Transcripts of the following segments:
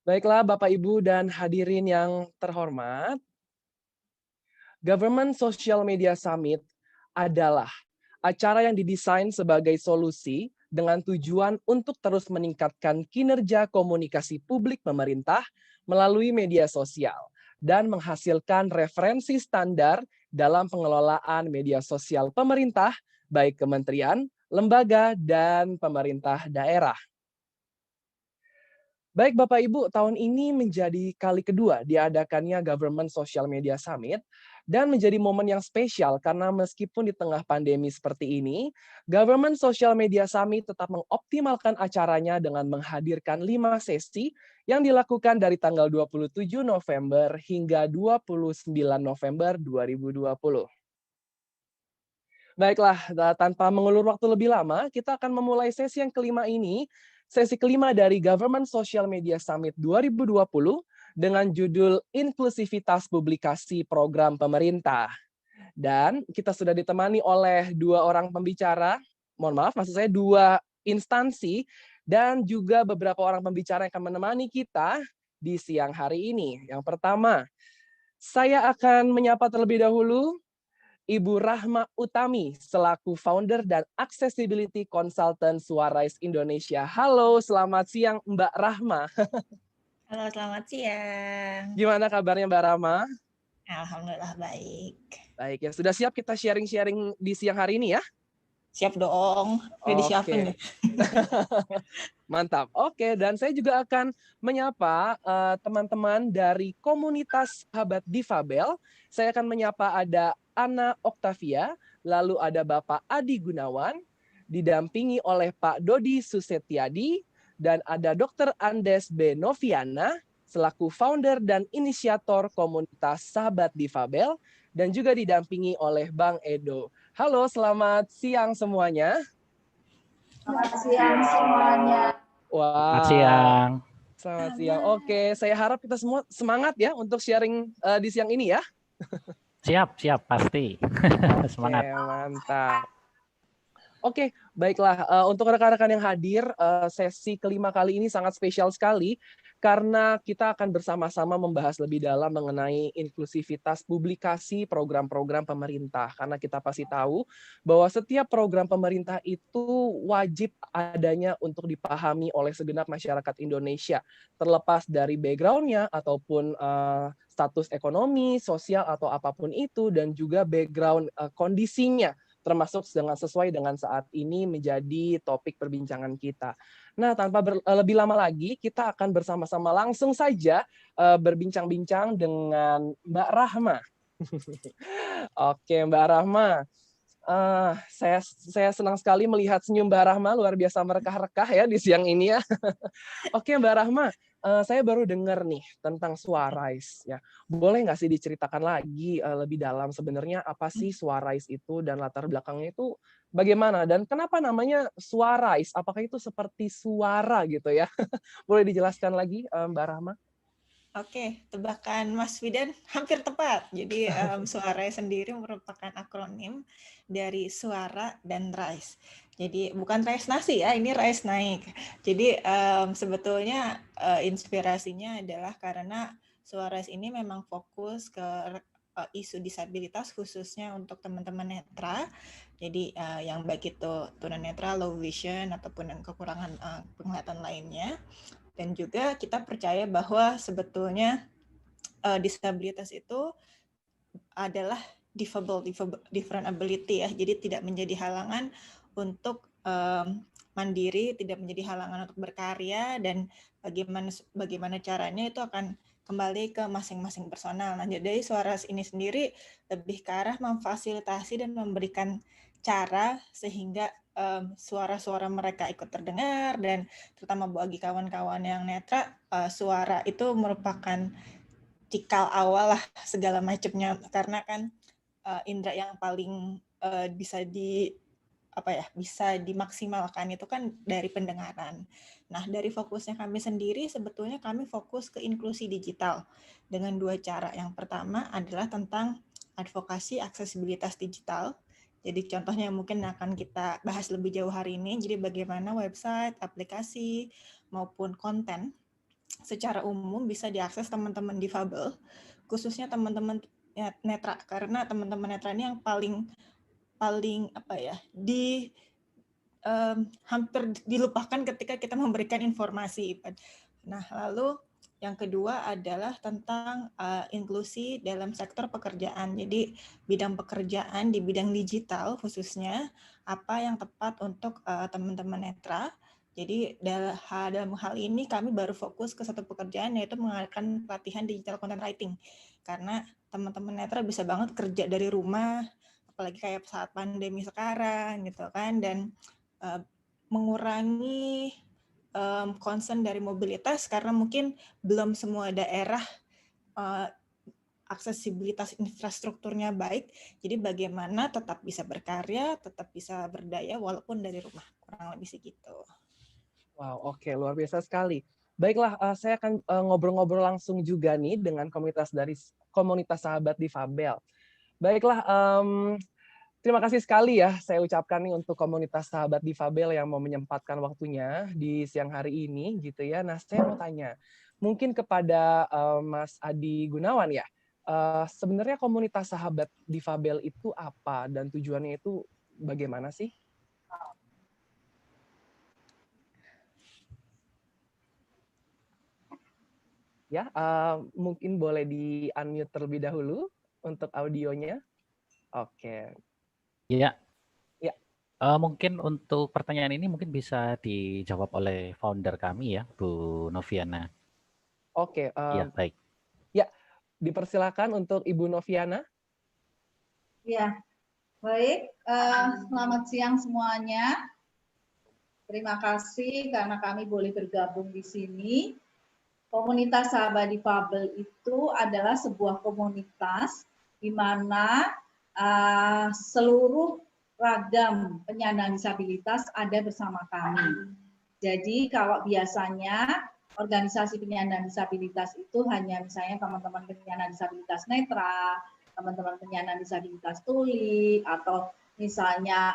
Baiklah Bapak Ibu dan hadirin yang terhormat, Government Social Media Summit adalah acara yang didesain sebagai solusi dengan tujuan untuk terus meningkatkan kinerja komunikasi publik pemerintah melalui media sosial dan menghasilkan referensi standar dalam pengelolaan media sosial pemerintah, baik kementerian, lembaga, dan pemerintah daerah. Baik Bapak Ibu, tahun ini menjadi kali kedua diadakannya Government Social Media Summit dan menjadi momen yang spesial karena meskipun di tengah pandemi seperti ini, Government Social Media Summit tetap mengoptimalkan acaranya dengan menghadirkan 5 sesi yang dilakukan dari tanggal 27 November hingga 29 November 2020. Baiklah, tanpa mengulur waktu lebih lama, kita akan memulai sesi yang kelima ini, sesi kelima dari Government Social Media Summit 2020 dengan judul Inklusivitas Publikasi Program Pemerintah. Dan kita sudah ditemani oleh dua orang pembicara, mohon maaf, maksud saya dua instansi, dan juga beberapa orang pembicara yang akan menemani kita di siang hari ini. Yang pertama, saya akan menyapa terlebih dahulu Ibu Rahma Utami selaku founder dan accessibility consultant Suarais Indonesia. Halo, selamat siang Mbak Rahma. Halo, selamat siang. Gimana kabarnya Mbak Rahma? Alhamdulillah baik. Baik ya, sudah siap kita sharing-sharing di siang hari ini ya? Siap dong, udah disiapin nih. Mantap. Oke, dan saya juga akan menyapa teman-teman dari komunitas sahabat difabel. Saya akan menyapa ada Ana Oktavia, lalu ada Bapak Adi Gunawan, didampingi oleh Pak Dodi Susetiadi, dan ada Dr. Andes B. Noviana, selaku founder dan inisiator komunitas sahabat difabel, dan juga didampingi oleh Bang Edo. Halo, selamat siang semuanya. Selamat siang semuanya. Wah, Selamat siang. Selamat siang. Oke, saya harap kita semua semangat ya untuk sharing di siang ini ya. Siap, pasti. Semangat. Oke, mantap. Oke, baiklah. Untuk rekan-rekan yang hadir, sesi kelima kali ini sangat spesial sekali karena kita akan bersama-sama membahas lebih dalam mengenai inklusivitas publikasi program-program pemerintah. Karena kita pasti tahu bahwa setiap program pemerintah itu wajib adanya untuk dipahami oleh segenap masyarakat Indonesia, terlepas dari background-nya ataupun status ekonomi, sosial, atau apapun itu, dan juga background kondisinya, termasuk sesuai dengan saat ini menjadi topik perbincangan kita. Nah, tanpa lebih lama lagi, kita akan bersama-sama langsung saja berbincang-bincang dengan Mbak Rahma. Oke, Mbak Rahma. Saya senang sekali melihat senyum Mbak Rahma, luar biasa merekah-rekah ya di siang ini ya. Oke, Mbak Rahma, saya baru dengar nih tentang Suarais ya. Boleh nggak sih diceritakan lagi lebih dalam sebenarnya apa sih Suarais itu dan latar belakangnya itu bagaimana dan kenapa namanya Suarais? Apakah itu seperti suara gitu ya? Boleh dijelaskan lagi Mbak Rahma? Oke, tebakan Mas Widan hampir tepat. Jadi Suarais sendiri merupakan akronim dari suara dan rise. Jadi bukan rise nasi ya, ini rise naik. Jadi sebetulnya inspirasinya adalah karena Suarais ini memang fokus ke isu disabilitas khususnya untuk teman-teman netra. Jadi yang baik itu tunanetra, low vision ataupun yang kekurangan penglihatan lainnya. Dan juga kita percaya bahwa sebetulnya disabilitas itu adalah different ability ya. Jadi tidak menjadi halangan untuk mandiri, tidak menjadi halangan untuk berkarya, dan bagaimana caranya itu akan kembali ke masing-masing personal. Nah, jadi Suarais ini sendiri lebih ke arah memfasilitasi dan memberikan cara sehingga suara-suara mereka ikut terdengar, dan terutama bagi kawan-kawan yang netra, suara itu merupakan cikal awal lah segala macamnya, karena kan indera yang paling bisa dimaksimalkan itu kan dari pendengaran. Nah, dari fokusnya kami sendiri sebetulnya kami fokus ke inklusi digital dengan dua cara. Yang pertama adalah tentang advokasi aksesibilitas digital. Jadi contohnya mungkin akan kita bahas lebih jauh hari ini. Jadi bagaimana website, aplikasi, maupun konten secara umum bisa diakses teman-teman difabel, khususnya teman-teman netra, karena teman-teman netra ini yang paling hampir dilupakan ketika kita memberikan informasi. Nah, lalu yang kedua adalah tentang inklusi dalam sektor pekerjaan. Jadi bidang pekerjaan di bidang digital khususnya apa yang tepat untuk teman-teman netra. Jadi dalam hal ini kami baru fokus ke satu pekerjaan, yaitu mengadakan pelatihan digital content writing. Karena teman-teman netra bisa banget kerja dari rumah, apalagi kayak saat pandemi sekarang gitu kan, dan mengurangi concern dari mobilitas karena mungkin belum semua daerah aksesibilitas infrastrukturnya baik. Jadi bagaimana tetap bisa berkarya, tetap bisa berdaya walaupun dari rumah. Kurang lebih segitu. Wow, oke, luar biasa sekali. Baiklah, saya akan ngobrol-ngobrol langsung juga nih dengan komunitas sahabat difabel. Baiklah, terima kasih sekali ya saya ucapkan nih untuk komunitas sahabat difabel yang mau menyempatkan waktunya di siang hari ini gitu ya. Nah, saya mau tanya, mungkin kepada Mas Adi Gunawan ya, sebenarnya komunitas sahabat difabel itu apa dan tujuannya itu bagaimana sih? Ya, mungkin boleh di-unmute terlebih dahulu untuk audionya. Oke. Iya. Ya. Mungkin untuk pertanyaan ini mungkin bisa dijawab oleh founder kami ya, Bu Noviana. Oke. Iya, baik. Ya, dipersilakan untuk Ibu Noviana. Ya, baik. Selamat siang semuanya. Terima kasih karena kami boleh bergabung di sini. Komunitas Sahabat Difabel itu adalah sebuah komunitas di mana seluruh ragam penyandang disabilitas ada bersama kami. Jadi kalau biasanya organisasi penyandang disabilitas itu hanya misalnya teman-teman penyandang disabilitas netra, teman-teman penyandang disabilitas tuli, atau misalnya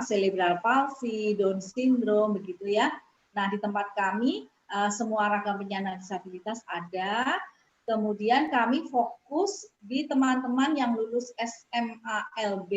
cerebral palsy, Down syndrome, begitu ya. Nah, di tempat kami semua ragam penyandang disabilitas ada. Kemudian kami fokus di teman-teman yang lulus SMA LB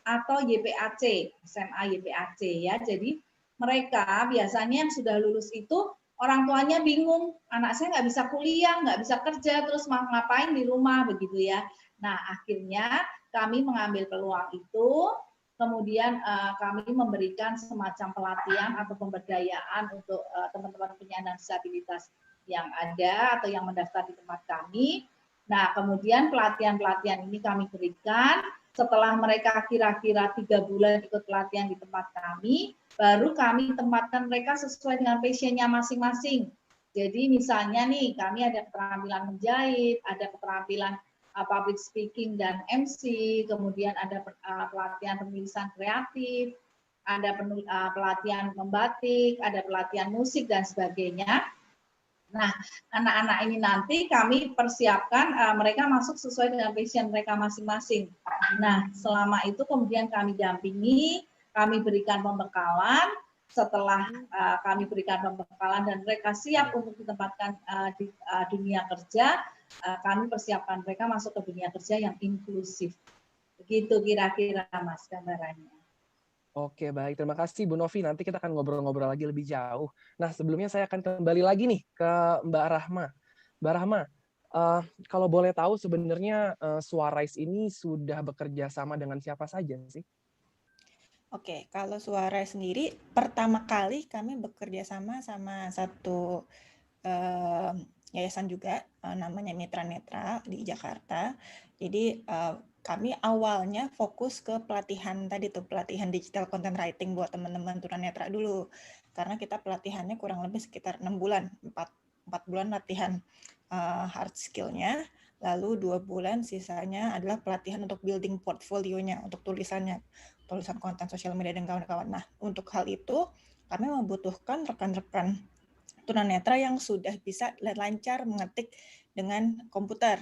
atau YPAC, SMA YPAC ya. Jadi mereka biasanya yang sudah lulus itu orang tuanya bingung, anak saya nggak bisa kuliah, nggak bisa kerja, terus mau ngapain di rumah begitu ya. Nah, akhirnya kami mengambil peluang itu. Kemudian kami memberikan semacam pelatihan atau pemberdayaan untuk teman-teman penyandang disabilitas yang ada atau yang mendaftar di tempat kami. Nah, kemudian pelatihan-pelatihan ini kami berikan. Setelah mereka kira-kira 3 bulan ikut pelatihan di tempat kami, baru kami tempatkan mereka sesuai dengan passion-nya masing-masing. Jadi misalnya nih, kami ada keterampilan menjahit, ada keterampilan public speaking dan MC, kemudian ada pelatihan penulisan kreatif, ada pelatihan membatik, ada pelatihan musik dan sebagainya. Nah, anak-anak ini nanti kami persiapkan mereka masuk sesuai dengan passion mereka masing-masing. Nah, selama itu kemudian kami dampingi, kami berikan pembekalan. Setelah kami berikan pembekalan dan mereka siap untuk ditempatkan di dunia kerja, kami persiapkan mereka masuk ke dunia kerja yang inklusif. Begitu kira-kira Mas gambarannya. Oke, baik. Terima kasih Bu Novi. Nanti kita akan ngobrol-ngobrol lagi lebih jauh. Nah, sebelumnya saya akan kembali lagi nih ke Mbak Rahma. Mbak Rahma, kalau boleh tahu sebenarnya Suarais ini sudah bekerja sama dengan siapa saja sih? Oke, kalau Suarais sendiri pertama kali kami bekerja sama satu yayasan juga namanya Mitra Netra di Jakarta. Jadi kami awalnya fokus ke pelatihan tadi tuh, pelatihan digital content writing buat teman-teman tunanetra dulu. Karena kita pelatihannya kurang lebih sekitar 6 bulan, 4 bulan latihan hard skill-nya, lalu 2 bulan sisanya adalah pelatihan untuk building portfolio-nya, untuk tulisan konten sosial media dan kawan-kawan. Nah, untuk hal itu kami membutuhkan rekan-rekan tunanetra yang sudah bisa lancar mengetik dengan komputer.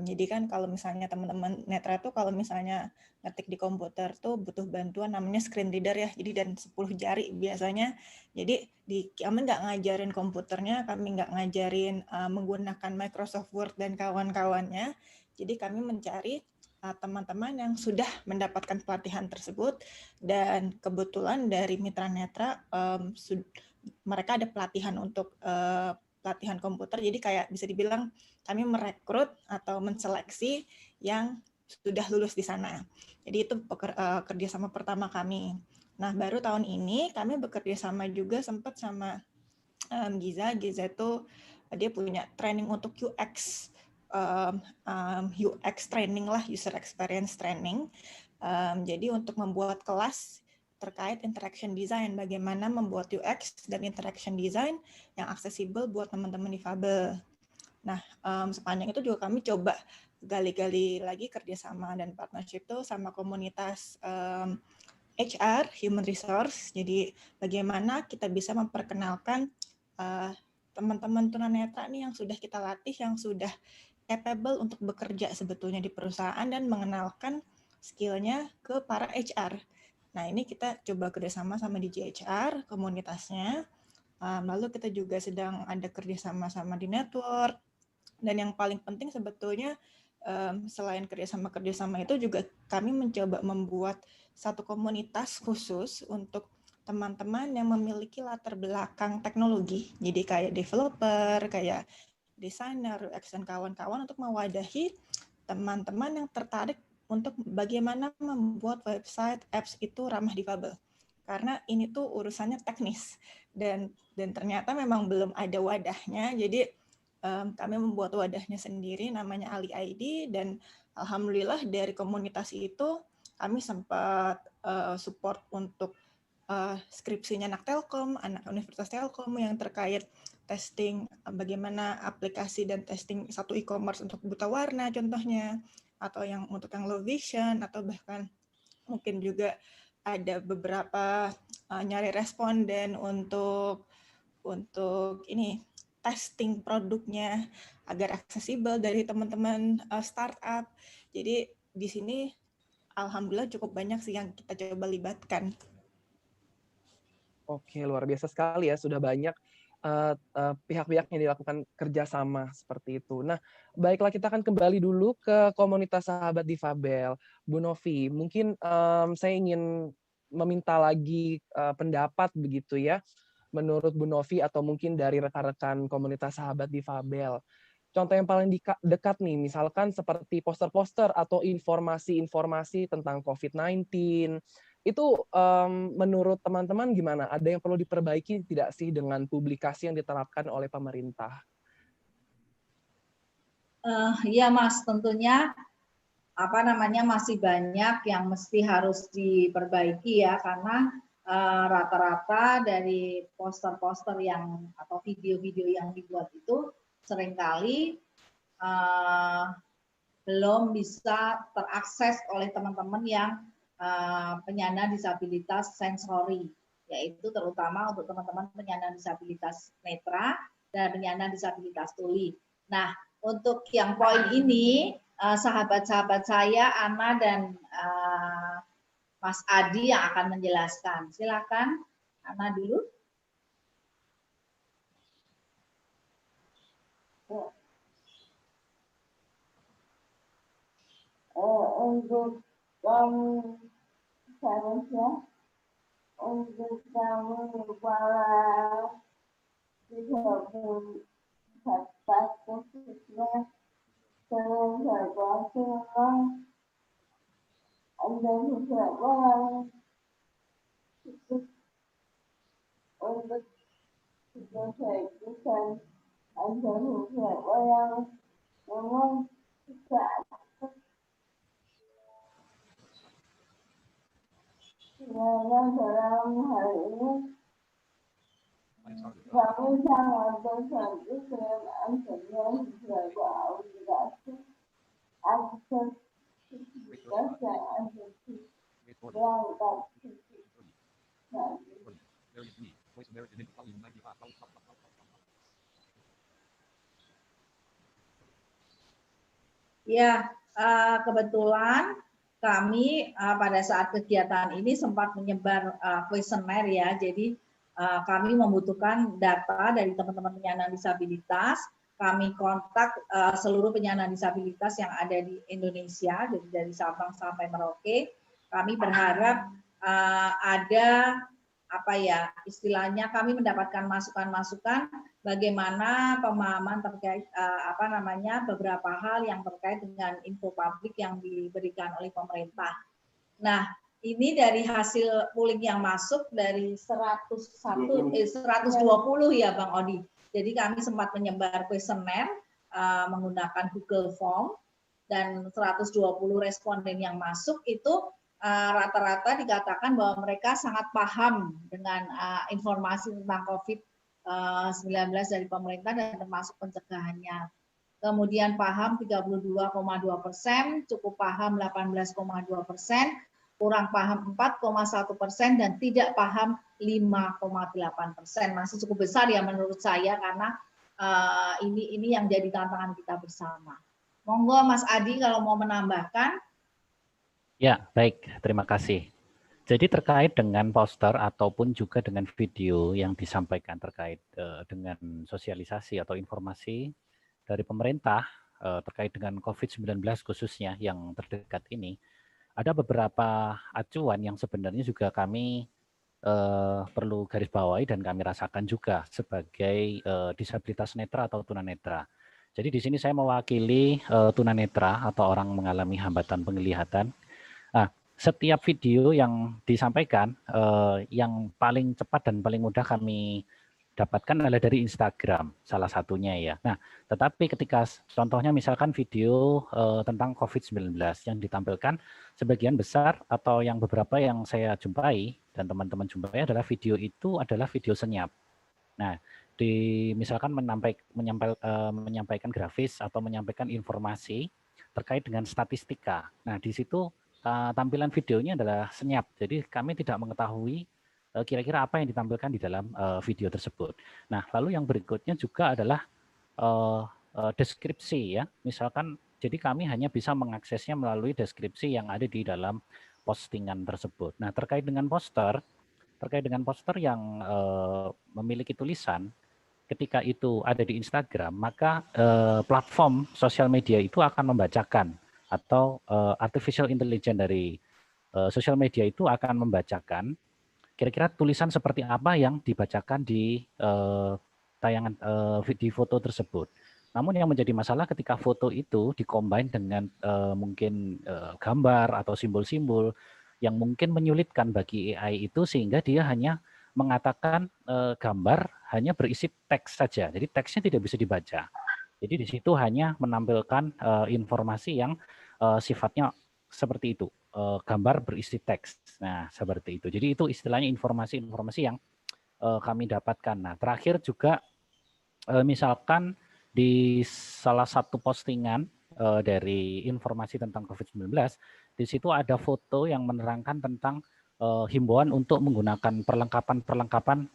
Jadi kan kalau misalnya teman-teman netra tuh kalau misalnya ngetik di komputer tuh butuh bantuan namanya screen reader ya. Jadi dan 10 jari biasanya. Jadi kami nggak ngajarin komputernya, kami nggak ngajarin menggunakan Microsoft Word dan kawan-kawannya. Jadi kami mencari teman-teman yang sudah mendapatkan pelatihan tersebut, dan kebetulan dari mitra netra mereka ada pelatihan untuk pelatihan komputer. Jadi kayak bisa dibilang kami merekrut atau menseleksi yang sudah lulus di sana. Jadi itu kerjasama pertama kami. Nah, baru tahun ini kami bekerja sama juga sempat sama Giza. Giza itu dia punya training untuk UX, UX training lah, user experience training. Jadi untuk membuat kelas terkait interaction design, bagaimana membuat UX dan interaction design yang aksesibel buat teman-teman difabel. Nah, sepanjang itu juga kami coba gali-gali lagi kerjasama dan partnership tuh sama komunitas HR, Human Resource. Jadi bagaimana kita bisa memperkenalkan teman-teman tunanetra nih yang sudah kita latih, yang sudah capable untuk bekerja sebetulnya di perusahaan dan mengenalkan skillnya ke para HR. Nah, ini kita coba kerjasama sama di JHR, komunitasnya. Lalu kita juga sedang ada kerjasama sama di network. Dan yang paling penting sebetulnya selain kerjasama itu juga kami mencoba membuat satu komunitas khusus untuk teman-teman yang memiliki latar belakang teknologi. Jadi kayak developer, kayak desainer, UX, dan kawan-kawan untuk mewadahi teman-teman yang tertarik untuk bagaimana membuat website, apps itu ramah difabel. Karena ini tuh urusannya teknis dan ternyata memang belum ada wadahnya. Jadi kami membuat wadahnya sendiri namanya Ali ID, dan alhamdulillah dari komunitas itu kami sempat support untuk skripsinya anak Telkom, anak Universitas Telkom yang terkait testing bagaimana aplikasi dan testing satu e-commerce untuk buta warna contohnya, atau yang untuk yang low vision, atau bahkan mungkin juga ada beberapa nyari responden untuk ini testing produknya agar aksesibel dari teman-teman startup. Jadi di sini alhamdulillah cukup banyak sih yang kita coba libatkan. Oke, luar biasa sekali ya, sudah banyak pihak-pihak yang dilakukan kerjasama seperti itu. Nah, baiklah kita akan kembali dulu ke komunitas sahabat difabel. Bu Novi, mungkin saya ingin meminta lagi pendapat begitu ya, menurut Bu Novi atau mungkin dari rekan-rekan komunitas sahabat difabel. Contoh yang paling dekat nih, misalkan seperti poster-poster atau informasi-informasi tentang COVID-19, itu menurut teman-teman gimana? Ada yang perlu diperbaiki tidak sih dengan publikasi yang diterapkan oleh pemerintah? Ya Mas, tentunya masih banyak yang mesti harus diperbaiki ya, karena rata-rata dari poster-poster yang atau video-video yang dibuat itu seringkali belum bisa terakses oleh teman-teman yang penyandang disabilitas sensori, yaitu terutama untuk teman-teman penyandang disabilitas netra dan penyandang disabilitas tuli. Nah, untuk yang poin ini, sahabat-sahabat saya, Ana dan Mas Adi yang akan menjelaskan. Silakan, Ana dulu. Untuk seharusnya untuk kamu para disabilitas khususnya terhadap ada beberapa khusus untuk disabilitas, ada beberapa yang memang tidak dalam hal ini kami sangat terbantu dengan adanya beberapa aplikasi aksesibilitas yang ada di perangkat fisik. Ya, kebetulan kami pada saat kegiatan ini sempat menyebar kuesioner ya. Jadi kami membutuhkan data dari teman-teman penyandang disabilitas. Kami kontak seluruh penyandang disabilitas yang ada di Indonesia, jadi dari Sabang sampai Merauke. Kami berharap ada apa ya istilahnya, kami mendapatkan masukan-masukan bagaimana pemahaman terkait beberapa hal yang terkait dengan info publik yang diberikan oleh pemerintah. Nah, ini dari hasil polling yang masuk dari 120 ya Bang Odi. Jadi kami sempat menyebar kuesioner menggunakan Google Form, dan 120 responden yang masuk itu rata-rata dikatakan bahwa mereka sangat paham dengan informasi tentang COVID-19 dari pemerintah dan termasuk pencegahannya. Kemudian paham 32,2%, cukup paham 18,2%, kurang paham 4,1%, dan tidak paham 5,8%. Masih cukup besar ya menurut saya, karena ini yang jadi tantangan kita bersama. Monggo Mas Adi kalau mau menambahkan. Ya, baik. Terima kasih. Jadi terkait dengan poster ataupun juga dengan video yang disampaikan terkait dengan sosialisasi atau informasi dari pemerintah terkait dengan COVID-19 khususnya yang terdekat ini, ada beberapa acuan yang sebenarnya juga kami perlu garis bawahi dan kami rasakan juga sebagai disabilitas netra atau tunanetra. Jadi di sini saya mewakili tunanetra atau orang mengalami hambatan penglihatan. Nah, setiap video yang disampaikan, yang paling cepat dan paling mudah kami dapatkan adalah dari Instagram, salah satunya ya. Nah, tetapi ketika contohnya misalkan video tentang COVID-19 yang ditampilkan, sebagian besar atau yang beberapa yang saya jumpai dan teman-teman jumpai adalah video itu adalah video senyap. Nah, misalkan menyampaikan grafis atau menyampaikan informasi terkait dengan statistika. Nah, di situ tampilan videonya adalah senyap. Jadi kami tidak mengetahui kira-kira apa yang ditampilkan di dalam video tersebut. Nah, lalu yang berikutnya juga adalah deskripsi ya. Misalkan, jadi kami hanya bisa mengaksesnya melalui deskripsi yang ada di dalam postingan tersebut. Nah, terkait dengan poster yang memiliki tulisan, ketika itu ada di Instagram, maka platform sosial media itu akan membacakan, atau artificial intelligence dari sosial media itu akan membacakan kira-kira tulisan seperti apa yang dibacakan di tayangan di foto tersebut. Namun yang menjadi masalah ketika foto itu dikombin dengan mungkin gambar atau simbol-simbol yang mungkin menyulitkan bagi AI itu, sehingga dia hanya mengatakan gambar hanya berisi teks saja. Jadi teksnya tidak bisa dibaca. Jadi di situ hanya menampilkan informasi yang sifatnya seperti itu, gambar berisi teks. Nah, seperti itu. Jadi itu istilahnya informasi-informasi yang kami dapatkan. Nah, terakhir juga misalkan di salah satu postingan dari informasi tentang COVID-19, di situ ada foto yang menerangkan tentang himbauan untuk menggunakan perlengkapan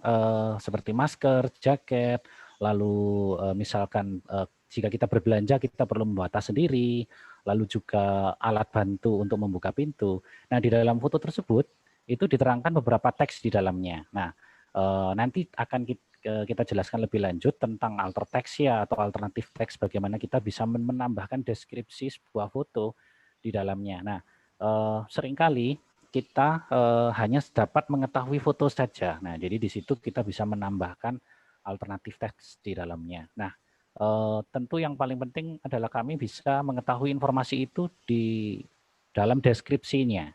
seperti masker, jaket, lalu misalkan jika kita berbelanja kita perlu membawa tas sendiri, lalu juga alat bantu untuk membuka pintu. Nah, di dalam foto tersebut itu diterangkan beberapa teks di dalamnya. Nah, nanti akan kita jelaskan lebih lanjut tentang alter text ya, atau alternatif teks, bagaimana kita bisa menambahkan deskripsi sebuah foto di dalamnya. Nah, seringkali kita hanya dapat mengetahui foto saja. Nah, jadi di situ kita bisa menambahkan alternatif teks di dalamnya. Nah, tentu yang paling penting adalah kami bisa mengetahui informasi itu di dalam deskripsinya.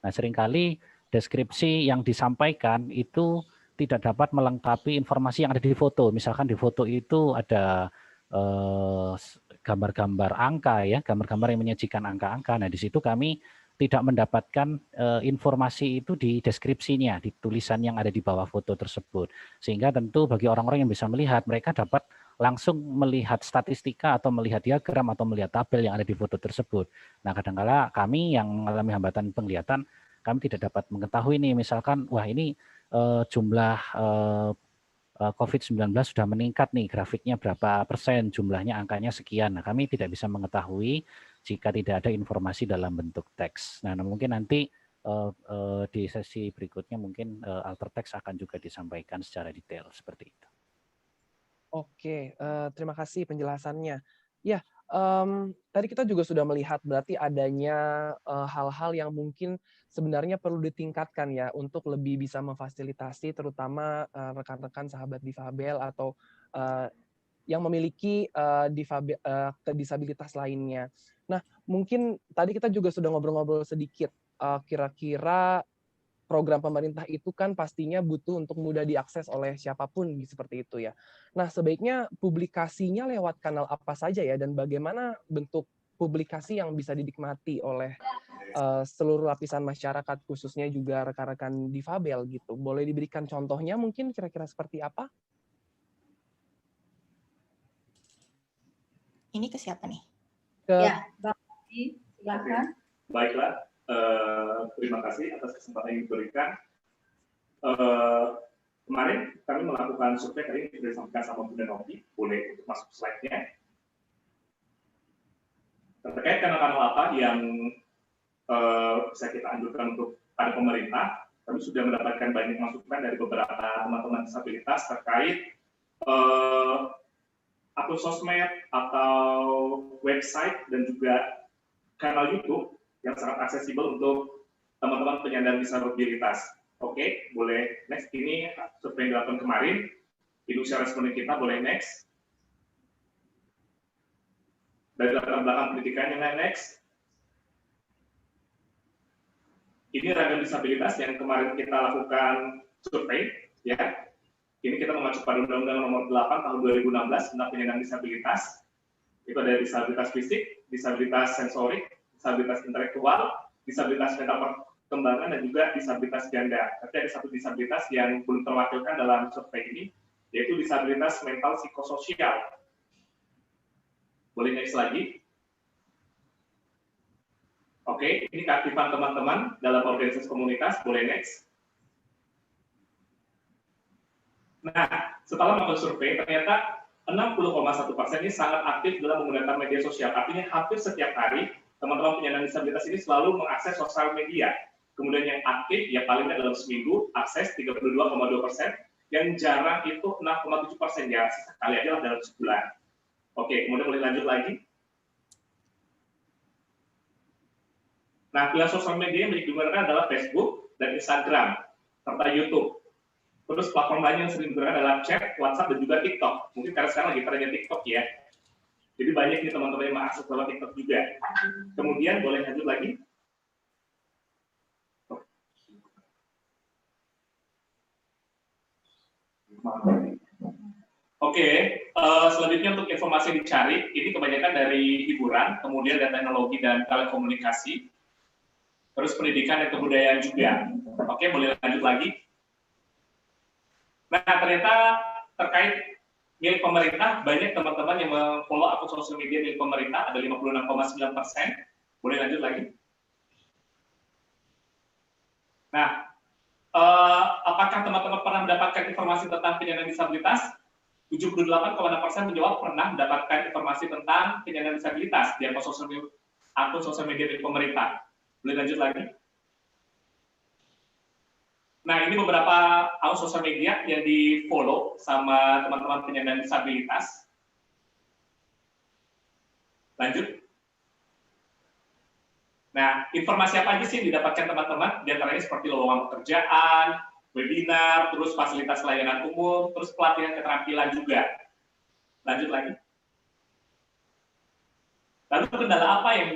Nah, seringkali deskripsi yang disampaikan itu tidak dapat melengkapi informasi yang ada di foto. Misalkan di foto itu ada gambar-gambar angka ya, gambar-gambar yang menyajikan angka-angka. Nah, di situ kami tidak mendapatkan informasi itu di deskripsinya, di tulisan yang ada di bawah foto tersebut. Sehingga tentu bagi orang-orang yang bisa melihat, mereka dapat langsung melihat statistika atau melihat diagram atau melihat tabel yang ada di foto tersebut. Nah, kadang-kala kami yang mengalami hambatan penglihatan, kami tidak dapat mengetahui nih, misalkan, wah ini jumlah COVID-19 sudah meningkat nih, grafiknya berapa persen, jumlahnya angkanya sekian. Nah, kami tidak bisa mengetahui jika tidak ada informasi dalam bentuk teks. Nah, mungkin nanti di sesi berikutnya mungkin alter text akan juga disampaikan secara detail seperti itu. Oke, terima kasih penjelasannya. Ya, tadi kita juga sudah melihat berarti adanya hal-hal yang mungkin sebenarnya perlu ditingkatkan ya untuk lebih bisa memfasilitasi terutama rekan-rekan sahabat difabel atau yang memiliki disabilitas lainnya. Nah, mungkin tadi kita juga sudah ngobrol-ngobrol sedikit. Kira-kira program pemerintah itu kan pastinya butuh untuk mudah diakses oleh siapapun seperti itu ya. Nah, sebaiknya publikasinya lewat kanal apa saja ya, dan bagaimana bentuk publikasi yang bisa dinikmati oleh seluruh lapisan masyarakat, khususnya juga rekan-rekan difabel gitu. Boleh diberikan contohnya mungkin kira-kira seperti apa? Ini ke siapa nih? Ya, Bang Adi, silakan. Baiklah, terima kasih atas kesempatan yang diberikan. Kemarin kami melakukan survei, tadi sudah disampaikan sama Bunda Novi, boleh untuk masuk slide-nya. Terkait kanal-kanal apa yang bisa kita anjurkan untuk pada pemerintah, kami sudah mendapatkan banyak masukan dari beberapa teman-teman disabilitas terkait akun sosmed atau website dan juga kanal YouTube yang sangat aksesibel untuk teman-teman penyandang disabilitas. Oke, boleh next. Ini survei yang dilakukan kemarin. Ini usia responden kita, boleh next. Dari latar belakang pendidikan yang next. Ini ragam disabilitas yang kemarin kita lakukan survei, ya. Ini kita mengacu pada Undang-Undang Nomor 8 Tahun 2016 tentang penyandang disabilitas. Itu ada disabilitas fisik, disabilitas sensorik, disabilitas intelektual, disabilitas mental perkembangan, dan juga disabilitas ganda. Tapi ada satu disabilitas yang belum terwakilkan dalam survei ini, yaitu disabilitas mental psikososial. Boleh next lagi. Oke, ini keaktifan teman-teman dalam organisasi komunitas, boleh next. Nah, setelah melakukan survei, ternyata 60,1% ini sangat aktif dalam menggunakan media sosial. Artinya hampir setiap hari, teman-teman penyandang disabilitas ini selalu mengakses sosial media. Kemudian yang aktif, ya paling tidak dalam seminggu, akses 32,2%. Yang jarang itu 6,7%, ya sekali aja lah dalam sebulan. Oke, kemudian boleh lanjut lagi. Nah, pilihan sosial media yang digunakan adalah Facebook dan Instagram, serta YouTube. Terus platform lain yang sering digunakan adalah chat, WhatsApp, dan juga TikTok. Mungkin karena sekarang lagi trennya TikTok ya. Jadi banyak nih teman-teman yang mengakses lewat TikTok juga. Kemudian boleh lanjut lagi. Oke, selanjutnya untuk informasi yang dicari, ini kebanyakan dari hiburan, kemudian dari teknologi dan telekomunikasi, terus pendidikan dan kebudayaan juga. Oke, boleh lanjut lagi. Nah, ternyata terkait milik pemerintah, banyak teman-teman yang memfollow akun sosial media milik pemerintah, ada 56,9%. Boleh lanjut lagi. Nah, apakah teman-teman pernah mendapatkan informasi tentang penyandang disabilitas? 78,6% menjawab pernah mendapatkan informasi tentang penyandang disabilitas di akun sosial media milik pemerintah. Boleh lanjut lagi. Nah, ini beberapa akun sosial media yang di-follow sama teman-teman penyandang disabilitas. Lanjut. Nah, informasi apa aja sih yang didapatkan teman-teman? Di antaranya seperti lowongan pekerjaan, webinar, terus fasilitas layanan umum, terus pelatihan keterampilan juga. Lanjut lagi. Lalu kendala apa yang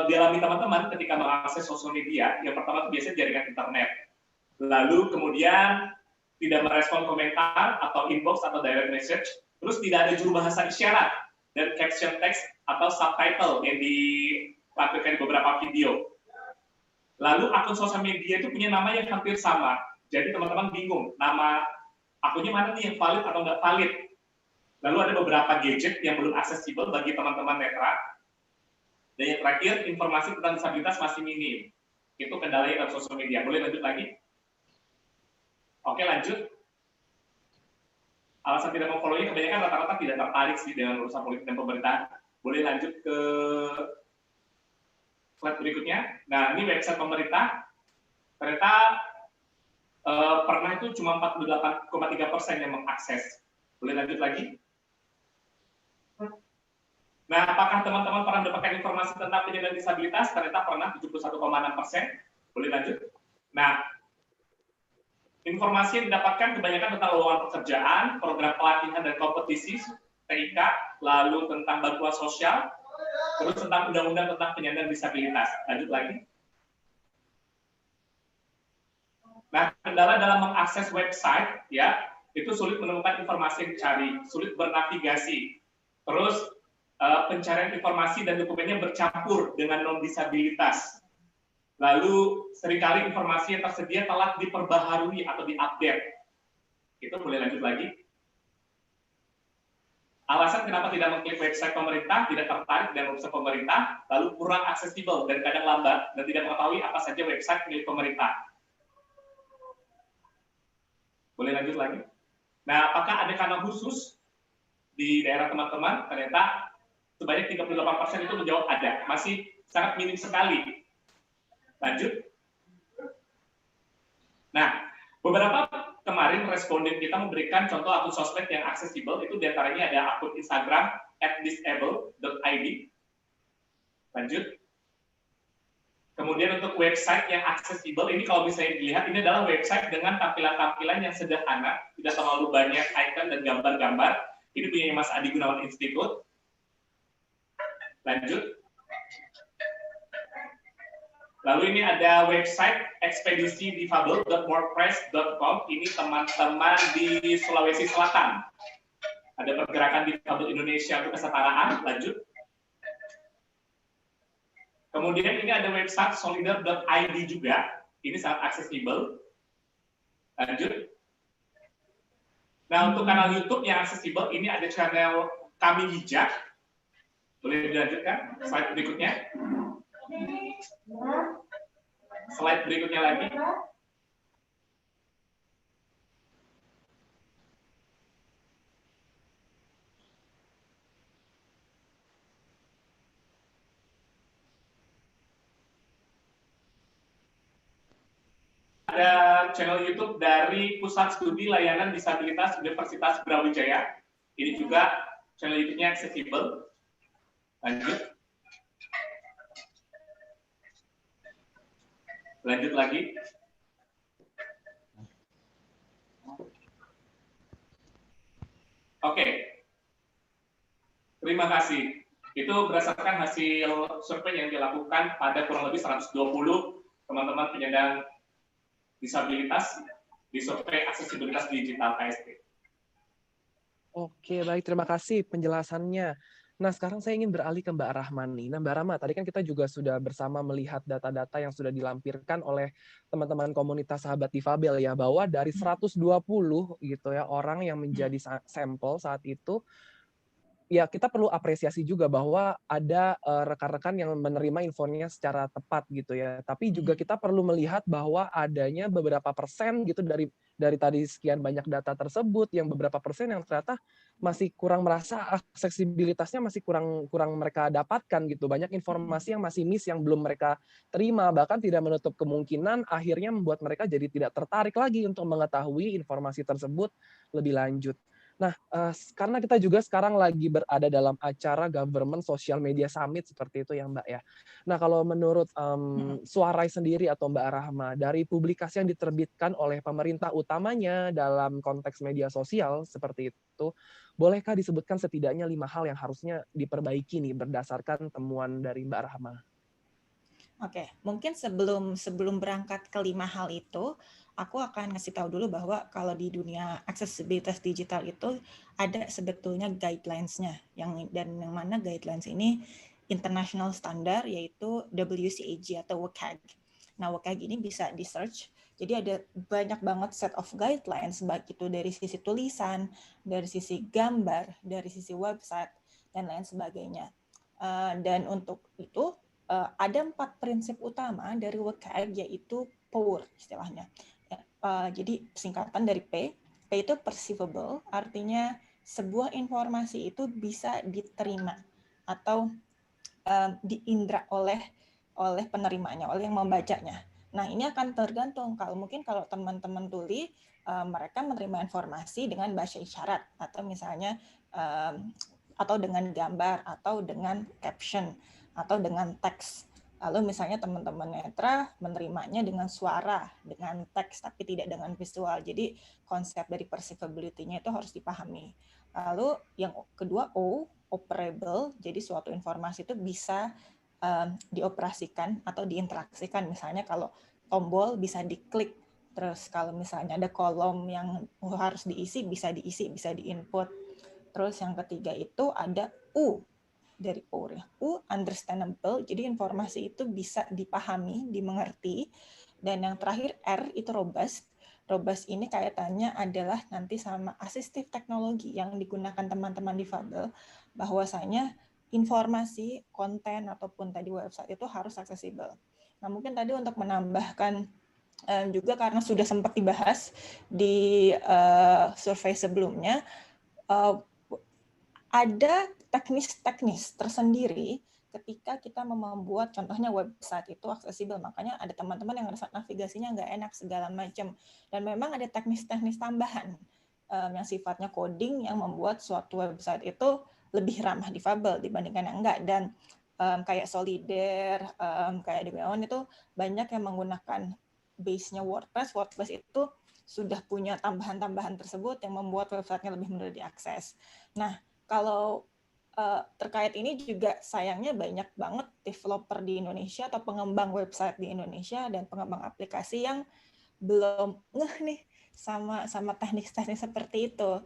dialami teman-teman ketika mengakses sosial media? Yang pertama itu biasanya jaringan internet. Lalu kemudian tidak merespon komentar atau inbox atau direct message, terus tidak ada juru bahasa isyarat dan caption text atau subtitle yang dilakukan di beberapa video. Lalu akun sosial media itu punya nama yang hampir sama, jadi teman-teman bingung nama akunnya mana nih yang valid atau nggak valid. Lalu ada beberapa gadget yang belum aksesibel bagi teman-teman netra, dan yang terakhir informasi tentang disabilitas masih minim. Itu kendalanya dalam sosial media. Boleh lanjut lagi? Oke, lanjut. Alasan tidak mau follow-nya kebanyakan rata-rata tidak tertarik sih dengan urusan politik dan pemerintah. Boleh lanjut ke Slide berikutnya. Nah, ini website pemerintah. Ternyata pernah itu cuma 48,3% yang mengakses. Boleh lanjut lagi? Nah, apakah teman-teman pernah mendapatkan informasi tentang penyandang disabilitas? Ternyata pernah, 71,6%. Boleh lanjut? Nah, informasi yang didapatkan kebanyakan tentang lowongan pekerjaan, program pelatihan dan kompetisi, TIK, lalu tentang bantuan sosial, terus tentang undang-undang tentang penyandang disabilitas. Lanjut lagi. Nah, kendala dalam mengakses website, ya, itu sulit menemukan informasi yang dicari, sulit bernavigasi. Terus pencarian informasi dan dokumennya bercampur dengan non-disabilitas. Lalu seringkali informasi yang tersedia telah diperbaharui atau diupdate. Itu boleh lanjut lagi. Alasan kenapa tidak mengklik website pemerintah, tidak tertarik dengan website pemerintah, lalu kurang aksesibel dan kadang lambat, dan tidak mengetahui apa saja website milik pemerintah. Boleh lanjut lagi. Nah, apakah ada kanal khusus di daerah teman-teman? Ternyata sebanyak 38% itu menjawab ada. Masih sangat minim sekali. Lanjut. Nah, beberapa kemarin responden kita memberikan contoh akun sosmed yang aksesibel. Itu diantaranya ada akun Instagram @disable.id. Lanjut. Kemudian untuk website yang aksesibel, ini kalau misalnya dilihat, ini adalah website dengan tampilan-tampilan yang sederhana, tidak terlalu banyak icon dan gambar-gambar. Ini punya Mas Adi Gunawan Institute. Lanjut. Lalu ini ada website ekspedisi-difabel.wordpress.com. Ini teman-teman di Sulawesi Selatan. Ada pergerakan difabel Indonesia untuk kesetaraan. Lanjut. Kemudian ini ada website solider.id juga. Ini sangat aksesibel. Lanjut. Nah, untuk kanal YouTube yang aksesibel, ini ada channel Kami Bijak. Boleh dilanjutkan slide berikutnya. Slide berikutnya lagi. Ada channel YouTube dari Pusat Studi Layanan Disabilitas Universitas Brawijaya. Ini juga channel YouTube-nya aksesibel. Lanjut. Lanjut lagi. Oke. Terima kasih. Itu berdasarkan hasil survei yang dilakukan pada kurang lebih 120 teman-teman penyandang disabilitas di survei aksesibilitas digital KSD. Oke, baik. Terima kasih penjelasannya. Nah, sekarang saya ingin beralih ke Mbak Rahmani. Nah, Mbak Rahma, tadi kan kita juga sudah bersama melihat data-data yang sudah dilampirkan oleh teman-teman komunitas sahabat difabel ya, bahwa dari 120 gitu ya orang yang menjadi sampel saat itu, ya kita perlu apresiasi juga bahwa ada rekan-rekan yang menerima infonya secara tepat gitu ya. Tapi juga kita perlu melihat bahwa adanya beberapa persen gitu dari tadi sekian banyak data tersebut, yang beberapa persen yang ternyata masih kurang merasa aksesibilitasnya masih kurang mereka dapatkan gitu. Banyak informasi yang masih miss, yang belum mereka terima, bahkan tidak menutup kemungkinan akhirnya membuat mereka jadi tidak tertarik lagi untuk mengetahui informasi tersebut lebih lanjut. Nah, karena kita juga sekarang lagi berada dalam acara Government Social Media Summit seperti itu ya Mbak ya. Nah, kalau menurut Suarai sendiri atau Mbak Rahma, dari publikasi yang diterbitkan oleh pemerintah utamanya dalam konteks media sosial seperti itu, bolehkah disebutkan setidaknya 5 hal yang harusnya diperbaiki nih berdasarkan temuan dari Mbak Rahma? Oke, mungkin sebelum berangkat ke 5 hal itu, aku akan ngasih tahu dulu bahwa kalau di dunia aksesibilitas digital itu ada sebetulnya guidelines-nya, yang mana guidelines ini international standar, yaitu WCAG atau WCAG. Nah, WCAG ini bisa di-search, jadi ada banyak banget set of guidelines, baik itu dari sisi tulisan, dari sisi gambar, dari sisi website, dan lain sebagainya. Dan untuk itu, ada 4 prinsip utama dari WCAG, yaitu POWER istilahnya. Jadi singkatan dari P itu perceivable, artinya sebuah informasi itu bisa diterima atau diindra oleh oleh penerimanya, oleh yang membacanya. Nah, ini akan tergantung. Kalau teman-teman tuli, mereka menerima informasi dengan bahasa isyarat, atau misalnya atau dengan gambar, atau dengan caption, atau dengan teks. Lalu misalnya teman-teman netra menerimanya dengan suara, dengan teks, tapi tidak dengan visual. Jadi konsep dari perceivability-nya itu harus dipahami. Lalu yang kedua, O, operable. Jadi suatu informasi itu bisa dioperasikan atau diinteraksikan. Misalnya kalau tombol bisa diklik, terus kalau misalnya ada kolom yang harus diisi, bisa diinput. Terus yang ketiga itu ada U, dari O ya. U, understandable, jadi informasi itu bisa dipahami, dimengerti. Dan yang terakhir R itu robust. Robust ini kaitannya adalah nanti sama assistive teknologi yang digunakan teman-teman difabel, bahwasanya informasi, konten, ataupun tadi website itu harus aksesibel. Nah, mungkin tadi untuk menambahkan juga karena sudah sempat dibahas di survei sebelumnya, ada teknis-teknis tersendiri ketika kita membuat contohnya website itu aksesibel. Makanya ada teman-teman yang ngerasa navigasinya nggak enak segala macam. Dan memang ada teknis-teknis tambahan yang sifatnya coding yang membuat suatu website itu lebih ramah difabel dibandingkan yang enggak. Dan kayak Solidaire, kayak Debian itu banyak yang menggunakan base-nya WordPress. WordPress itu sudah punya tambahan-tambahan tersebut yang membuat website-nya lebih mudah diakses. Nah, kalau terkait ini juga sayangnya banyak banget developer di Indonesia atau pengembang website di Indonesia dan pengembang aplikasi yang belum ngeh nih sama teknik-teknik seperti itu.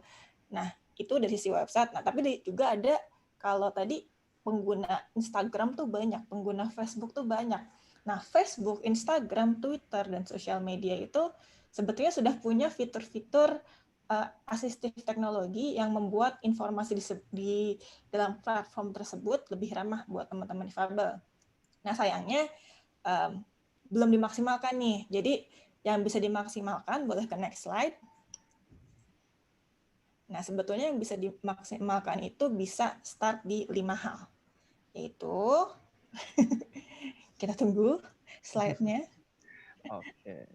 Nah, itu dari sisi website. Nah, tapi juga ada kalau tadi pengguna Instagram tuh banyak, pengguna Facebook tuh banyak. Nah, Facebook, Instagram, Twitter, dan sosial media itu sebetulnya sudah punya fitur-fitur asistif teknologi yang membuat informasi di dalam platform tersebut lebih ramah buat teman-teman difabel. Nah, sayangnya belum dimaksimalkan nih. Jadi yang bisa dimaksimalkan, boleh ke next slide. Nah, sebetulnya yang bisa dimaksimalkan itu bisa start di 5 hal. Yaitu, kita tunggu slide-nya. Oke.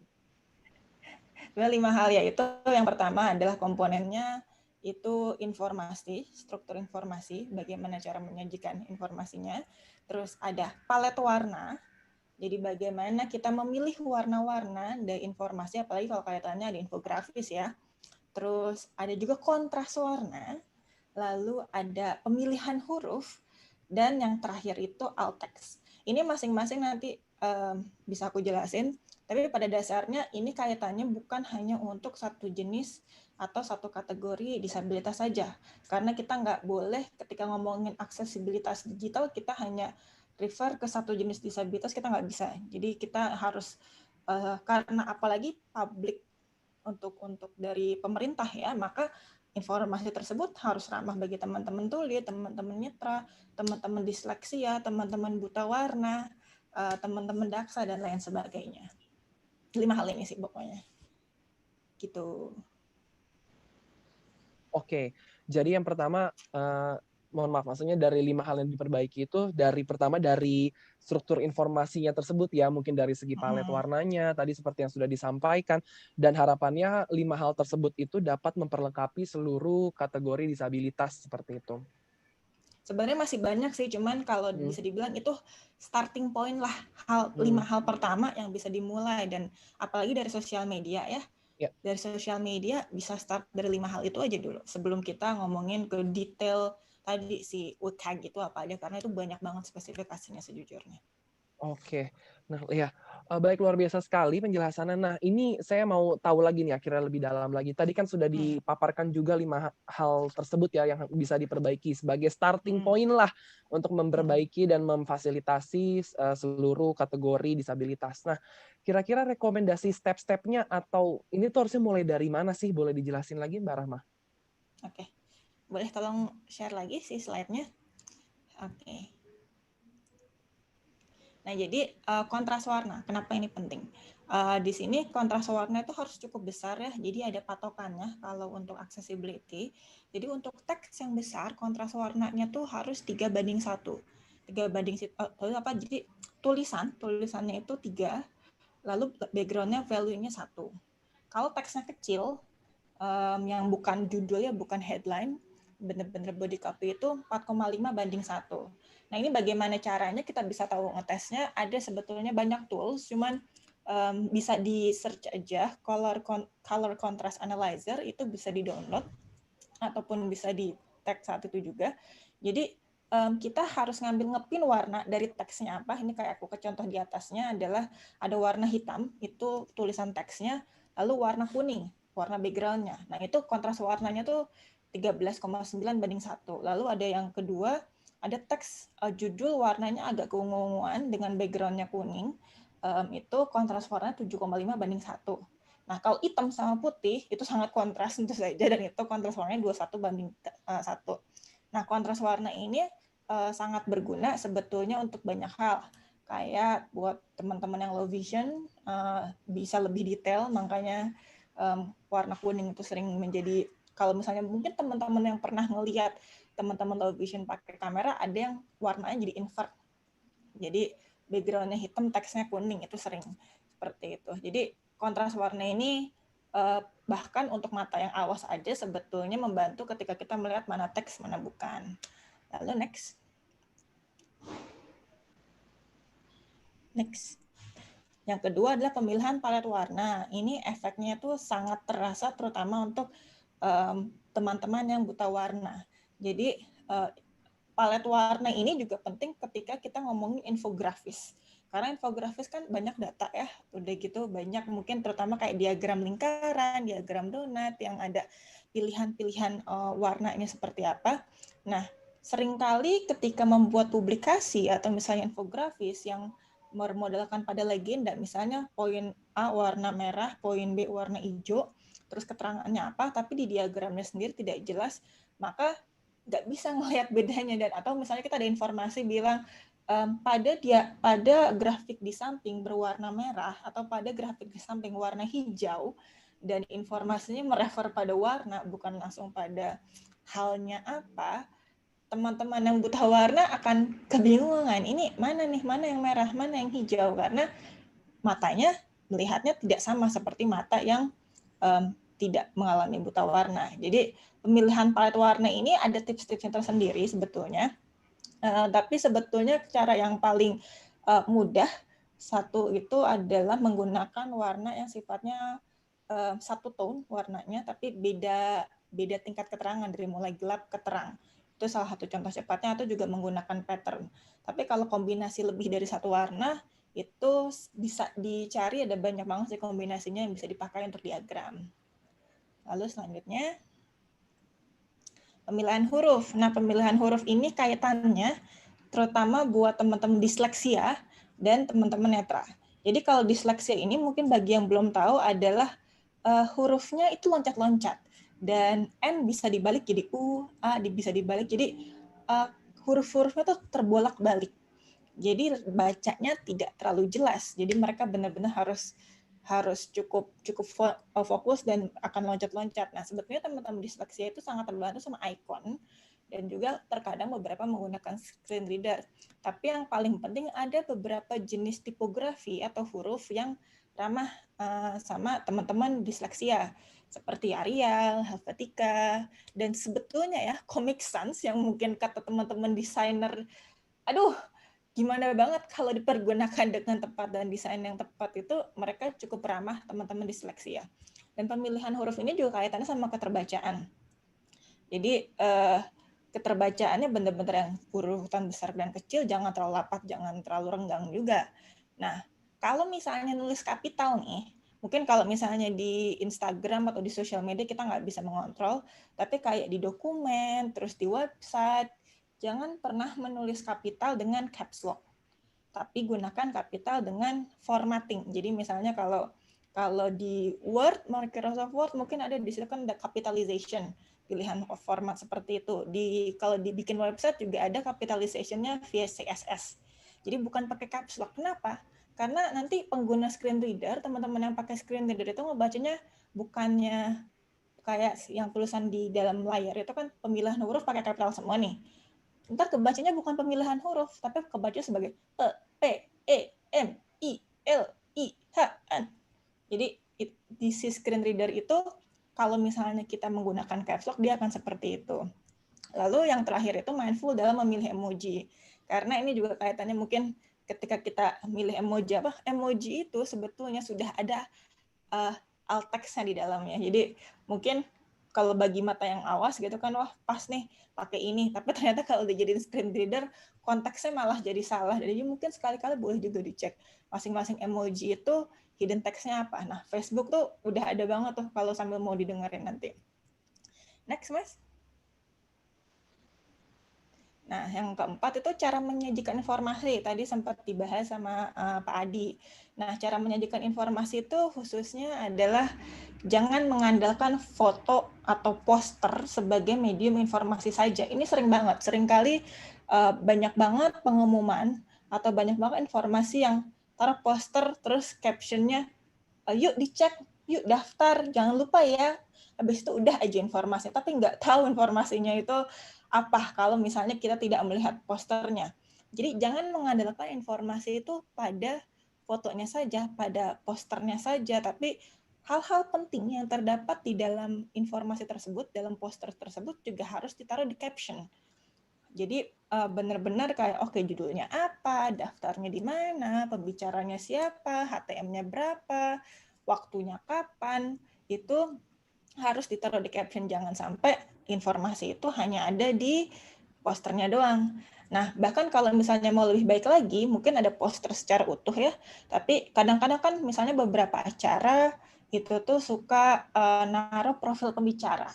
5 hal, yaitu yang pertama adalah komponennya itu informasi, struktur informasi, bagaimana cara menyajikan informasinya. Terus ada palet warna, jadi bagaimana kita memilih warna-warna dari informasi, apalagi kalau kaitannya ada infografis ya. Terus ada juga kontras warna, lalu ada pemilihan huruf, dan yang terakhir itu alt text. Ini masing-masing nanti bisa aku jelasin, tapi pada dasarnya ini kaitannya bukan hanya untuk satu jenis atau satu kategori disabilitas saja. Karena kita nggak boleh ketika ngomongin aksesibilitas digital, kita hanya refer ke satu jenis disabilitas, kita nggak bisa. Jadi kita harus, karena apalagi publik untuk dari pemerintah ya, maka informasi tersebut harus ramah bagi teman-teman tuli, teman-teman netra, teman-teman disleksia, teman-teman buta warna, teman-teman daksa, dan lain sebagainya. 5 hal ini sih pokoknya. Gitu. Oke, jadi yang pertama, mohon maaf, maksudnya dari 5 hal yang diperbaiki itu pertama dari struktur informasinya tersebut ya, mungkin dari segi palet warnanya, tadi seperti yang sudah disampaikan, dan harapannya 5 hal tersebut itu dapat memperlengkapi seluruh kategori disabilitas seperti itu. Sebenarnya masih banyak sih, cuman kalau bisa dibilang itu starting point lah, 5 hal pertama yang bisa dimulai, dan apalagi dari sosial media ya. Dari sosial media bisa start dari 5 hal itu aja dulu sebelum kita ngomongin ke detail tadi si WCAG itu apa aja, karena itu banyak banget spesifikasinya sejujurnya. Oke, nah ya, baik, luar biasa sekali penjelasannya. Nah, ini saya mau tahu lagi nih akhirnya lebih dalam lagi. Tadi kan sudah dipaparkan juga 5 hal tersebut ya yang bisa diperbaiki sebagai starting point lah untuk memperbaiki dan memfasilitasi seluruh kategori disabilitas. Nah, kira-kira rekomendasi step-stepnya atau ini tuh harusnya mulai dari mana sih? Boleh dijelasin lagi Mbak Rahma? Oke, boleh tolong share lagi sih slide-nya? Oke. Nah, jadi kontras warna, kenapa ini penting? Di sini kontras warna itu harus cukup besar ya, jadi ada patokannya kalau untuk accessibility. Jadi untuk teks yang besar, kontras warnanya tuh harus 3:1. Jadi tulisannya itu 3, lalu background-nya value-nya 1. Kalau teksnya kecil, yang bukan judulnya, bukan headline, benar-benar body copy itu 4,5:1. Nah, ini bagaimana caranya kita bisa tahu ngetesnya? Ada sebetulnya banyak tools, cuman bisa di search aja, color contrast analyzer, itu bisa di-download, ataupun bisa di tag saat itu juga. Jadi kita harus ngambil ngepin warna dari teksnya apa. Ini kayak aku ke contoh di atasnya adalah ada warna hitam, itu tulisan teksnya, lalu warna kuning, warna background-nya. Nah, itu kontras warnanya tuh 13,9:1. Lalu ada yang kedua, ada teks judul warnanya agak keungu-unguan dengan background-nya kuning, itu kontras warnanya 7,5:1. Nah, kalau hitam sama putih itu sangat kontras tentu saja, dan itu kontras warnanya 21:1. Nah, kontras warna ini sangat berguna sebetulnya untuk banyak hal. Kayak buat teman-teman yang low vision bisa lebih detail, makanya warna kuning itu sering menjadi, kalau misalnya mungkin teman-teman yang pernah ngelihat teman-teman low vision pakai kamera, ada yang warnanya jadi invert. Jadi background-nya hitam, teksnya kuning, itu sering seperti itu. Jadi kontras warna ini bahkan untuk mata yang awas aja sebetulnya membantu ketika kita melihat mana teks, mana bukan. Lalu next. Yang kedua adalah pemilihan palet warna. Ini efeknya tuh sangat terasa terutama untuk teman-teman yang buta warna. Jadi palet warna ini juga penting ketika kita ngomongin infografis. Karena infografis kan banyak data ya, udah gitu banyak mungkin terutama kayak diagram lingkaran, diagram donat yang ada pilihan-pilihan warnanya seperti apa. Nah, seringkali ketika membuat publikasi atau misalnya infografis yang bermodalkan pada legenda, misalnya poin A warna merah, poin B warna hijau, terus keterangannya apa, tapi di diagramnya sendiri tidak jelas, maka nggak bisa ngelihat bedanya. Dan atau misalnya kita ada informasi bilang pada grafik di samping berwarna merah atau pada grafik di samping warna hijau, dan informasinya merefer pada warna bukan langsung pada halnya apa, teman-teman yang buta warna akan kebingungan, ini mana nih, mana yang merah, mana yang hijau, karena matanya melihatnya tidak sama seperti mata yang tidak mengalami buta warna. Jadi pemilihan palet warna ini ada tips-tipsnya tersendiri sebetulnya, tapi sebetulnya cara yang paling mudah satu itu adalah menggunakan warna yang sifatnya satu tone warnanya, tapi beda tingkat keterangan dari mulai gelap ke terang. Itu salah satu contoh cepatnya, atau juga menggunakan pattern. Tapi kalau kombinasi lebih dari satu warna, itu bisa dicari, ada banyak banget sih kombinasinya yang bisa dipakai untuk diagram. Lalu selanjutnya, pemilihan huruf. Nah, pemilihan huruf ini kaitannya terutama buat teman-teman disleksia dan teman-teman netra. Jadi kalau disleksia ini mungkin bagi yang belum tahu adalah hurufnya itu loncat-loncat. Dan N bisa dibalik jadi U, A bisa dibalik. Jadi huruf-hurufnya tuh terbolak-balik. Jadi bacanya tidak terlalu jelas. Jadi mereka benar-benar harus cukup fokus dan akan loncat-loncat. Nah, sebetulnya teman-teman disleksia itu sangat terbantu sama icon, dan juga terkadang beberapa menggunakan screen reader. Tapi yang paling penting ada beberapa jenis tipografi atau huruf yang ramah sama teman-teman disleksia, seperti Arial, Helvetica, dan sebetulnya ya Comic Sans yang mungkin kata teman-teman desainer, aduh gimana banget kalau dipergunakan dengan tepat dan desain yang tepat, itu mereka cukup ramah teman-teman disleksia. Dan pemilihan huruf ini juga kaitannya sama keterbacaan. Jadi keterbacaannya benar-benar yang urutan besar dan kecil, jangan terlalu rapat, jangan terlalu renggang juga. Nah, kalau misalnya nulis kapital nih, mungkin kalau misalnya di Instagram atau di sosial media kita nggak bisa mengontrol, tapi kayak di dokumen, terus di website, jangan pernah menulis kapital dengan caps lock, tapi gunakan kapital dengan formatting. Jadi misalnya kalau di Word, Microsoft Word mungkin ada di situ kan ada capitalization, pilihan format seperti itu. Kalau dibikin website juga ada capitalization-nya via CSS. Jadi bukan pakai caps lock. Kenapa? Karena nanti pengguna screen reader, teman-teman yang pakai screen reader itu ngebacanya bukannya kayak yang tulisan di dalam layar itu kan pemilihan huruf pakai kapital semua nih. ntar kebacanya bukan pemilihan huruf, tapi kebaca sebagai E, P, E, M, I, L, I, H, N. Jadi di si screen reader itu, kalau misalnya kita menggunakan caps lock, dia akan seperti itu. Lalu yang terakhir itu mindful dalam memilih emoji. Karena ini juga kaitannya mungkin ketika kita milih emoji emoji itu sebetulnya sudah ada alt text-nya di dalamnya. Jadi mungkin kalau bagi mata yang awas gitu kan, wah pas nih pakai ini. Tapi ternyata kalau dijadiin screen reader, konteksnya malah jadi salah. Jadi mungkin sekali-kali boleh juga dicek masing-masing emoji itu hidden text-nya apa. Nah, Facebook tuh udah ada banget tuh kalau sambil mau didengerin nanti. Next, Mas. Nah, yang keempat itu cara menyajikan informasi. Tadi sempat dibahas sama Pak Adi. Nah, cara menyajikan informasi itu khususnya adalah jangan mengandalkan foto atau poster sebagai medium informasi saja. Ini sering banget. Seringkali banyak banget pengumuman atau banyak banget informasi yang taruh poster terus captionnya, yuk dicek, yuk daftar, jangan lupa ya. Habis itu udah aja informasi, tapi nggak tahu informasinya itu apa kalau misalnya kita tidak melihat posternya. Jadi jangan mengandalkan informasi itu pada fotonya saja, pada posternya saja, tapi hal-hal penting yang terdapat di dalam informasi tersebut, dalam poster tersebut juga harus ditaruh di caption. Jadi benar-benar kayak oke, judulnya apa, daftarnya di mana, pembicaranya siapa, HTM-nya berapa, waktunya kapan, itu harus ditaruh di caption. Jangan sampai informasi itu hanya ada di posternya doang. Nah, bahkan kalau misalnya mau lebih baik lagi, mungkin ada poster secara utuh ya, tapi kadang-kadang kan misalnya beberapa acara itu tuh suka naruh profil pembicara.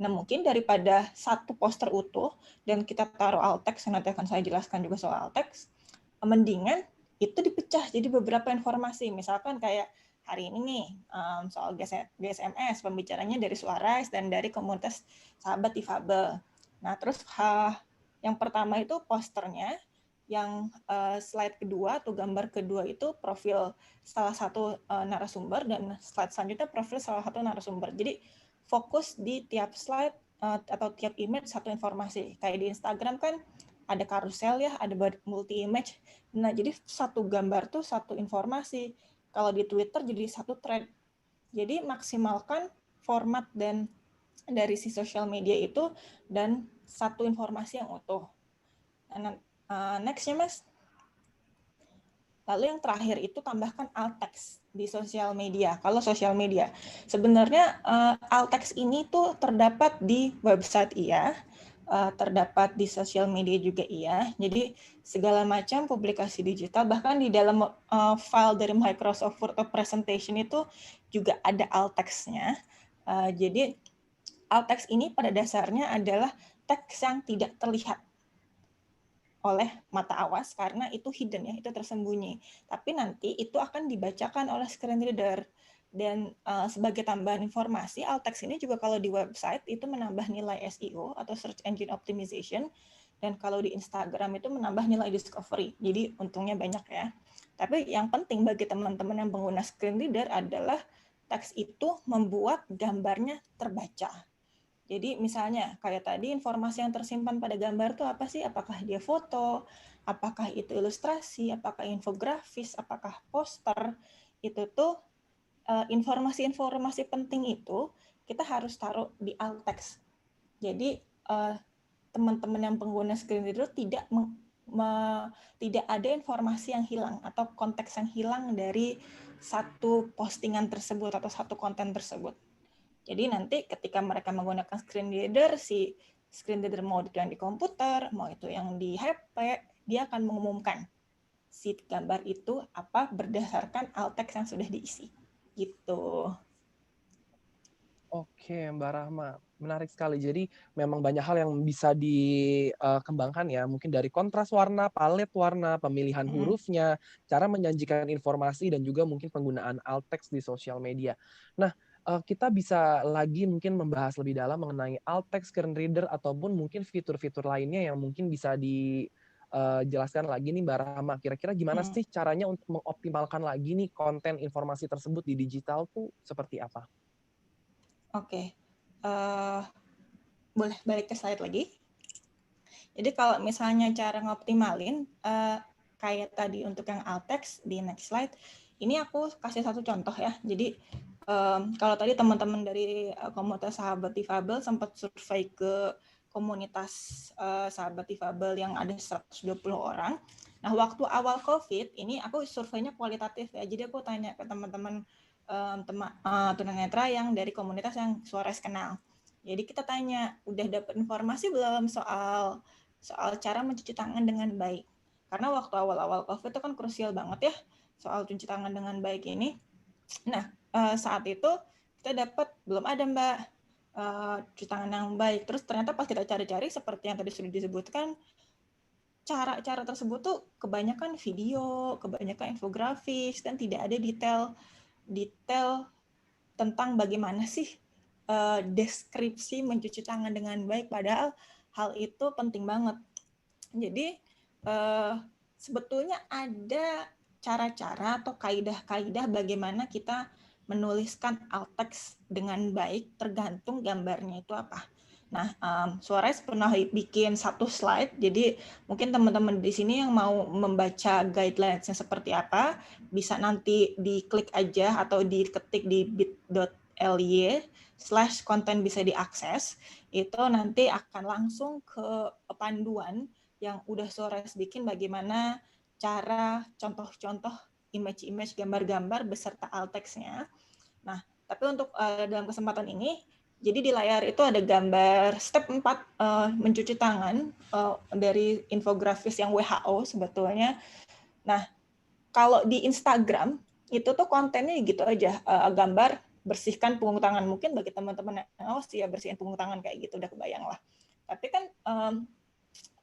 Nah, mungkin daripada satu poster utuh dan kita taruh alt text, nanti akan saya jelaskan juga soal alt text, mendingan itu dipecah jadi beberapa informasi. Misalkan kayak hari ini nih soal GSMS, pembicaranya dari Suarez dan dari komunitas sahabat difabel. Nah, terus yang pertama itu posternya, yang slide kedua atau gambar kedua itu profil salah satu narasumber, dan slide selanjutnya profil salah satu narasumber. Jadi fokus di tiap slide atau tiap image satu informasi. Kayak di Instagram kan ada karusel ya, ada multi image. Nah, jadi satu gambar tuh satu informasi. Kalau di Twitter jadi satu thread. Jadi maksimalkan format dan dari si social media itu dan satu informasi yang utuh. Next-nya, Mas. Lalu yang terakhir itu tambahkan alt text di sosial media. Kalau sosial media, sebenarnya alt text ini tuh terdapat di website iya, terdapat di sosial media juga iya. Jadi segala macam publikasi digital, bahkan di dalam file dari Microsoft Word presentation itu juga ada alt text-nya. Jadi alt text ini pada dasarnya adalah teks yang tidak terlihat oleh mata awas karena itu hidden ya, itu tersembunyi. Tapi nanti itu akan dibacakan oleh screen reader. Dan sebagai tambahan informasi, alt text ini juga kalau di website itu menambah nilai SEO atau Search Engine Optimization, dan kalau di Instagram itu menambah nilai discovery. Jadi untungnya banyak ya. Tapi yang penting bagi teman-teman yang pengguna screen reader adalah teks itu membuat gambarnya terbaca. Jadi misalnya kayak tadi informasi yang tersimpan pada gambar itu apa sih? Apakah dia foto, apakah itu ilustrasi, apakah infografis, apakah poster, itu tuh informasi-informasi penting itu kita harus taruh di alt text. Jadi teman-teman yang pengguna screen reader tidak ada informasi yang hilang atau konteks yang hilang dari satu postingan tersebut atau satu konten tersebut. Jadi nanti ketika mereka menggunakan screen reader, si screen reader mau itu yang di komputer, mau itu yang di HP, dia akan mengumumkan si gambar itu apa berdasarkan alt text yang sudah diisi. Gitu. Oke, Mbak Rahma, menarik sekali. Jadi memang banyak hal yang bisa dikembangkan ya, mungkin dari kontras warna, palet warna, pemilihan hurufnya, cara menyajikan informasi, dan juga mungkin penggunaan alt text di sosial media. Nah, kita bisa lagi mungkin membahas lebih dalam mengenai alt text, screen reader, ataupun mungkin fitur-fitur lainnya yang mungkin bisa dijelaskan lagi nih Mbak Rahma. Kira-kira gimana sih caranya untuk mengoptimalkan lagi nih konten informasi tersebut di digital tuh seperti apa? Oke. Boleh balik ke slide lagi? Jadi kalau misalnya cara ngoptimalin, kayak tadi untuk yang alt text di next slide, ini aku kasih satu contoh ya. Jadi kalau tadi teman-teman dari komunitas sahabat difabel sempat survei ke komunitas sahabat difabel yang ada 120 orang. Nah, waktu awal COVID ini aku surveinya kualitatif ya. Jadi aku tanya ke teman-teman tunanetra yang dari komunitas yang Suarez kenal. Jadi kita tanya, udah dapat informasi belum soal cara mencuci tangan dengan baik? Karena waktu awal-awal COVID itu kan krusial banget ya soal cuci tangan dengan baik ini. Nah, saat itu kita dapat belum ada Mbak cuci tangan yang baik. Terus ternyata pas kita cari-cari seperti yang tadi sudah disebutkan, cara-cara tersebut tuh kebanyakan video, kebanyakan infografis, dan tidak ada detail tentang bagaimana sih deskripsi mencuci tangan dengan baik, padahal hal itu penting banget. Jadi sebetulnya ada cara-cara atau kaidah-kaidah bagaimana kita menuliskan alt text dengan baik tergantung gambarnya itu apa. Nah, Suarez pernah bikin satu slide, jadi mungkin teman-teman di sini yang mau membaca guidelines-nya seperti apa, bisa nanti diklik aja atau diketik di bit.ly/konten bisa diakses, itu nanti akan langsung ke panduan yang udah Suarez bikin bagaimana cara contoh-contoh image-image gambar-gambar beserta alt text-nya. Nah, tapi untuk dalam kesempatan ini, jadi di layar itu ada gambar step 4 mencuci tangan dari infografis yang WHO sebetulnya. Nah, kalau di Instagram itu tuh kontennya gitu aja, gambar bersihkan punggung tangan. Mungkin bagi teman-teman yang ya bersihin punggung tangan kayak gitu udah kebayang lah. Tapi kan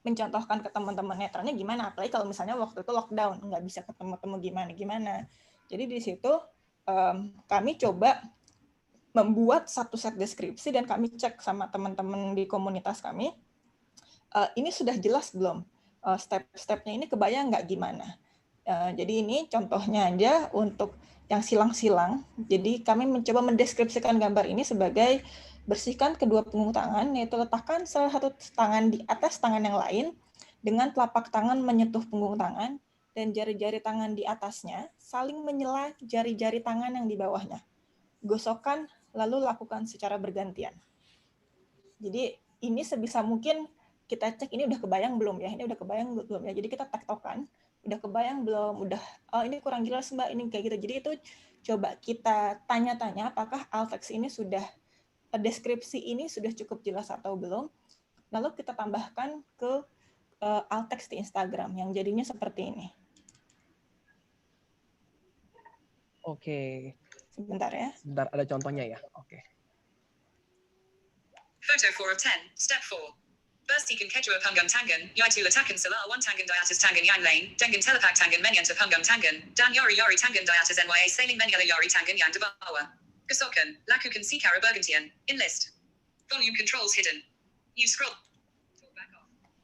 mencontohkan ke teman-teman netranya gimana, apalagi kalau misalnya waktu itu lockdown, nggak bisa ketemu-temu gimana. Jadi di situ kami coba membuat satu set deskripsi dan kami cek sama teman-teman di komunitas kami, ini sudah jelas belum? Step-stepnya ini kebayang nggak gimana? Jadi ini contohnya aja untuk yang silang-silang. Jadi kami mencoba mendeskripsikan gambar ini sebagai bersihkan kedua punggung tangan, yaitu letakkan salah satu tangan di atas tangan yang lain dengan telapak tangan menyentuh punggung tangan dan jari-jari tangan di atasnya saling menyela jari-jari tangan yang di bawahnya. Gosokkan lalu lakukan secara bergantian. Jadi ini sebisa mungkin kita cek ini udah kebayang belum ya? Ini udah kebayang belum ya? Jadi kita tektokan, udah kebayang belum? Udah, oh ini kurang jelas Mbak, ini kayak gitu. Jadi itu coba kita tanya-tanya apakah alt text ini sudah, deskripsi ini sudah cukup jelas atau belum. Lalu kita tambahkan ke alt text di Instagram yang jadinya seperti ini. Oke. Sebentar ya. Sebentar, ada contohnya ya. Oke. Photo 4 of 10, step 4. Bersihin kedua punggung tangan, yaitu letakkan salah one tangan di atas tangan yang lain, dengan telapak tangan menyentuh punggung tangan, dan yari-yari tangan di atas NYA saling menyela yari tangan yang di bawah. Gosokkan, lakukan secara bergantian, in list. Volume controls hidden. You scroll.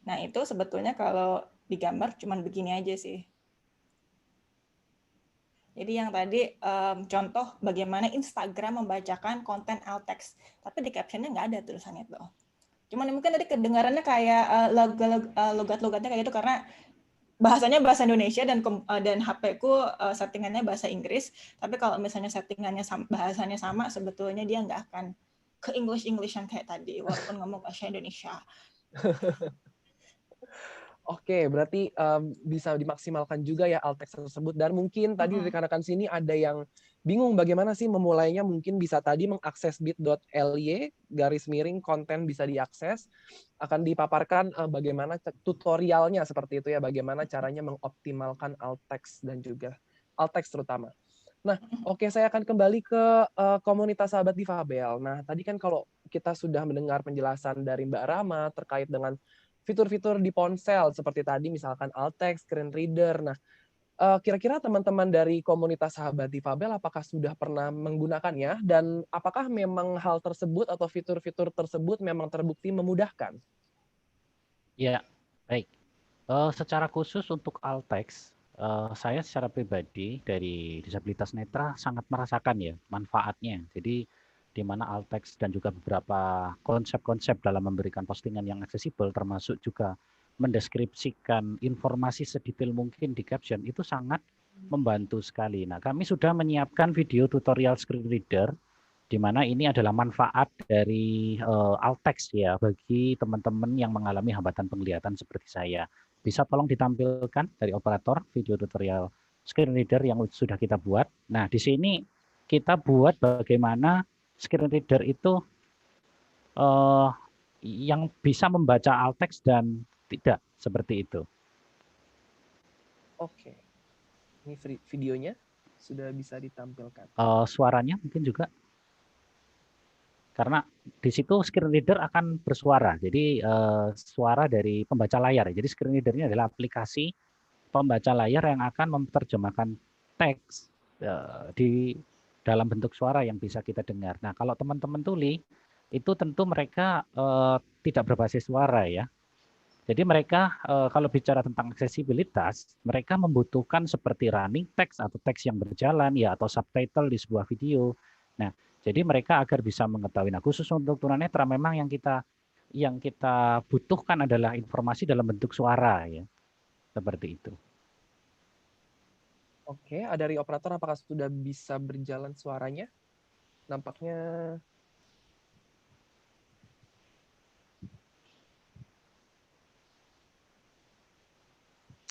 Nah itu sebetulnya kalau digambar cuman begini aja sih. Jadi yang tadi contoh bagaimana Instagram membacakan konten alt text, tapi di captionnya nggak ada tulisannya tuh. Cuman mungkin tadi kedengarannya kayak logat-logatnya kayak gitu karena bahasanya bahasa Indonesia dan HP-ku settingannya bahasa Inggris. Tapi kalau misalnya settingannya bahasanya sama, sebetulnya dia nggak akan ke English-Englishan kayak tadi, walaupun ngomong bahasa Indonesia. Oke, berarti bisa dimaksimalkan juga ya alt text tersebut. Dan mungkin tadi rekan-rekan sini ada yang bingung bagaimana sih memulainya, mungkin bisa tadi mengakses bit.ly konten bisa diakses. Akan dipaparkan bagaimana tutorialnya seperti itu ya, bagaimana caranya mengoptimalkan alt text dan juga alt text terutama. Nah, oke, saya akan kembali ke komunitas sahabat difabel. Nah, tadi kan kalau kita sudah mendengar penjelasan dari Mbak Rama terkait dengan fitur-fitur di ponsel seperti tadi misalkan alt text, screen reader. Nah, kira-kira teman-teman dari komunitas sahabat difabel apakah sudah pernah menggunakannya dan apakah memang hal tersebut atau fitur-fitur tersebut memang terbukti memudahkan? Ya, baik. Secara khusus untuk alt text, saya secara pribadi dari disabilitas netra sangat merasakan ya manfaatnya. Jadi di mana alt text dan juga beberapa konsep-konsep dalam memberikan postingan yang aksesibel, termasuk juga mendeskripsikan informasi sedetail mungkin di caption, itu sangat membantu sekali. Nah, kami sudah menyiapkan video tutorial screen reader, di mana ini adalah manfaat dari alt text ya bagi teman-teman yang mengalami hambatan penglihatan seperti saya. Bisa tolong ditampilkan dari operator video tutorial screen reader yang sudah kita buat. Nah, di sini kita buat bagaimana screen reader itu yang bisa membaca alt text dan tidak, seperti itu. Oke. Ini videonya sudah bisa ditampilkan. Suaranya mungkin juga. Karena di situ screen reader akan bersuara. Jadi suara dari pembaca layar. Jadi screen reader ini adalah aplikasi pembaca layar yang akan menerjemahkan teks di dalam bentuk suara yang bisa kita dengar. Nah, kalau teman-teman tuli, itu tentu mereka tidak berbasis suara ya. Jadi mereka kalau bicara tentang aksesibilitas, mereka membutuhkan seperti running text atau teks yang berjalan ya, atau subtitle di sebuah video. Nah, jadi mereka agar bisa mengetahui. Nah, khusus untuk tunanetra memang yang kita butuhkan adalah informasi dalam bentuk suara ya. Seperti itu. Oke, dari operator apakah sudah bisa berjalan suaranya? Nampaknya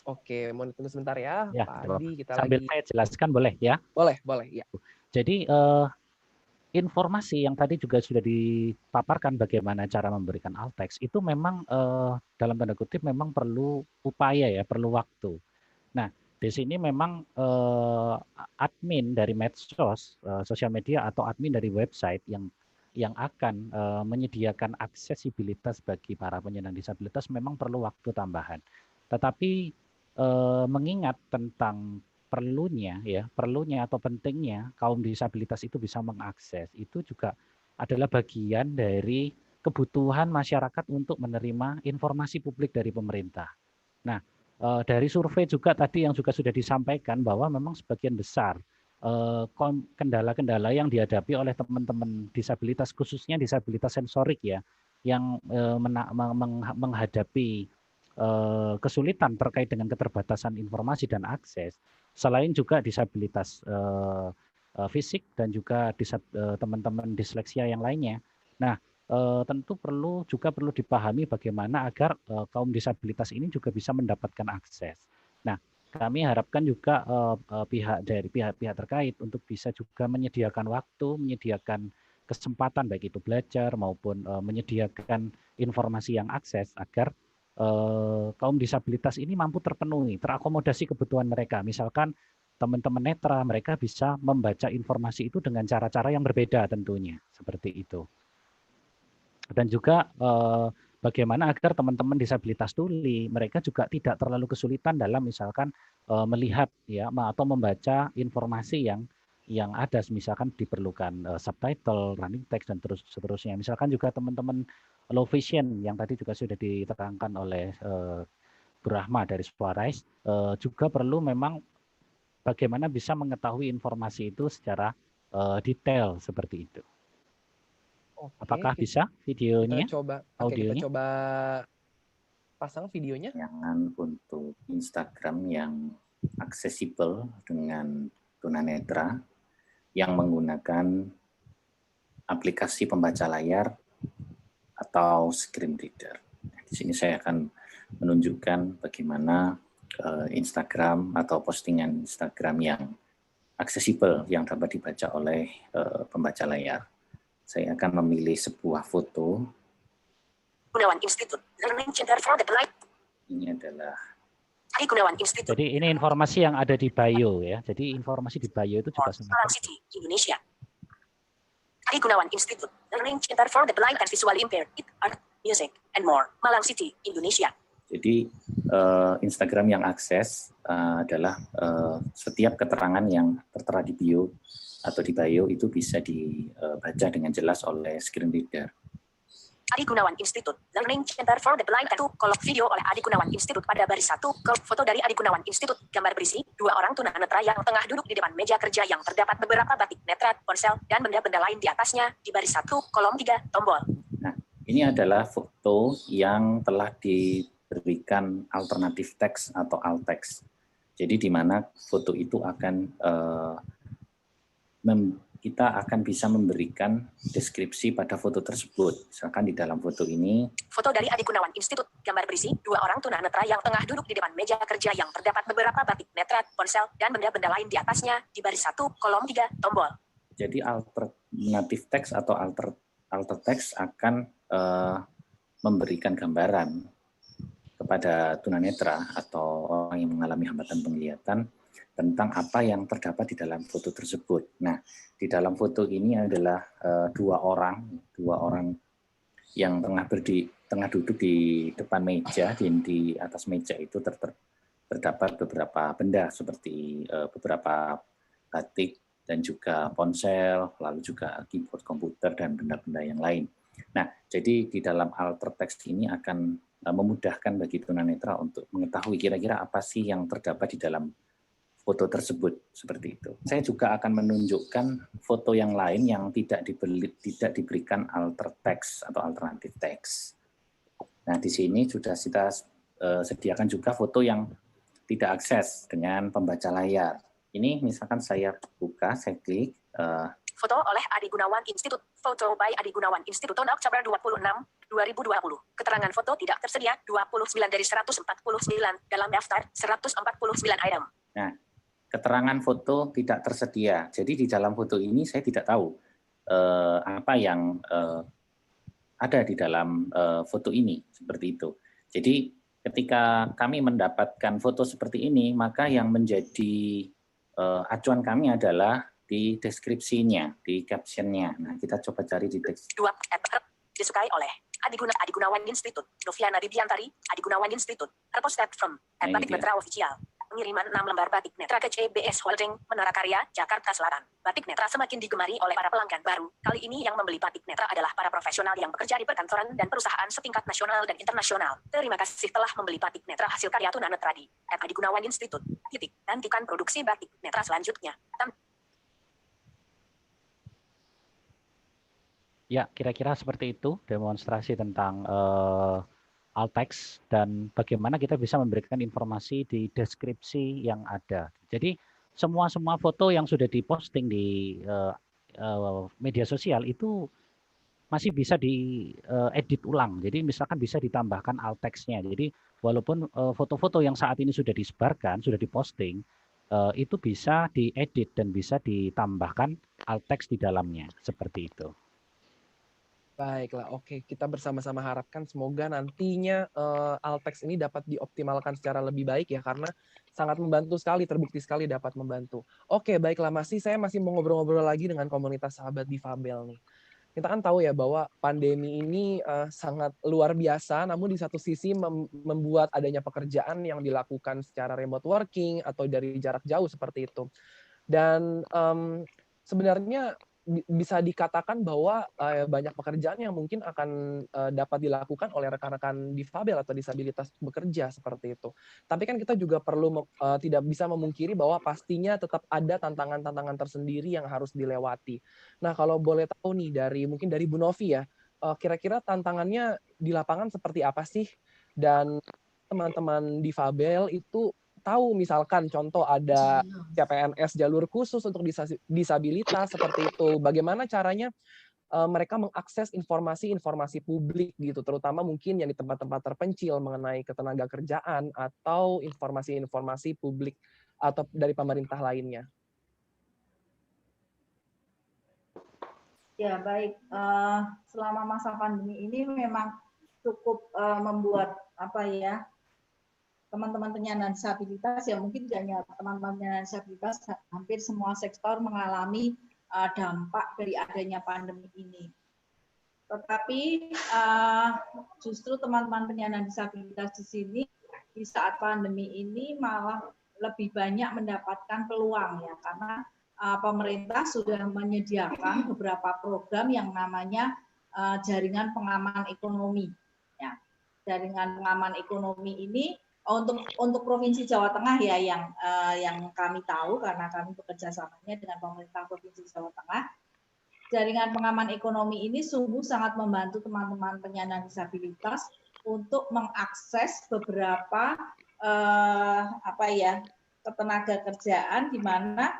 Oke, mau tunggu sebentar ya, Ya, Pak Adi. Kita sambil lagi. saya jelaskan boleh ya? Boleh, ya. Jadi informasi yang tadi juga sudah dipaparkan bagaimana cara memberikan alt text itu memang dalam tanda kutip memang perlu upaya ya, perlu waktu. Nah, di sini memang admin dari medsos, sosial media atau admin dari website yang akan menyediakan aksesibilitas bagi para penyandang disabilitas memang perlu waktu tambahan. Tetapi mengingat tentang perlunya atau pentingnya kaum disabilitas itu bisa mengakses, itu juga adalah bagian dari kebutuhan masyarakat untuk menerima informasi publik dari pemerintah. Nah, dari survei juga tadi yang juga sudah disampaikan bahwa memang sebagian besar kendala-kendala yang dihadapi oleh teman-teman disabilitas, khususnya disabilitas sensorik ya, yang menghadapi kesulitan terkait dengan keterbatasan informasi dan akses, selain juga disabilitas fisik dan juga teman-teman disleksia yang lainnya. Nah, tentu perlu dipahami bagaimana agar kaum disabilitas ini juga bisa mendapatkan akses. Nah, kami harapkan juga pihak terkait untuk bisa juga menyediakan waktu, menyediakan kesempatan baik itu belajar maupun menyediakan informasi yang akses agar kaum disabilitas ini mampu terpenuhi, terakomodasi kebutuhan mereka. Misalkan teman-teman netra, mereka bisa membaca informasi itu dengan cara-cara yang berbeda tentunya, seperti itu. Dan juga bagaimana agar teman-teman disabilitas tuli, mereka juga tidak terlalu kesulitan dalam misalkan melihat ya atau membaca informasi yang ada, misalkan diperlukan subtitle, running text dan seterusnya. Misalkan juga teman-teman low vision yang tadi juga sudah diterangkan oleh Bu Rahma dari Suarez, juga perlu memang bagaimana bisa mengetahui informasi itu secara detail seperti itu. Oke, apakah bisa videonya, Kita audionya? coba pasang videonya. Jangan untuk Instagram yang aksesibel dengan tunanetra yang menggunakan aplikasi pembaca layar atau screen reader. Di sini saya akan menunjukkan bagaimana Instagram atau postingan Instagram yang aksesibel yang dapat dibaca oleh pembaca layar. Saya akan memilih sebuah foto. Gunawan Institute Learning Center for the Blind. Ini adalah Gunawan Institute. Jadi ini informasi yang ada di bio ya. Jadi informasi di bio itu juga sangat Malang City, Indonesia. Gunawan Institute Learning Center for the Blind and Visually Impaired, Art, Music, and more. Malang City, Indonesia. Jadi Instagram yang akses adalah setiap keterangan yang tertera di bio atau di bio itu bisa dibaca dengan jelas oleh screen reader. Adi Gunawan Institute, Learning Center for the Blind. 1, kolom video oleh Adi Gunawan Institute pada baris 1, foto dari Adi Gunawan Institute, gambar berisi 2 orang tunanetra yang tengah duduk di depan meja kerja yang terdapat beberapa batik netra, ponsel, dan benda-benda lain di atasnya, di baris 1, kolom 3, tombol. Nah, ini adalah foto yang telah diberikan alternatif teks atau alt text. Jadi di mana foto itu akan kita akan bisa memberikan deskripsi pada foto tersebut. Misalkan di dalam foto ini. Foto dari Adi Gunawan Institute, gambar berisi 2 orang tunanetra yang tengah duduk di depan meja kerja yang terdapat beberapa batik netra, ponsel, dan benda-benda lain di atasnya, di baris 1, kolom 3, tombol. Jadi alternatif teks atau alter teks akan memberikan gambaran kepada tunanetra atau orang yang mengalami hambatan penglihatan tentang apa yang terdapat di dalam foto tersebut. Nah, di dalam foto ini adalah 2 orang yang tengah duduk di depan meja. Di atas meja itu terdapat beberapa benda seperti beberapa batik dan juga ponsel, lalu juga keyboard komputer dan benda-benda yang lain. Nah, jadi di dalam alter text ini akan memudahkan bagi tunanetra untuk mengetahui kira-kira apa sih yang terdapat di dalam foto tersebut, seperti itu. Saya juga akan menunjukkan foto yang lain yang tidak diberikan alter text atau alternatif teks. Nah, di sini sudah kita sediakan juga foto yang tidak akses dengan pembaca layar. Ini misalkan saya buka, saya klik. Foto oleh Adi Gunawan Institute. Foto by Adi Gunawan Institute tahun Oktober 26, 2020. Keterangan foto tidak tersedia 29 dari 149 dalam daftar 149 item. Nah, keterangan foto tidak tersedia. Jadi di dalam foto ini saya tidak tahu apa yang ada di dalam foto ini, seperti itu. Jadi ketika kami mendapatkan foto seperti ini, maka yang menjadi acuan kami adalah di deskripsinya, di captionnya. Nah, kita coba cari di teks. 2. Disukai oleh Adi Gunawan Institute, Noviana Dibiantari, Adi Gunawan Institute. Reposted from Batik Netra Official. Pengiriman 6 lembar batik netra ke CBS Holding, Menara Karya, Jakarta Selatan. Batik netra semakin digemari oleh para pelanggan baru. Kali ini yang membeli batik netra adalah para profesional yang bekerja di perkantoran dan perusahaan setingkat nasional dan internasional. Terima kasih telah membeli batik netra hasil karya tunanetra di Adi Gunawan Institute. Nantikan produksi batik netra selanjutnya. Ya, kira-kira seperti itu demonstrasi tentang alt text dan bagaimana kita bisa memberikan informasi di deskripsi yang ada. Jadi semua foto yang sudah diposting di media sosial itu masih bisa diedit ulang. Jadi misalkan bisa ditambahkan alt text-nya. Jadi walaupun foto-foto yang saat ini sudah disebarkan, sudah diposting, itu bisa diedit dan bisa ditambahkan alt text di dalamnya. Seperti itu. Baiklah, oke. Kita bersama-sama harapkan semoga nantinya alt text ini dapat dioptimalkan secara lebih baik ya, karena sangat membantu sekali, terbukti sekali dapat membantu. Oke, baiklah, saya masih mau ngobrol-ngobrol lagi dengan komunitas sahabat difabel nih. Kita kan tahu ya bahwa pandemi ini sangat luar biasa, namun di satu sisi membuat adanya pekerjaan yang dilakukan secara remote working atau dari jarak jauh seperti itu. Dan sebenarnya bisa dikatakan bahwa banyak pekerjaan yang mungkin akan dapat dilakukan oleh rekan-rekan difabel atau disabilitas bekerja seperti itu. Tapi kan kita juga perlu tidak bisa memungkiri bahwa pastinya tetap ada tantangan-tantangan tersendiri yang harus dilewati. Nah, kalau boleh tahu nih mungkin dari Bu Novi ya, kira-kira tantangannya di lapangan seperti apa sih? Dan teman-teman difabel itu tahu misalkan contoh ada CPNS jalur khusus untuk disabilitas seperti itu. Bagaimana caranya mereka mengakses informasi-informasi publik gitu, terutama mungkin yang di tempat-tempat terpencil mengenai ketenaga kerjaan atau informasi-informasi publik atau dari pemerintah lainnya. Ya, baik. Selama masa pandemi ini memang cukup membuat teman-teman penyandang disabilitas, ya mungkin tidak hanya teman-teman penyandang disabilitas, hampir semua sektor mengalami dampak dari adanya pandemi ini. Tetapi justru teman-teman penyandang disabilitas di sini di saat pandemi ini malah lebih banyak mendapatkan peluang ya, karena pemerintah sudah menyediakan beberapa program yang namanya jaringan pengaman ekonomi. Ya, jaringan pengaman ekonomi ini untuk Provinsi Jawa Tengah ya yang kami tahu karena kami bekerja samanya dengan pemerintah Provinsi Jawa Tengah. Jaringan pengaman ekonomi ini sungguh sangat membantu teman-teman penyandang disabilitas untuk mengakses beberapa ketenaga kerjaan di mana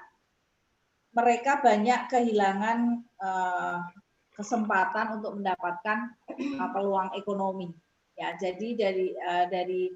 mereka banyak kehilangan kesempatan untuk mendapatkan peluang ekonomi. Ya, jadi dari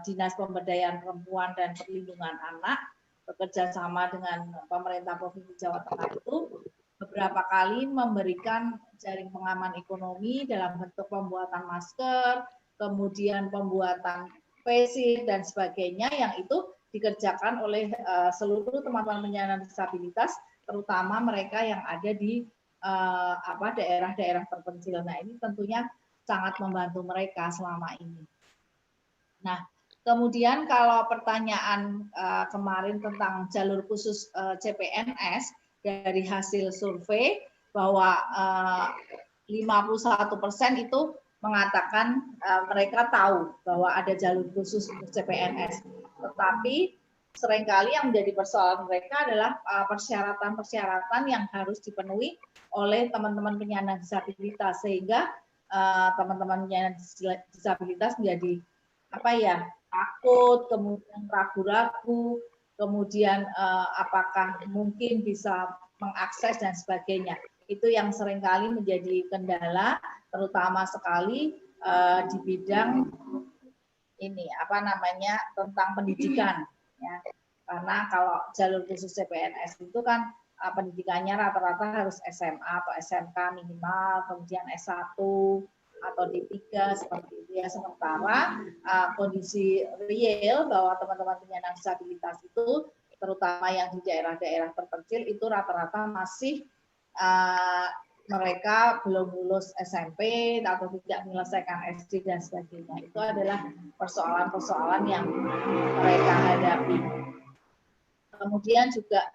Dinas Pemberdayaan Perempuan dan Perlindungan Anak bekerja sama dengan pemerintah Provinsi Jawa Tengah itu beberapa kali memberikan jaring pengaman ekonomi dalam bentuk pembuatan masker, kemudian pembuatan face shield dan sebagainya yang itu dikerjakan oleh seluruh teman-teman penyandang disabilitas, terutama mereka yang ada di daerah-daerah terpencil. Nah, ini tentunya sangat membantu mereka selama ini. Nah, kemudian kalau pertanyaan kemarin tentang jalur khusus CPNS, dari hasil survei bahwa 51% itu mengatakan mereka tahu bahwa ada jalur khusus untuk CPNS. Tetapi seringkali yang menjadi persoalan mereka adalah persyaratan-persyaratan yang harus dipenuhi oleh teman-teman penyandang disabilitas, sehingga teman-teman penyandang disabilitas menjadi takut, kemudian ragu-ragu, kemudian apakah mungkin bisa mengakses dan sebagainya. Itu yang seringkali menjadi kendala, terutama sekali di bidang tentang pendidikan. Ya. Karena kalau jalur khusus CPNS itu kan pendidikannya rata-rata harus SMA atau SMK minimal, kemudian S1 atau D3 seperti itu ya. Sementara kondisi real bahwa teman-teman penyandang disabilitas itu terutama yang di daerah-daerah terpencil itu rata-rata masih mereka belum lulus SMP atau tidak menyelesaikan SD dan sebagainya. Itu adalah persoalan-persoalan yang mereka hadapi. Kemudian juga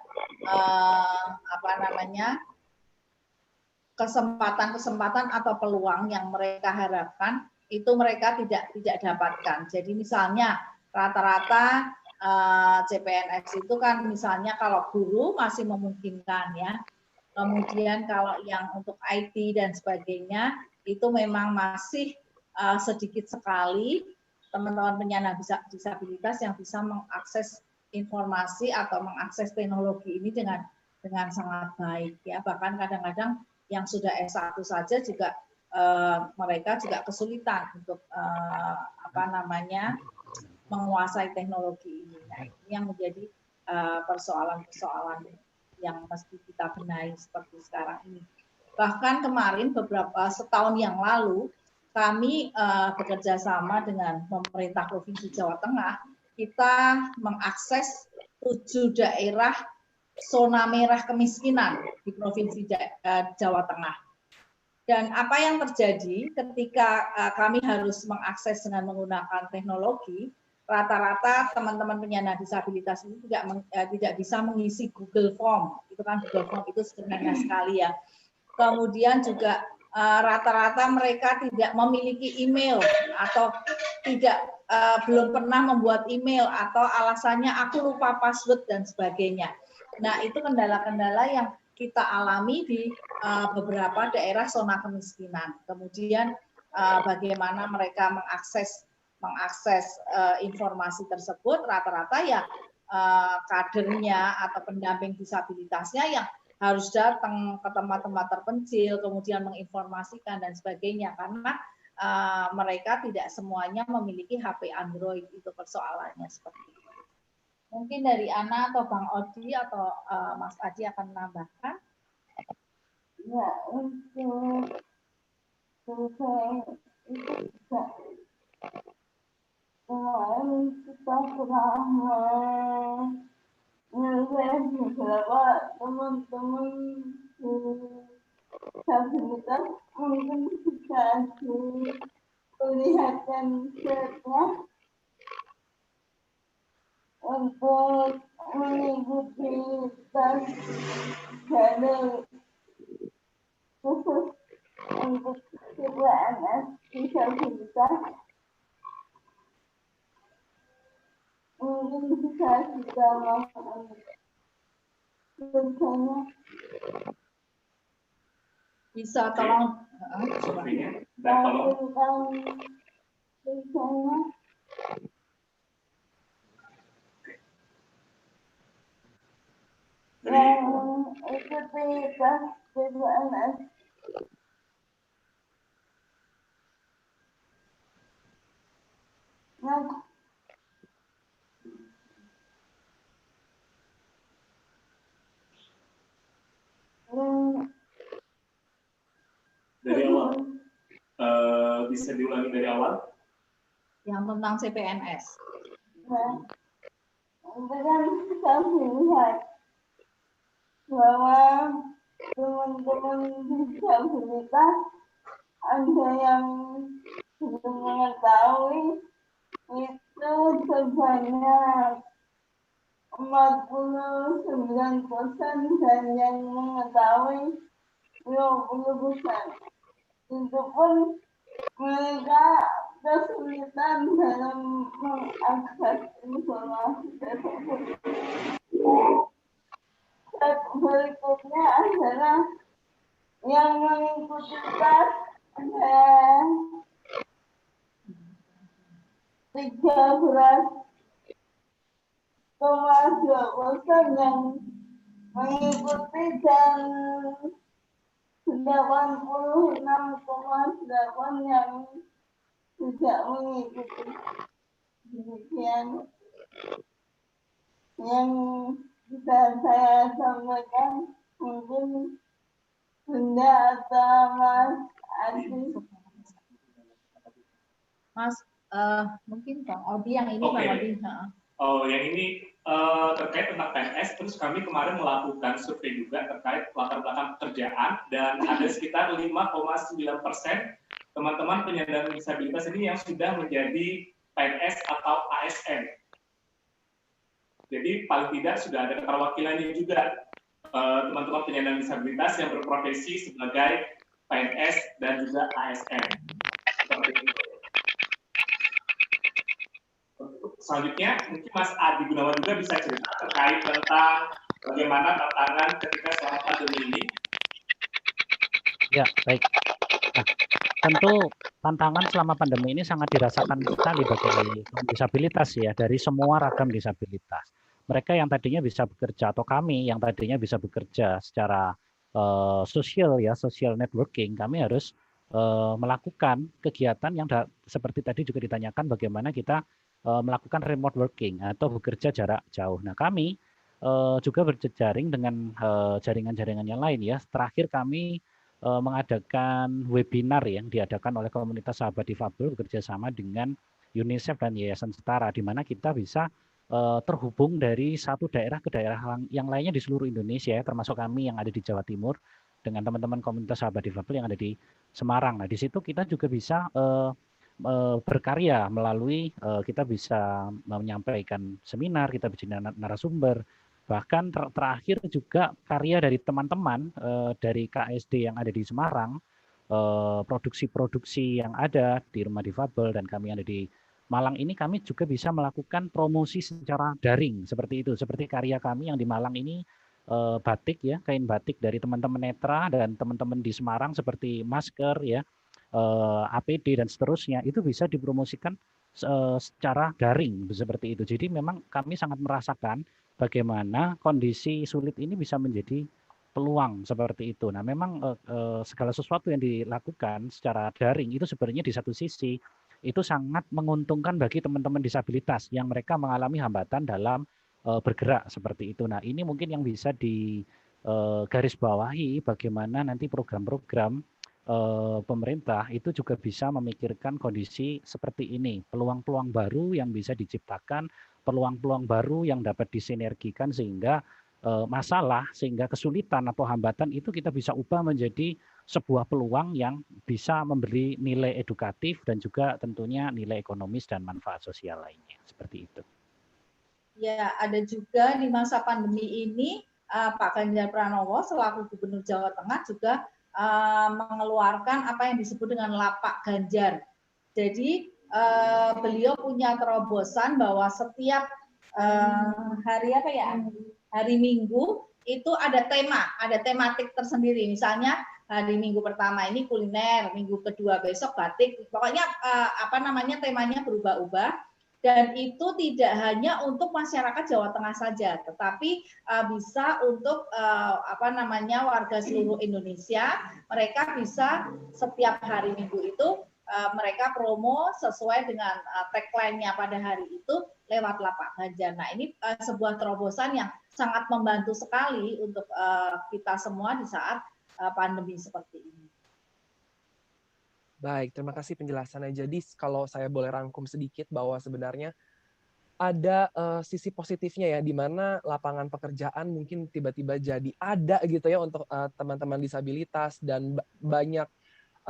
kesempatan-kesempatan atau peluang yang mereka harapkan itu mereka tidak dapatkan. Jadi misalnya rata-rata CPNS itu kan misalnya kalau guru masih memungkinkan ya. Kemudian kalau yang untuk IT dan sebagainya itu memang masih sedikit sekali teman-teman penyandang disabilitas yang bisa mengakses informasi atau mengakses teknologi ini dengan sangat baik ya. Bahkan kadang-kadang yang sudah S1 saja juga mereka juga kesulitan untuk menguasai teknologi ini. Nah, ini yang menjadi persoalan-persoalan yang mesti kita benahi seperti sekarang ini. Bahkan kemarin setahun yang lalu kami bekerja sama dengan pemerintah Provinsi Jawa Tengah, kita mengakses 7 daerah zona merah kemiskinan di Provinsi Jawa Tengah. Dan apa yang terjadi ketika kami harus mengakses dengan menggunakan teknologi, rata-rata teman-teman penyandang disabilitas ini tidak bisa mengisi Google Form. Itu kan Google Form itu sederhana sekali ya. Kemudian juga rata-rata mereka tidak memiliki email atau belum pernah membuat email atau alasannya aku lupa password dan sebagainya. Nah, itu kendala-kendala yang kita alami di beberapa daerah zona kemiskinan. Kemudian bagaimana mereka mengakses informasi tersebut, rata-rata ya kadernya atau pendamping disabilitasnya yang harus datang ke tempat-tempat terpencil, kemudian menginformasikan dan sebagainya, karena mereka tidak semuanya memiliki HP Android, itu persoalannya seperti itu. Mungkin dari Ana atau Bang Odi atau Mas Adi akan menambahkan. Ya, untuk survei itu bisa kita pernah menyelesaikan beberapa teman-teman disabilitas mungkin bisa diperlihatkan setelah untuk mengikuti tes jalur khusus untuk CPNS disabilitas mungkin bisa kita lakukan bersama. Bisa tolong Surveinya, dan tolong. Bersama. Yang ikuti tes CPNS. Dari awal, bisa diulangi dari awal? yang tentang CPNS. Dengan kita melihat bahwa teman-teman disabilitas ada yang belum mengetahui itu sebanyak 49% dan yang mengetahui 20%. Itu pun mereka kesulitan dalam mengakses informasi tersebut. Step berikutnya adalah yang mengikuti tes ada 13,2% yang mengikuti dan 86,8% yang tidak mengikuti. Demikian yang bisa saya sampaikan. Mungkin Bunda atau Mas Adi. Mas, mungkin Bang Odi yang ini, Oke. Bang Odi. Oh, yang ini terkait tentang PNS, terus kami kemarin melakukan survei juga terkait latar belakang pekerjaan, dan ada sekitar 5,9% teman-teman penyandang disabilitas ini yang sudah menjadi PNS atau ASN. Jadi paling tidak sudah ada keterwakilannya juga teman-teman penyandang disabilitas yang berprofesi sebagai PNS dan juga ASN. Seperti itu. Selanjutnya, mungkin Mas Adi Gunawan juga bisa cerita terkait tentang bagaimana tantangan ketika selama pandemi ini. Ya, baik. Nah, tentu tantangan selama pandemi ini sangat dirasakan sekali bagi disabilitas ya, dari semua ragam disabilitas. Mereka yang tadinya bisa bekerja atau kami yang tadinya bisa bekerja secara sosial ya, social networking, kami harus melakukan kegiatan yang seperti tadi juga ditanyakan bagaimana kita melakukan remote working atau bekerja jarak jauh. Nah, kami juga berjejaring dengan jaringan-jaringan yang lain ya. Terakhir kami mengadakan webinar yang diadakan oleh komunitas sahabat difabel bekerja sama dengan UNICEF dan Yayasan Setara, di mana kita bisa terhubung dari satu daerah ke daerah yang lainnya di seluruh Indonesia, termasuk kami yang ada di Jawa Timur dengan teman-teman komunitas sahabat difabel yang ada di Semarang. Nah, di situ kita juga bisa berkarya melalui kita bisa menyampaikan seminar, kita bisa narasumber, bahkan terakhir juga karya dari teman-teman dari KSD yang ada di Semarang, produksi-produksi yang ada di Rumah Difabel dan kami yang ada di Malang ini, kami juga bisa melakukan promosi secara daring seperti itu, seperti karya kami yang di Malang ini batik ya, kain batik dari teman-teman netra dan teman-teman di Semarang seperti masker ya, APD dan seterusnya, itu bisa dipromosikan secara daring seperti itu. Jadi memang kami sangat merasakan bagaimana kondisi sulit ini bisa menjadi peluang seperti itu. Nah, memang segala sesuatu yang dilakukan secara daring itu sebenarnya di satu sisi itu sangat menguntungkan bagi teman-teman disabilitas yang mereka mengalami hambatan dalam bergerak seperti itu. Nah, ini mungkin yang bisa digarisbawahi bagaimana nanti program-program pemerintah itu juga bisa memikirkan kondisi seperti ini, peluang-peluang baru yang bisa diciptakan, peluang-peluang baru yang dapat disinergikan sehingga masalah, sehingga kesulitan atau hambatan itu kita bisa ubah menjadi sebuah peluang yang bisa memberi nilai edukatif dan juga tentunya nilai ekonomis dan manfaat sosial lainnya, seperti itu. Ya, ada juga di masa pandemi ini Pak Ganjar Pranowo selaku Gubernur Jawa Tengah juga mengeluarkan apa yang disebut dengan lapak ganjar. Jadi beliau punya terobosan bahwa setiap hari apa ya, hari Minggu itu ada tematik tersendiri. Misalnya hari Minggu pertama ini kuliner, Minggu kedua besok batik. Pokoknya temanya berubah-ubah. Dan itu tidak hanya untuk masyarakat Jawa Tengah saja, tetapi bisa untuk warga seluruh Indonesia. Mereka bisa setiap hari Minggu itu mereka promo sesuai dengan tagline-nya pada hari itu lewat lapak ganjar. Nah, ini sebuah terobosan yang sangat membantu sekali untuk kita semua di saat pandemi seperti ini. Baik, terima kasih penjelasannya. Jadi kalau saya boleh rangkum sedikit bahwa sebenarnya ada sisi positifnya ya, di mana lapangan pekerjaan mungkin tiba-tiba jadi ada gitu ya untuk teman-teman disabilitas, dan banyak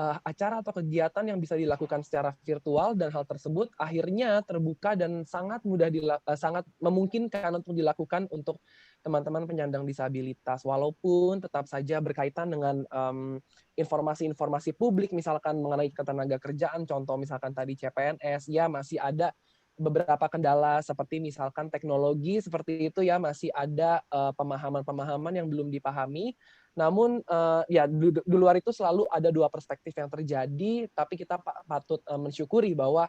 acara atau kegiatan yang bisa dilakukan secara virtual, dan hal tersebut akhirnya terbuka dan sangat mudah sangat memungkinkan untuk dilakukan untuk teman-teman penyandang disabilitas, walaupun tetap saja berkaitan dengan informasi-informasi publik misalkan mengenai ketenaga kerjaan, contoh misalkan tadi CPNS, ya masih ada beberapa kendala seperti misalkan teknologi seperti itu ya, masih ada pemahaman-pemahaman yang belum dipahami. Namun ya di luar itu selalu ada dua perspektif yang terjadi, tapi kita patut mensyukuri bahwa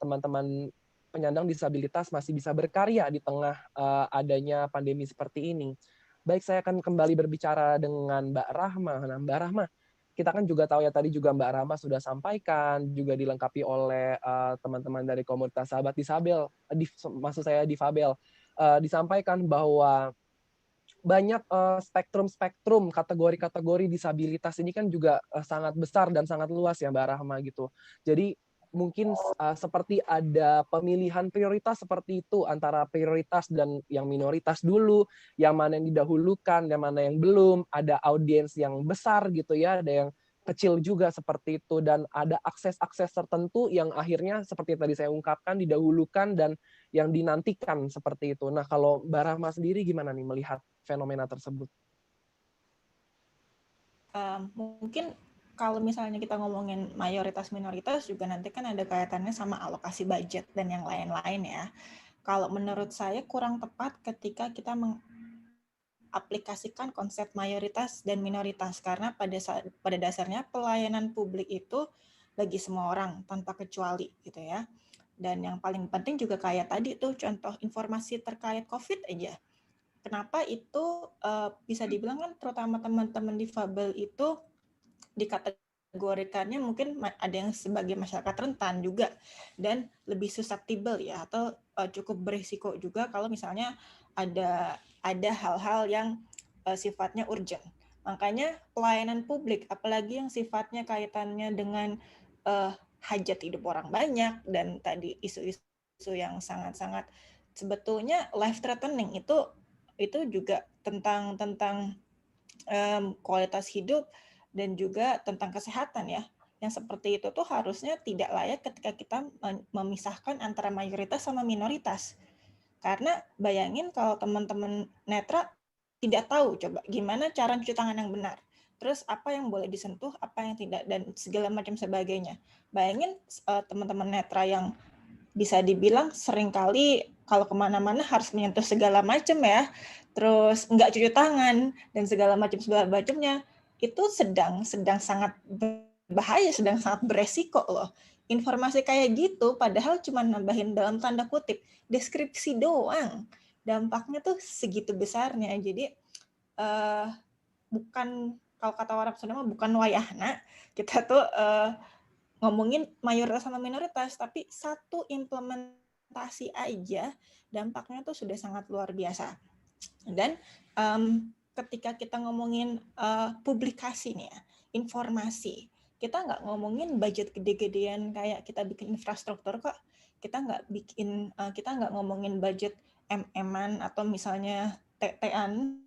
teman-teman penyandang disabilitas masih bisa berkarya di tengah adanya pandemi seperti ini. Baik, saya akan kembali berbicara dengan Mbak Rahma. Nah, Mbak Rahma, kita kan juga tahu ya, tadi juga Mbak Rahma sudah sampaikan, juga dilengkapi oleh teman-teman dari komunitas sahabat disabel, maksud saya difabel, disampaikan bahwa banyak spektrum kategori-kategori disabilitas ini kan juga sangat besar dan sangat luas ya Mbak Rahma gitu. Jadi mungkin seperti ada pemilihan prioritas seperti itu, antara prioritas dan yang minoritas dulu, yang mana yang didahulukan, yang mana yang belum, ada audiens yang besar gitu ya, ada yang kecil juga seperti itu, dan ada akses-akses tertentu yang akhirnya seperti tadi saya ungkapkan didahulukan dan yang dinantikan seperti itu. Nah, kalau Mbak Rahma sendiri gimana nih melihat fenomena tersebut? Mungkin kalau misalnya kita ngomongin mayoritas minoritas juga nanti kan ada kaitannya sama alokasi budget dan yang lain-lain ya. Kalau menurut saya kurang tepat ketika kita mengaplikasikan konsep mayoritas dan minoritas, karena pada dasarnya pelayanan publik itu bagi semua orang tanpa kecuali gitu ya. Dan yang paling penting juga kayak tadi tuh contoh informasi terkait COVID aja. Kenapa itu bisa dibilang kan terutama teman-teman difabel itu dikategorikannya mungkin ada yang sebagai masyarakat rentan juga dan lebih susceptible ya, atau cukup berisiko juga kalau misalnya ada hal-hal yang sifatnya urgent. Makanya pelayanan publik, apalagi yang sifatnya kaitannya dengan hajat hidup orang banyak dan tadi isu-isu yang sangat-sangat sebetulnya life threatening, itu juga tentang kualitas hidup dan juga tentang kesehatan ya. Yang seperti itu tuh harusnya tidak layak ketika kita memisahkan antara mayoritas sama minoritas. Karena bayangin kalau teman-teman netra tidak tahu coba gimana cara cuci tangan yang benar. Terus apa yang boleh disentuh, apa yang tidak, dan segala macam sebagainya. Bayangin teman-teman netra yang bisa dibilang seringkali kalau kemana-mana harus menyentuh segala macam ya, terus nggak cuci tangan dan segala macamnya, itu sedang sangat berbahaya, sedang sangat beresiko loh. Informasi kayak gitu padahal cuma nambahin dalam tanda kutip deskripsi doang, dampaknya tuh segitu besarnya. Jadi bukan, kalau kata orang Sunda mah bukan wayahna kita tuh ngomongin mayoritas sama minoritas, tapi satu implementasi aja dampaknya tuh sudah sangat luar biasa. Dan ketika kita ngomongin publikasi nih ya, informasi, kita nggak ngomongin budget gede-gedean kayak kita bikin infrastruktur kok. Kita nggak ngomongin budget MM-an atau misalnya TT-an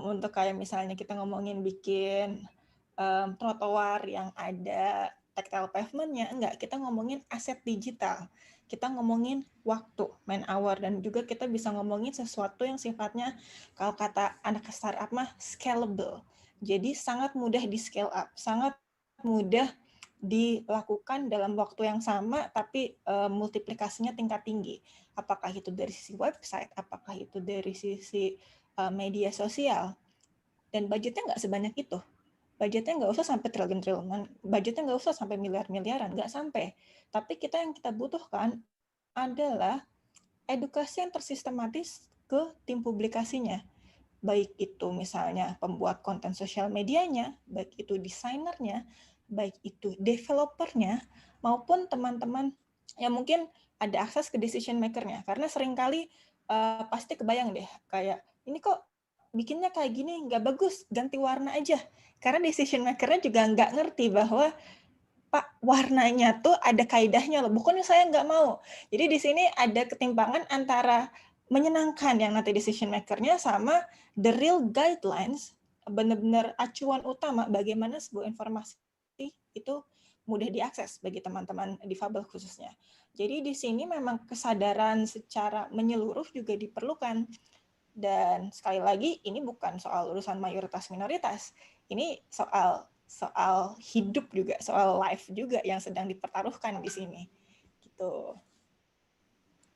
untuk kayak misalnya kita ngomongin bikin trotoar yang ada tactile pavement-nya, enggak, kita ngomongin aset digital. Kita ngomongin waktu, man hour, dan juga kita bisa ngomongin sesuatu yang sifatnya, kalau kata anak startup mah, scalable. Jadi sangat mudah di scale up, sangat mudah dilakukan dalam waktu yang sama, tapi multiplikasinya tingkat tinggi. Apakah itu dari sisi website, apakah itu dari sisi media sosial, dan budgetnya nggak sebanyak itu. Budgetnya nggak usah sampai triliun-triliunan, budgetnya nggak usah sampai miliar-miliaran, nggak sampai. Tapi yang kita butuhkan adalah edukasi yang tersistematis ke tim publikasinya. Baik itu misalnya pembuat konten sosial medianya, baik itu desainernya, baik itu developernya, maupun teman-teman yang mungkin ada akses ke decision maker-nya. Karena seringkali pasti kebayang deh, kayak ini kok bikinnya kayak gini, nggak bagus, ganti warna aja. Karena decision maker-nya juga nggak ngerti bahwa Pak, warnanya tuh ada kaidahnya loh, bukannya saya nggak mau. Jadi di sini ada ketimpangan antara menyenangkan yang nanti decision maker-nya sama the real guidelines, benar-benar acuan utama bagaimana sebuah informasi itu mudah diakses bagi teman-teman difabel khususnya. Jadi di sini memang kesadaran secara menyeluruh juga diperlukan. Dan sekali lagi, ini bukan soal urusan mayoritas minoritas. Ini soal hidup juga, soal life juga yang sedang dipertaruhkan di sini. Gitu.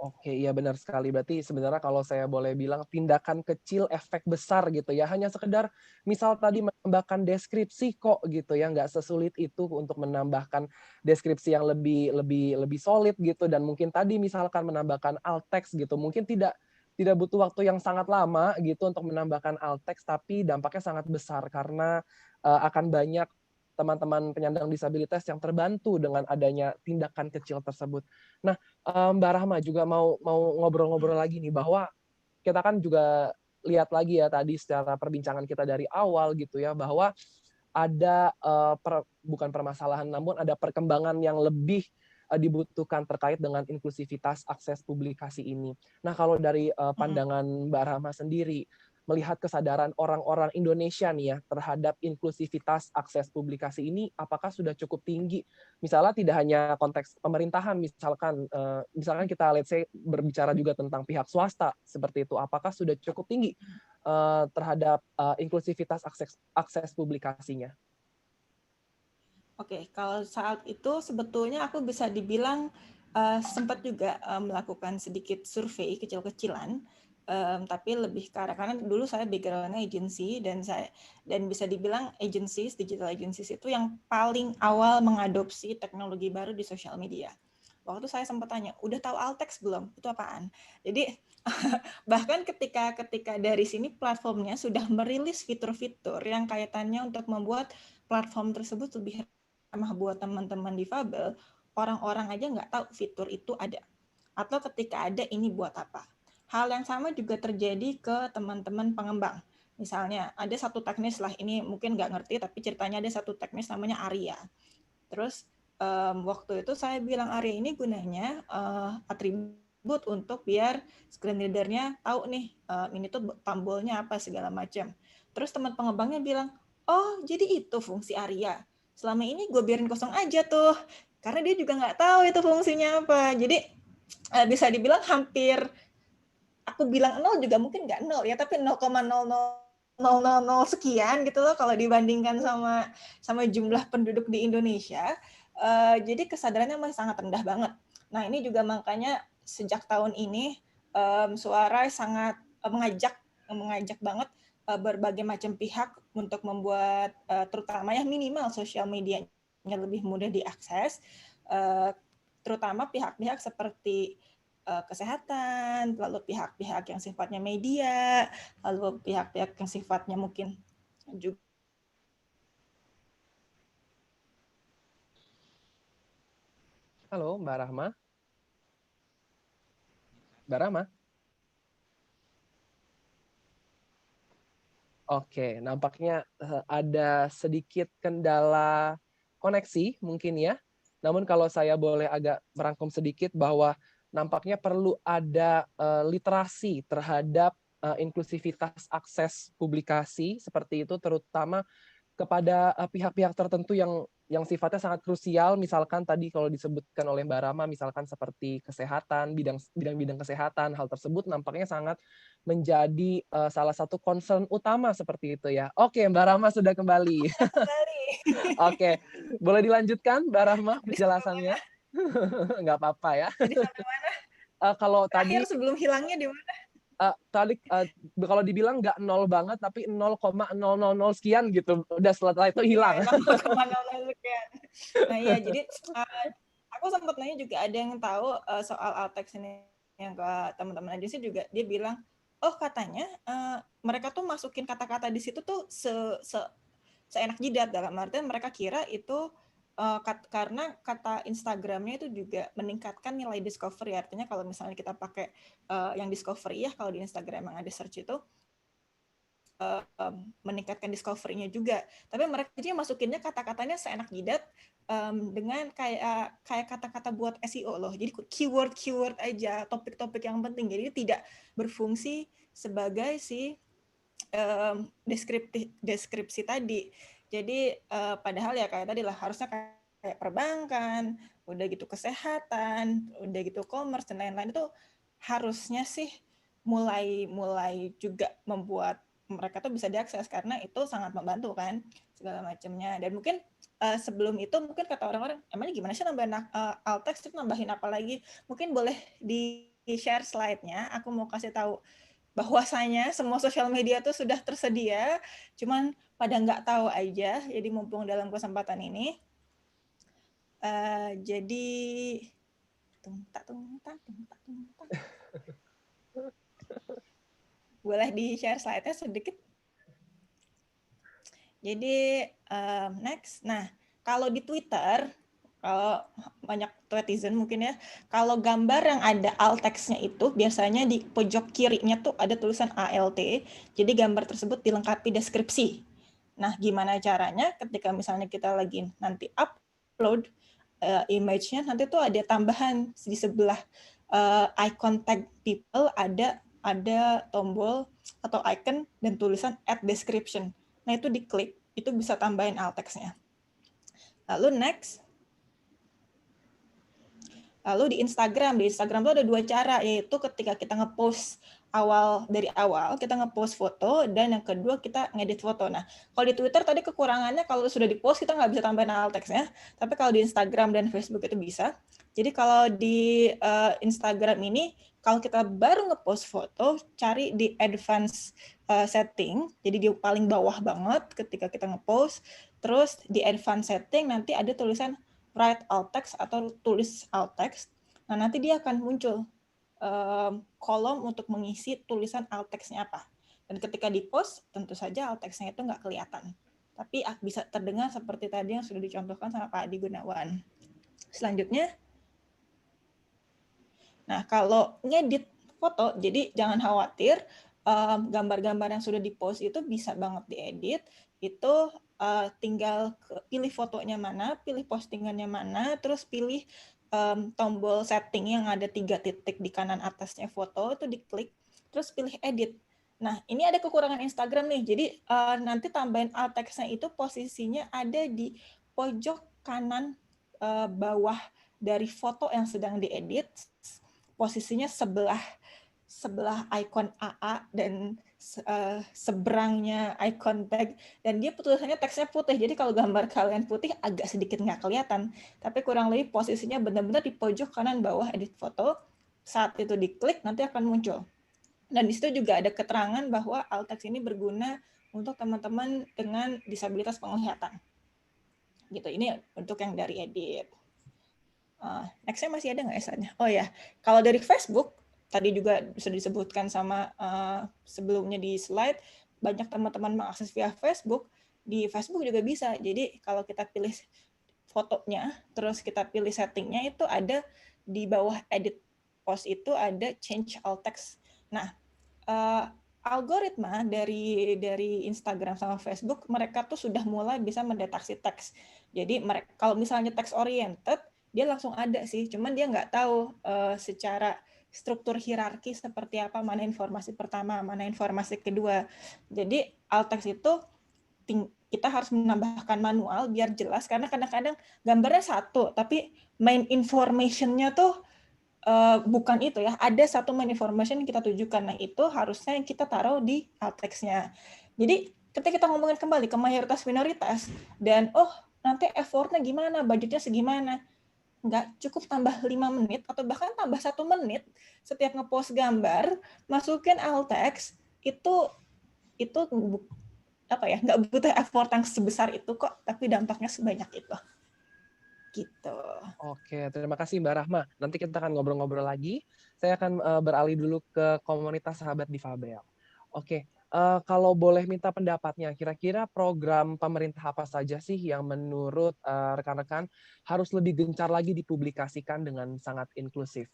Oke, iya benar sekali. Berarti sebenarnya kalau saya boleh bilang tindakan kecil efek besar gitu ya. Hanya sekedar misal tadi menambahkan deskripsi kok gitu ya, nggak sesulit itu untuk menambahkan deskripsi yang lebih solid gitu, dan mungkin tadi misalkan menambahkan alt text gitu. Mungkin tidak butuh waktu yang sangat lama gitu untuk menambahkan alt text, tapi dampaknya sangat besar karena akan banyak teman-teman penyandang disabilitas yang terbantu dengan adanya tindakan kecil tersebut. Nah, Mbak Rahma juga mau ngobrol-ngobrol lagi nih, bahwa kita kan juga lihat lagi ya tadi secara perbincangan kita dari awal gitu ya, bahwa ada bukan permasalahan, namun ada perkembangan yang lebih dibutuhkan terkait dengan inklusivitas akses publikasi ini. Nah, kalau dari pandangan Mbak Rahma sendiri, melihat kesadaran orang-orang Indonesia nih ya terhadap inklusivitas akses publikasi ini, apakah sudah cukup tinggi? Misalnya tidak hanya konteks pemerintahan, misalkan kita let's say berbicara juga tentang pihak swasta seperti itu, apakah sudah cukup tinggi terhadap inklusivitas akses publikasinya? Oke, kalau saat itu sebetulnya aku bisa dibilang sempat juga melakukan sedikit survei kecil-kecilan, tapi lebih ke arah, karena dulu saya background-nya agency, dan bisa dibilang digital agencies itu yang paling awal mengadopsi teknologi baru di sosial media. Waktu saya sempat tanya, udah tahu alt text belum? Itu apaan? Jadi bahkan ketika dari sini platformnya sudah merilis fitur-fitur yang kaitannya untuk membuat platform tersebut lebih ramah buat teman-teman difabel, orang-orang aja nggak tahu fitur itu ada. Atau ketika ada, ini buat apa? Hal yang sama juga terjadi ke teman-teman pengembang. Misalnya ada satu teknis lah, ini mungkin nggak ngerti, tapi ceritanya ada satu teknis namanya ARIA. Terus waktu itu saya bilang ARIA ini gunanya atribut untuk biar screen reader-nya tahu nih, ini tuh tombolnya apa segala macam. Terus teman pengembangnya bilang, oh jadi itu fungsi ARIA. Selama ini gue biarin kosong aja tuh, karena dia juga nggak tahu itu fungsinya apa. Jadi bisa dibilang hampir, aku bilang 0 juga mungkin nggak 0 ya, tapi 0,00000 sekian gitu loh kalau dibandingkan sama jumlah penduduk di Indonesia. Jadi kesadarannya masih sangat rendah banget. Nah ini juga makanya sejak tahun ini Suara sangat mengajak banget berbagai macam pihak untuk membuat terutama yang minimal sosial medianya lebih mudah diakses, terutama pihak-pihak seperti kesehatan, lalu pihak-pihak yang sifatnya media, lalu pihak-pihak yang sifatnya mungkin juga. Halo, Mbak Rahma. Mbak Rahma? Oke, nampaknya ada sedikit kendala koneksi mungkin ya. Namun kalau saya boleh agak merangkum sedikit, bahwa nampaknya perlu ada literasi terhadap inklusivitas akses publikasi seperti itu, terutama kepada pihak-pihak tertentu yang yang sifatnya sangat krusial, misalkan tadi kalau disebutkan oleh Mbak Rama, misalkan seperti kesehatan, bidang-bidang kesehatan, hal tersebut nampaknya sangat menjadi salah satu concern utama seperti itu ya. Oke, Mbak Rama sudah kembali. Kembali. Oke, boleh dilanjutkan Mbak Rama Tadi sampai penjelasannya? mana? Nggak apa-apa ya. Tadi sampai mana? Kalau Terakhir tadi sebelum hilangnya di mana? tadi kalau dibilang nggak 0 banget tapi 0,000 sekian gitu. Udah setelah itu hilang. Iya, 0,00 sekian. Nah iya, jadi aku sempat nanya juga ada yang tahu soal Altex ini yang ke teman-teman agensi juga, dia bilang, oh katanya mereka tuh masukin kata-kata di situ tuh seenak jidat, dalam artian mereka kira itu karena kata Instagramnya itu juga meningkatkan nilai discovery, artinya kalau misalnya kita pakai yang discovery ya, kalau di Instagram yang ada search itu meningkatkan discovery-nya juga, tapi mereka jadi masukinnya kata-katanya seenak jidat dengan kayak kata-kata buat SEO loh, jadi keyword aja, topik-topik yang penting, jadi tidak berfungsi sebagai si deskripsi tadi. Jadi padahal ya kayak tadi lah, harusnya kayak perbankan, udah gitu kesehatan, udah gitu commerce dan lain-lain, itu harusnya sih mulai juga membuat mereka tuh bisa diakses, karena itu sangat membantu kan segala macamnya. Dan mungkin sebelum itu mungkin kata orang-orang, emangnya gimana sih nambahin Altex, itu nambahin apa lagi? Mungkin boleh di share slide-nya, aku mau kasih tahu bahwasanya semua sosial media itu sudah tersedia, cuman pada nggak tahu aja. Jadi mumpung dalam kesempatan ini, jadi boleh di share slide-nya sedikit. Jadi next, nah kalau di Twitter, kalau banyak Twittizen mungkin ya, kalau gambar yang ada alt text-nya itu biasanya di pojok kirinya tuh ada tulisan ALT, jadi gambar tersebut dilengkapi deskripsi. Nah, gimana caranya ketika misalnya kita lagi nanti upload image-nya, nanti tuh ada tambahan di sebelah icon tag people, ada tombol atau icon dan tulisan add description. Nah, itu diklik, itu bisa tambahin alt text-nya. Lalu next, lalu di Instagram tuh ada dua cara, yaitu ketika kita ngepost dari awal kita ngepost foto, dan yang kedua kita ngedit foto. Nah, kalau di Twitter tadi kekurangannya kalau sudah dipost kita nggak bisa tambahin alt text-nya, tapi kalau di Instagram dan Facebook itu bisa. Jadi kalau di Instagram ini, kalau kita baru ngepost foto, cari di advance setting, jadi di paling bawah banget ketika kita ngepost, terus di advance setting nanti ada tulisan write alt text atau tulis alt text. Nah, nanti dia akan muncul kolom untuk mengisi tulisan alt text-nya apa. Dan ketika di-post, tentu saja alt text-nya itu nggak kelihatan. Tapi bisa terdengar seperti tadi yang sudah dicontohkan sama Pak Adi Gunawan. Selanjutnya, nah kalau ngedit foto, jadi jangan khawatir, gambar-gambar yang sudah di-post itu bisa banget diedit, itu tinggal pilih fotonya mana, pilih postingannya mana, terus pilih tombol setting yang ada 3 titik di kanan atasnya foto, itu diklik, terus pilih edit. Nah, ini ada kekurangan Instagram nih, jadi nanti tambahin alt text-nya itu posisinya ada di pojok kanan bawah dari foto yang sedang diedit, posisinya sebelah icon AA dan seberangnya icon tag, dan dia tulisannya teksnya putih, jadi kalau gambar kalian putih agak sedikit nggak kelihatan, tapi kurang lebih posisinya benar-benar di pojok kanan bawah edit foto. Saat itu diklik nanti akan muncul, dan di situ juga ada keterangan bahwa alt text ini berguna untuk teman-teman dengan disabilitas penglihatan gitu. Ini untuk yang dari edit. Next-nya masih ada nggak ya slide-nya? Oh ya, kalau dari Facebook tadi juga sudah disebutkan sama sebelumnya di slide, banyak teman-teman mengakses via Facebook. Di Facebook juga bisa. Jadi kalau kita pilih fotonya, terus kita pilih settingnya, itu ada di bawah edit post itu ada change alt text. Nah, algoritma dari Instagram sama Facebook, mereka tuh sudah mulai bisa mendeteksi teks. Jadi kalau misalnya teks oriented, dia langsung ada sih, cuman dia nggak tahu secara struktur hierarki seperti apa, mana informasi pertama, mana informasi kedua. Jadi alt text itu kita harus menambahkan manual biar jelas, karena kadang-kadang gambarnya satu, tapi main information-nya tuh bukan itu ya. Ada satu main information yang kita tujukan. Nah, itu harusnya kita taruh di alt text-nya. Jadi, ketika kita ngomongin kembali ke mayoritas minoritas, dan nanti effort-nya gimana, budgetnya segimana, nggak cukup tambah 5 menit, atau bahkan tambah 1 menit, setiap ngepost gambar, masukin alt text, itu apa ya, nggak butuh effort yang sebesar itu kok, tapi dampaknya sebanyak itu. Gitu. Oke, terima kasih Mbak Rahma. Nanti kita akan ngobrol-ngobrol lagi. Saya akan beralih dulu ke komunitas sahabat difabel. Oke, kalau boleh minta pendapatnya, kira-kira program pemerintah apa saja sih yang menurut rekan-rekan harus lebih gencar lagi dipublikasikan dengan sangat inklusif?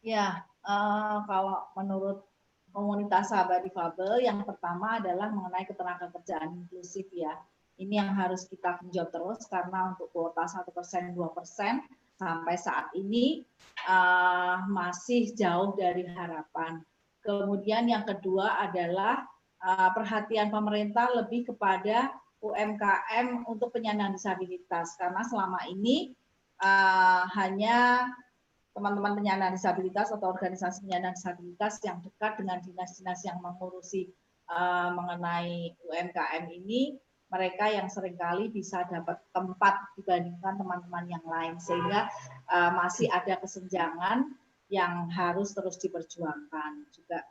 Ya, kalau menurut komunitas sahabat difabel, yang pertama adalah mengenai ketenagakerjaan inklusif ya. Ini yang harus kita genjot terus, karena untuk kuota 1%, 2% sampai saat ini masih jauh dari harapan. Kemudian yang kedua adalah perhatian pemerintah lebih kepada UMKM untuk penyandang disabilitas, karena selama ini hanya teman-teman penyandang disabilitas atau organisasi penyandang disabilitas yang dekat dengan dinas-dinas yang mengurusi mengenai UMKM ini, mereka yang seringkali bisa dapat tempat dibandingkan teman-teman yang lain, sehingga masih ada kesenjangan yang harus terus diperjuangkan juga.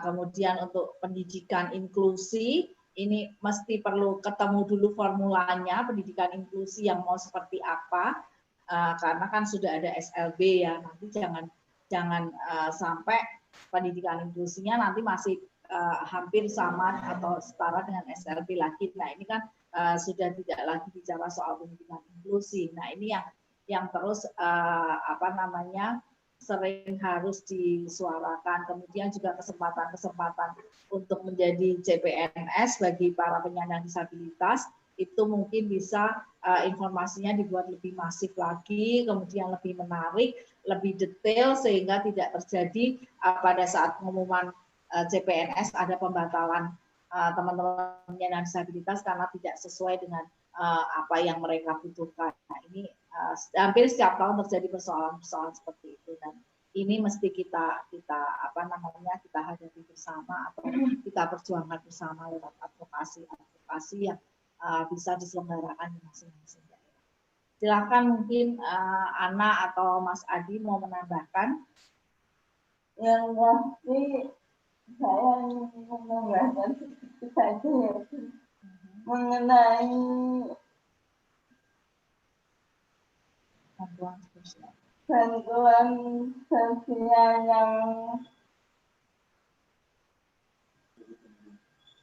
Kemudian untuk pendidikan inklusi, ini mesti perlu ketemu dulu formulanya, pendidikan inklusi yang mau seperti apa, karena kan sudah ada SLB ya, nanti jangan sampai pendidikan inklusinya nanti masih hampir sama atau setara dengan SLB lagi. Nah, ini kan sudah tidak lagi bicara soal pendidikan inklusi. Nah, ini yang terus sering harus disuarakan. Kemudian juga kesempatan-kesempatan untuk menjadi CPNS bagi para penyandang disabilitas, itu mungkin bisa informasinya dibuat lebih masif lagi, kemudian lebih menarik, lebih detail, sehingga tidak terjadi pada saat pengumuman CPNS ada pembatalan teman-teman penyandang disabilitas karena tidak sesuai dengan apa yang mereka butuhkan. Nah, ini hampir setiap tahun terjadi persoalan-persoalan seperti itu, dan ini mesti kita hadapi bersama atau kita perjuangkan bersama lewat advokasi yang bisa diselenggarakan di masing-masing daerah. Silakan mungkin Ana atau Mas Adi mau menambahkan. Yang pasti saya ingin menambahkan sedikit saja yaitu mengenai bantuan sosial yang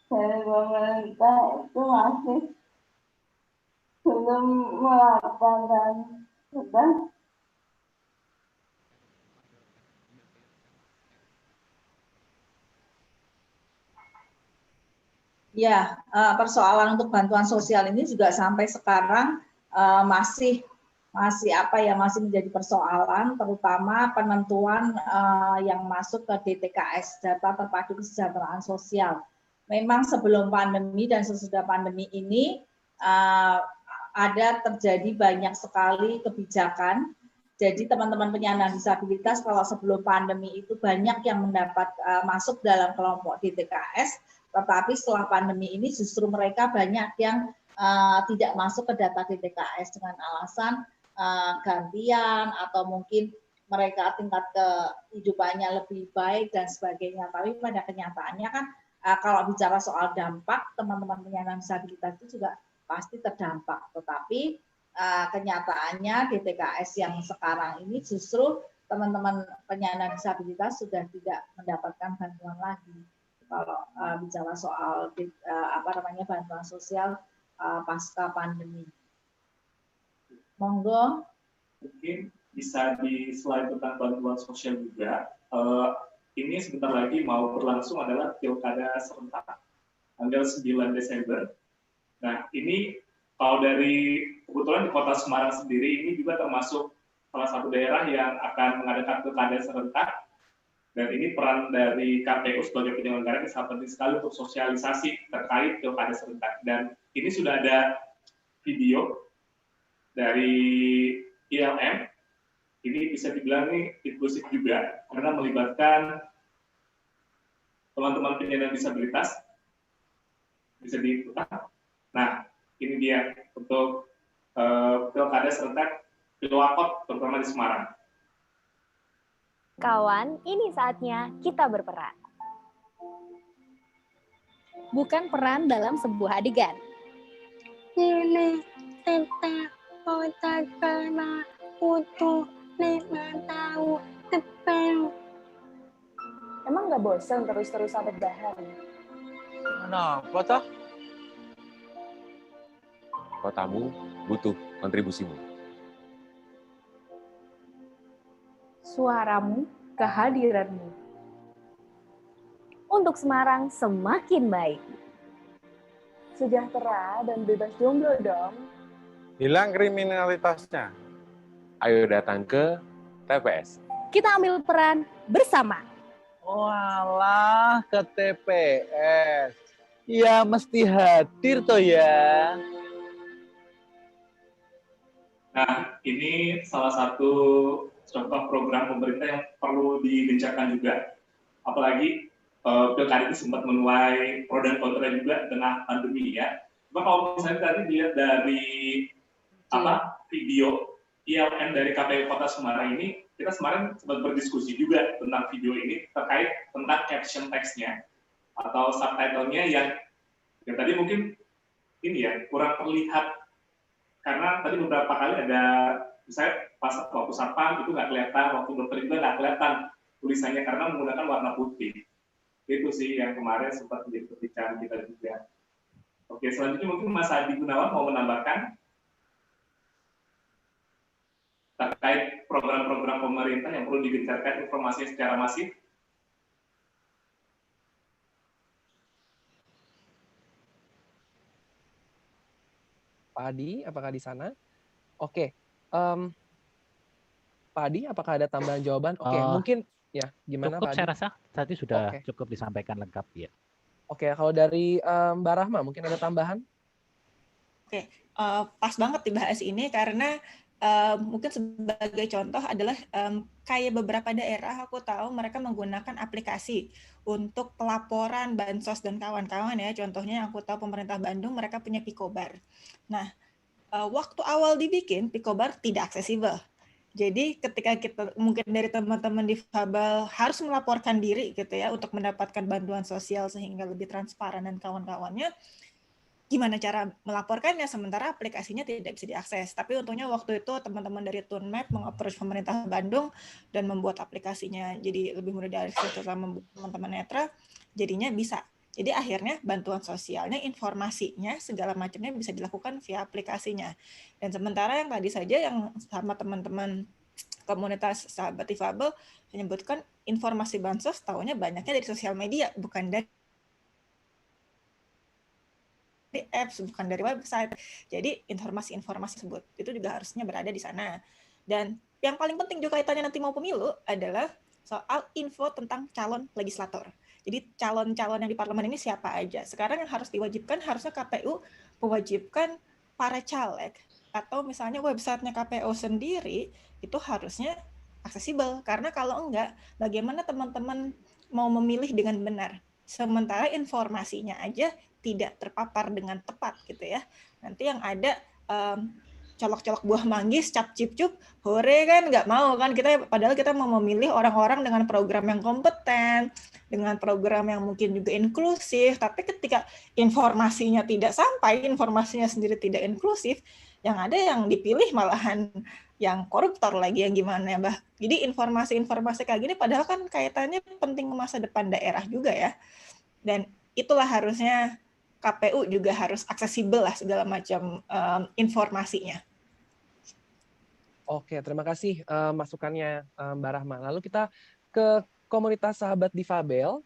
dari pemerintah itu masih belum melakukan dan ya, persoalan untuk bantuan sosial ini juga sampai sekarang masih menjadi persoalan, terutama penentuan yang masuk ke DTKS, data terpadu kesejahteraan sosial. Memang sebelum pandemi dan sesudah pandemi ini ada terjadi banyak sekali kebijakan. Jadi teman-teman penyandang disabilitas kalau sebelum pandemi itu banyak yang mendapat masuk dalam kelompok DTKS, tetapi setelah pandemi ini justru mereka banyak yang tidak masuk ke data DTKS dengan alasan gantian atau mungkin mereka tingkat kehidupannya lebih baik dan sebagainya. Tapi pada kenyataannya kan kalau bicara soal dampak, teman-teman penyandang disabilitas itu juga pasti terdampak. Tetapi kenyataannya DTKS yang sekarang ini justru teman-teman penyandang disabilitas sudah tidak mendapatkan bantuan lagi. Kalau bicara soal bantuan sosial pasca pandemi. Monggo. Mungkin bisa di slide tentang bantuan sosial juga. Ini sebentar lagi mau berlangsung adalah pilkada serentak tanggal 9 Desember. Nah, ini kalau dari kebetulan di Kota Semarang sendiri ini juga termasuk salah satu daerah yang akan mengadakan pilkada serentak. Dan ini peran dari KPU sebagai penyelenggara ini sangat penting sekali untuk sosialisasi terkait pilkada serentak. Dan ini sudah ada video dari ILM. Ini bisa dibilang nih inklusif juga karena melibatkan teman-teman penyandang disabilitas. Bisa diputar. Nah, ini dia untuk pilkada serentak Pilwakot terutama di Semarang. Kawan, ini saatnya kita berperan. Bukan peran dalam sebuah adegan. Ini kita kota karena butuh 5 tahun depan. Emang nggak bosan terus-terusan rebahan? Kenapa toh? Kotamu butuh kontribusimu. Suaramu, kehadiranmu. Untuk Semarang semakin baik. Sejahtera dan bebas jomblo dong. Hilang kriminalitasnya. Ayo datang ke TPS. Kita ambil peran bersama. Walah, ke TPS. Ya mesti hadir toh ya. Nah, ini salah satu contoh program pemerintah yang perlu digencarkan juga. Apalagi pilkada itu sempat menuai pro dan kontra juga tengah pandemi ya. Cuma kalau misalnya tadi dilihat dari video ILM dari KPU Kota Semarang ini, kita kemarin sempat berdiskusi juga tentang video ini terkait tentang caption text-nya atau subtitle-nya yang tadi mungkin ini ya kurang terlihat karena tadi beberapa kali ada misalnya pas waktu satpam itu nggak kelihatan, waktu dokter juga nggak kelihatan tulisannya karena menggunakan warna putih. Itu sih yang kemarin sempat menjadi perbincangan kita juga. Oke, selanjutnya mungkin Mas Adi Gunawan mau menambahkan terkait program-program pemerintah yang perlu digencarkan informasi secara masif. Pak Adi, apakah di sana? Oke. Pak Adi, apakah ada tambahan jawaban? Oke, mungkin ya gimana Cukup, Pak Adi? saya rasa tadi sudah cukup disampaikan lengkap ya. Oke, kalau dari Mbak Rahma mungkin ada tambahan? Oke, pas banget dibahas ini karena mungkin sebagai contoh adalah kayak beberapa daerah aku tahu mereka menggunakan aplikasi untuk pelaporan bansos dan kawan-kawan ya. Contohnya yang aku tahu pemerintah Bandung mereka punya Picobar. Nah, waktu awal dibikin Picobar tidak aksesibel. Jadi ketika kita mungkin dari teman-teman difabel harus melaporkan diri gitu ya untuk mendapatkan bantuan sosial sehingga lebih transparan dan kawan-kawannya, gimana cara melaporkannya sementara aplikasinya tidak bisa diakses. Tapi untungnya waktu itu teman-teman dari Tunmap meng-approach pemerintah Bandung dan membuat aplikasinya jadi lebih mudah diakses terutama teman-teman netra, jadinya bisa. Jadi akhirnya bantuan sosialnya, informasinya, segala macamnya bisa dilakukan via aplikasinya. Dan sementara yang tadi saja yang sama teman-teman komunitas sahabat difabel menyebutkan informasi bansos tahunya banyaknya dari sosial media, bukan dari apps, bukan dari website. Jadi informasi-informasi tersebut itu juga harusnya berada di sana. Dan yang paling penting juga kaitannya nanti mau pemilu adalah soal info tentang calon legislator. Jadi calon-calon yang di parlemen ini siapa aja. Sekarang yang harus diwajibkan harusnya KPU mewajibkan para caleg atau misalnya websitenya KPU sendiri itu harusnya aksesibel. Karena kalau enggak, bagaimana teman-teman mau memilih dengan benar? Sementara informasinya aja tidak terpapar dengan tepat gitu ya. Nanti yang ada colok-colok buah manggis, cap-cip-cup, hore kan nggak mau kan kita, padahal kita mau memilih orang-orang dengan program yang kompeten, dengan program yang mungkin juga inklusif, tapi ketika informasinya tidak sampai, informasinya sendiri tidak inklusif, yang ada yang dipilih malahan yang koruptor lagi, yang gimana ya Mbak. Jadi informasi-informasi kayak gini padahal kan kaitannya penting ke masa depan daerah juga ya. Dan itulah harusnya KPU juga harus aksesibel lah segala macam informasinya. Oke, terima kasih masukannya Mbak Rahma. Lalu kita ke komunitas sahabat difabel.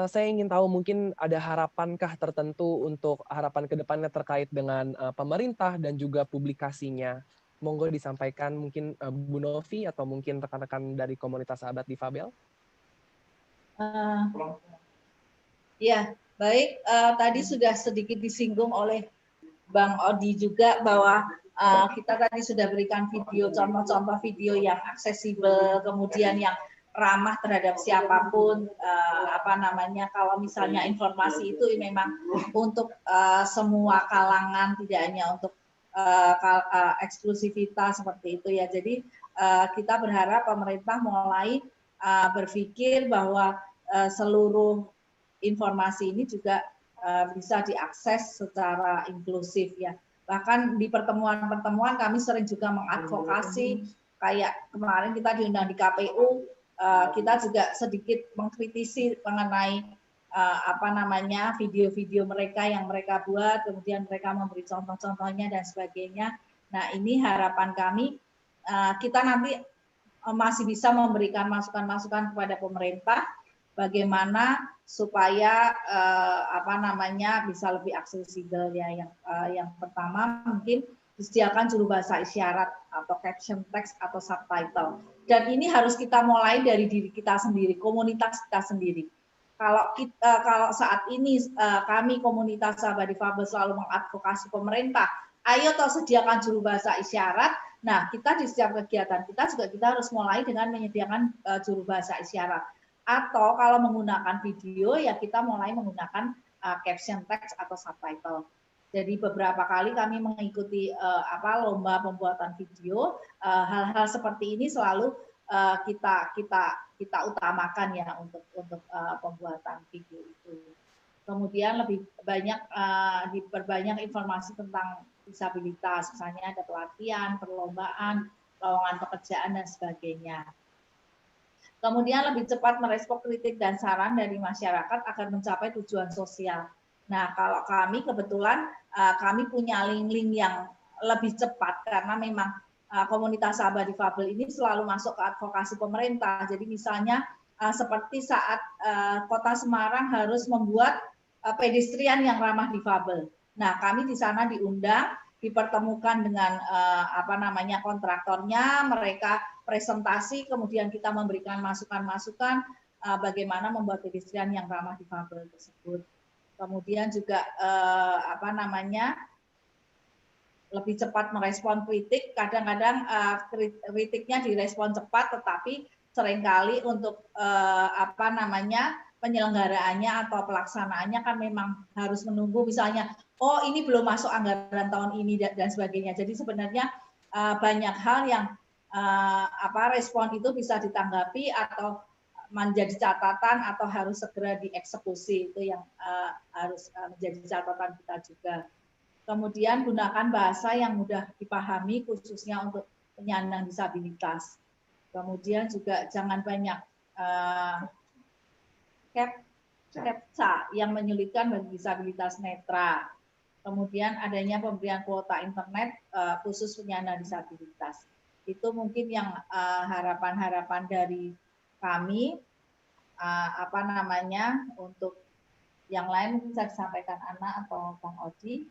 Saya ingin tahu mungkin ada harapankah tertentu untuk harapan ke depannya terkait dengan pemerintah dan juga publikasinya Monggo disampaikan mungkin Bu Novi atau mungkin rekan-rekan dari komunitas sahabat difabel. Ya, baik. Tadi sudah sedikit disinggung oleh Bang Odi juga bahwa kita tadi sudah berikan video, contoh-contoh video yang aksesibel, kemudian yang ramah terhadap siapapun, kalau misalnya informasi itu memang untuk semua kalangan, tidak hanya untuk eksklusivitas seperti itu ya. Jadi kita berharap pemerintah mulai berpikir bahwa seluruh informasi ini juga bisa diakses secara inklusif ya. Bahkan di pertemuan-pertemuan kami sering juga mengadvokasi, kayak kemarin kita diundang di KPU, kita juga sedikit mengkritisi mengenai video-video mereka yang mereka buat, kemudian mereka memberi contoh-contohnya dan sebagainya. Nah, ini harapan kami kita nanti masih bisa memberikan masukan-masukan kepada pemerintah bagaimana supaya bisa lebih aksesibel ya. Yang pertama mungkin disediakan juru bahasa isyarat atau caption text atau subtitle. Dan ini harus kita mulai dari diri kita sendiri, komunitas kita sendiri. Kalau saat ini kami komunitas sahabat difabel selalu mengadvokasi pemerintah, ayo sediakan juru bahasa isyarat. Nah, kita di setiap kegiatan kita harus mulai dengan menyediakan juru bahasa isyarat. Atau kalau menggunakan video ya kita mulai menggunakan caption text atau subtitle. Jadi beberapa kali kami mengikuti lomba pembuatan video, hal-hal seperti ini selalu kita utamakan ya untuk pembuatan video itu. Kemudian lebih banyak diperbanyak informasi tentang disabilitas, misalnya ada pelatihan, perlombaan, lowongan pekerjaan dan sebagainya. Kemudian lebih cepat merespon kritik dan saran dari masyarakat agar mencapai tujuan sosial. Nah, kalau kami kebetulan kami punya link-link yang lebih cepat karena memang komunitas sahabat difabel ini selalu masuk ke advokasi pemerintah. Jadi misalnya seperti saat Kota Semarang harus membuat pedestrian yang ramah difabel. Nah, kami di sana diundang, dipertemukan dengan kontraktornya, mereka presentasi, kemudian kita memberikan masukan-masukan bagaimana membuat pedestrian yang ramah difabel tersebut. Kemudian juga lebih cepat merespon kritik. Kadang-kadang kritiknya direspon cepat, tetapi seringkali untuk penyelenggaraannya atau pelaksanaannya kan memang harus menunggu, misalnya oh ini belum masuk anggaran tahun ini dan sebagainya. Jadi sebenarnya banyak hal yang respon itu bisa ditanggapi atau menjadi catatan atau harus segera dieksekusi, itu yang harus menjadi catatan kita juga. Kemudian gunakan bahasa yang mudah dipahami khususnya untuk penyandang disabilitas. Kemudian juga jangan banyak captcha yang menyulitkan bagi disabilitas netra. Kemudian adanya pemberian kuota internet khusus penyandang disabilitas. Itu mungkin yang harapan-harapan dari kami. Untuk yang lain bisa disampaikan Ana atau Bang Odi.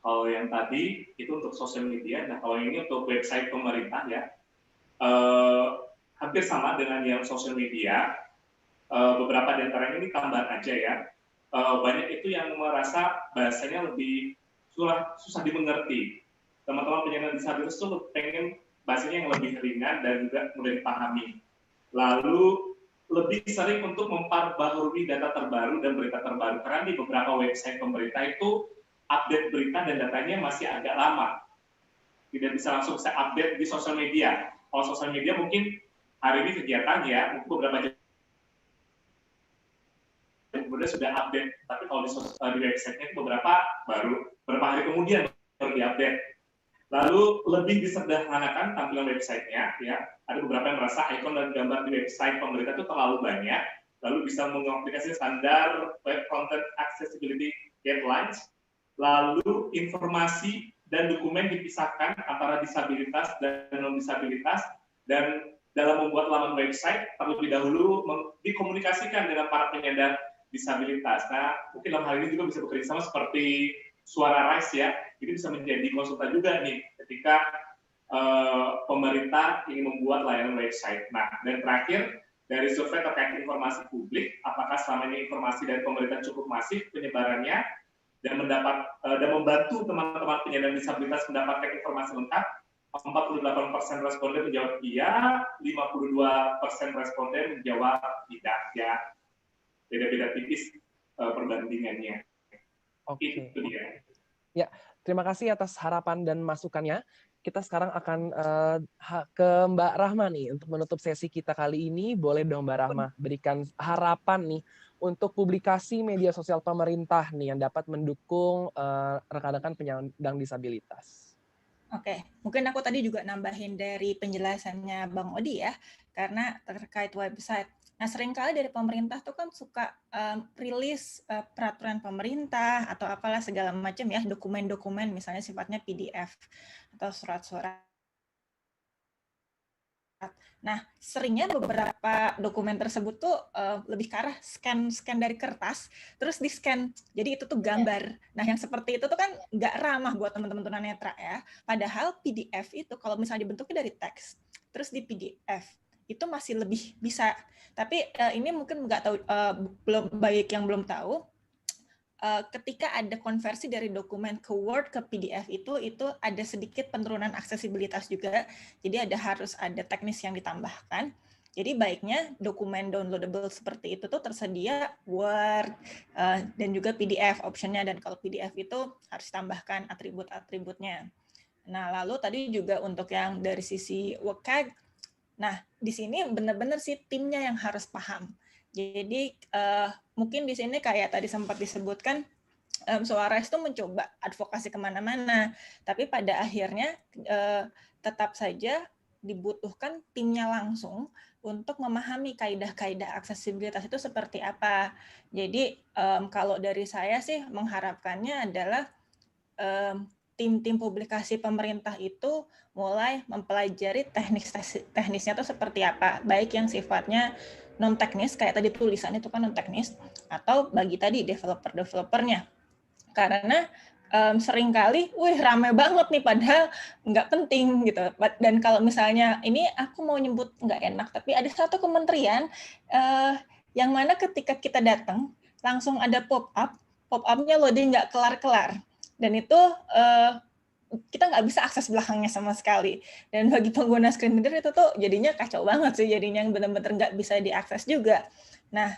Kalau yang tadi itu untuk sosial media, nah kalau ini untuk website pemerintah ya, hampir sama dengan yang sosial media. Beberapa di antaranya ini tambahan aja ya. Banyak itu yang merasa bahasanya lebih susah dimengerti. Teman-teman penyandang disabilitas itu pengen bahasanya yang lebih ringan dan juga mudah dipahami. Lalu lebih sering untuk memperbaharui data terbaru dan berita terbaru, karena di beberapa website pemerintah itu update berita dan datanya masih agak lama. Tidak bisa langsung saya update di sosial media. Kalau sosial media mungkin hari ini kegiatan ya, mungkin beberapa jam kemudian sudah update, tapi kalau di website-nya itu beberapa hari kemudian baru diupdate. Lalu lebih disederhanakan tampilan website-nya, ya. Ada beberapa yang merasa ikon dan gambar di website pemerintah itu terlalu banyak, lalu bisa mengaplikasikan standar Web Content Accessibility Guidelines, lalu informasi dan dokumen dipisahkan antara disabilitas dan non-disabilitas, dan dalam membuat laman website terlebih dahulu dikomunikasikan dengan para penyandang disabilitas. Nah, mungkin dalam hal ini juga bisa bekerja sama seperti Suara Rise ya, ini bisa menjadi konsultan juga nih ketika pemerintah ingin membuat layanan website. Nah, dan terakhir dari survei terkait informasi publik, apakah selama ini informasi dari pemerintah cukup masif penyebarannya dan membantu teman-teman penyandang disabilitas mendapatkan informasi lengkap? 48% responden menjawab iya, 52% responden menjawab tidak. Ya, beda-beda tipis perbandingannya. Oke. Itu dia. Ya, terima kasih atas harapan dan masukannya. Kita sekarang akan ke Mbak Rahma nih untuk menutup sesi kita kali ini. Boleh dong Mbak Rahma berikan harapan nih untuk publikasi media sosial pemerintah nih yang dapat mendukung rekan-rekan penyandang disabilitas. Oke, mungkin aku tadi juga nambahin dari penjelasannya Bang Odi ya, karena terkait website. Nah, seringkali dari pemerintah tuh kan suka rilis peraturan pemerintah atau apalah segala macam ya, dokumen-dokumen misalnya sifatnya PDF atau surat-surat. Nah, seringnya beberapa dokumen tersebut tuh lebih ke arah scan dari kertas, terus di-scan. Jadi itu tuh gambar. Nah, yang seperti itu tuh kan nggak ramah buat teman-teman tunanetra ya. Padahal PDF itu kalau misalnya dibentuknya dari teks, terus di PDF, itu masih lebih bisa. Tapi ini mungkin nggak tahu, belum banyak yang belum tahu. Ketika ada konversi dari dokumen ke Word ke PDF itu ada sedikit penurunan aksesibilitas juga. Jadi harus ada teknis yang ditambahkan. Jadi baiknya dokumen downloadable seperti itu tuh tersedia Word dan juga PDF optionnya, dan kalau PDF itu harus tambahkan atribut-atributnya. Nah, lalu tadi juga untuk yang dari sisi WCAG, nah di sini benar-benar sih timnya yang harus paham. Jadi mungkin di sini kayak tadi sempat disebutkan, Suara itu mencoba advokasi kemana-mana, tapi pada akhirnya tetap saja dibutuhkan timnya langsung untuk memahami kaidah-kaidah aksesibilitas itu seperti apa. Jadi kalau dari saya sih mengharapkannya adalah tim-tim publikasi pemerintah itu mulai mempelajari teknisnya itu seperti apa, baik yang sifatnya non teknis kayak tadi tulisan itu kan non teknis, atau bagi tadi developer-developernya. Karena seringkali, rame banget nih padahal nggak penting gitu. Dan kalau misalnya ini aku mau nyebut nggak enak, tapi ada satu kementerian yang mana ketika kita datang langsung ada pop-up-nya loading nggak kelar-kelar. Dan itu kita nggak bisa akses belakangnya sama sekali. Dan bagi pengguna screen reader itu tuh jadinya kacau banget sih, jadinya yang benar-benar nggak bisa diakses juga. Nah,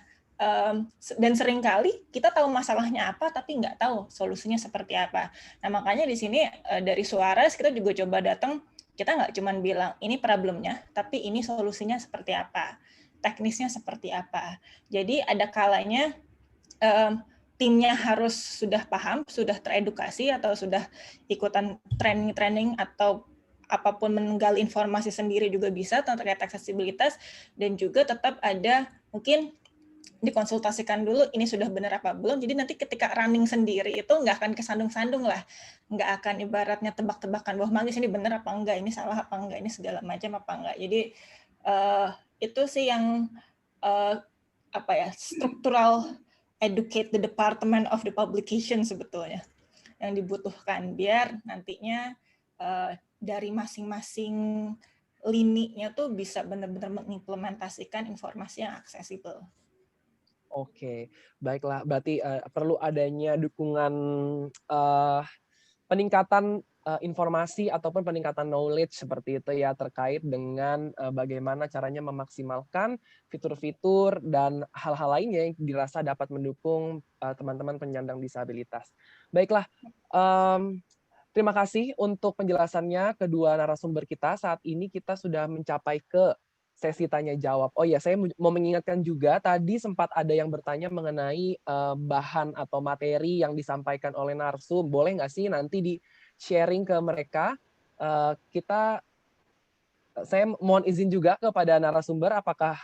dan seringkali kita tahu masalahnya apa, tapi nggak tahu solusinya seperti apa. Nah, makanya di sini dari Suara kita juga coba datang, kita nggak cuma bilang ini problemnya, tapi ini solusinya seperti apa, teknisnya seperti apa. Jadi ada kalanya timnya harus sudah paham, sudah teredukasi, atau sudah ikutan training atau apapun menunggal informasi sendiri juga bisa terkait aksesibilitas, dan juga tetap ada mungkin dikonsultasikan dulu ini sudah benar apa belum. Jadi nanti ketika running sendiri itu nggak akan kesandung-sandung lah, nggak akan ibaratnya tebak-tebakan bahwa Magis ini benar apa enggak, ini salah apa enggak, ini segala macam apa enggak. Jadi itu sih yang struktural educate the department of the publication sebetulnya yang dibutuhkan biar nantinya dari masing-masing lininya tuh bisa benar-benar mengimplementasikan informasi yang aksesibel. Oke, baiklah. Berarti perlu adanya dukungan peningkatan informasi ataupun peningkatan knowledge seperti itu ya, terkait dengan bagaimana caranya memaksimalkan fitur-fitur dan hal-hal lainnya yang dirasa dapat mendukung teman-teman penyandang disabilitas. Baiklah, terima kasih untuk penjelasannya kedua narasumber kita. Saat ini kita sudah mencapai ke sesi tanya jawab. Oh ya, saya mau mengingatkan juga tadi sempat ada yang bertanya mengenai bahan atau materi yang disampaikan oleh narsum. Boleh nggak sih nanti di sharing ke mereka? Saya mohon izin juga kepada narasumber apakah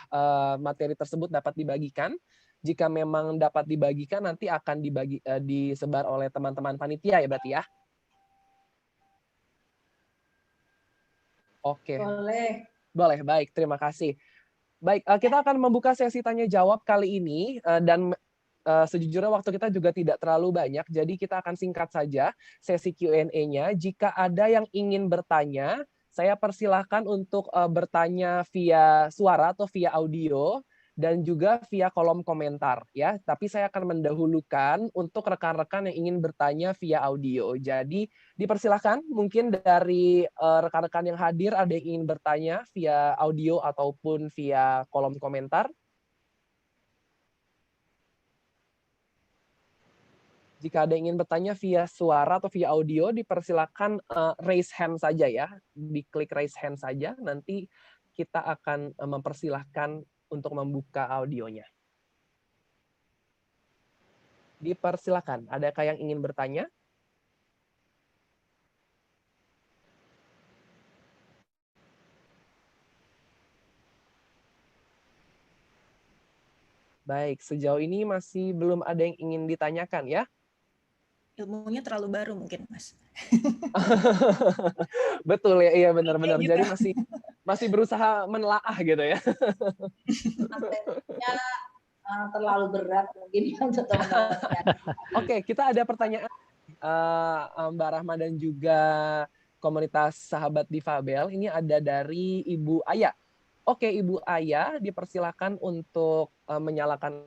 materi tersebut dapat dibagikan. Jika memang dapat dibagikan, nanti akan disebar oleh teman-teman panitia ya berarti ya? Oke. Boleh, baik. Terima kasih. Baik, kita akan membuka sesi tanya jawab kali ini dan sejujurnya waktu kita juga tidak terlalu banyak, jadi kita akan singkat saja sesi Q&A-nya. Jika ada yang ingin bertanya, saya persilahkan untuk bertanya via suara atau via audio, dan juga via kolom komentar ya. Tapi saya akan mendahulukan untuk rekan-rekan yang ingin bertanya via audio. Jadi dipersilahkan mungkin dari rekan-rekan yang hadir ada yang ingin bertanya via audio ataupun via kolom komentar. Jika ada yang ingin bertanya via suara atau via audio, dipersilakan raise hand saja ya. Diklik raise hand saja, nanti kita akan mempersilahkan untuk membuka audionya. Dipersilakan, adakah yang ingin bertanya? Baik, sejauh ini masih belum ada yang ingin ditanyakan ya? Ilmunya terlalu baru mungkin, Mas. Betul ya, iya benar-benar. Gitu. Jadi masih berusaha menelaah gitu ya. Materinya terlalu berat mungkin untuk teman-teman. Oke, kita ada pertanyaan Mbak Rahma dan juga komunitas sahabat difabel. Ini ada dari Ibu Aya. Oke, Ibu Aya, dipersilakan untuk menyalakan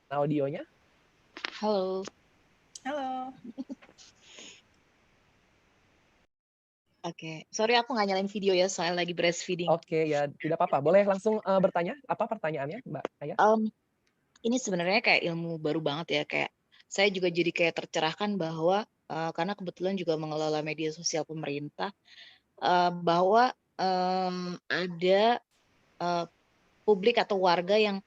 audionya. Halo. Halo. Oke, sorry aku nggak nyalain video ya, soalnya lagi breastfeeding. Oke, ya tidak apa-apa. Boleh langsung bertanya? Apa pertanyaannya, Mbak Aya? Ini sebenarnya kayak ilmu baru banget ya, kayak saya juga jadi kayak tercerahkan bahwa karena kebetulan juga mengelola media sosial pemerintah, bahwa ada publik atau warga yang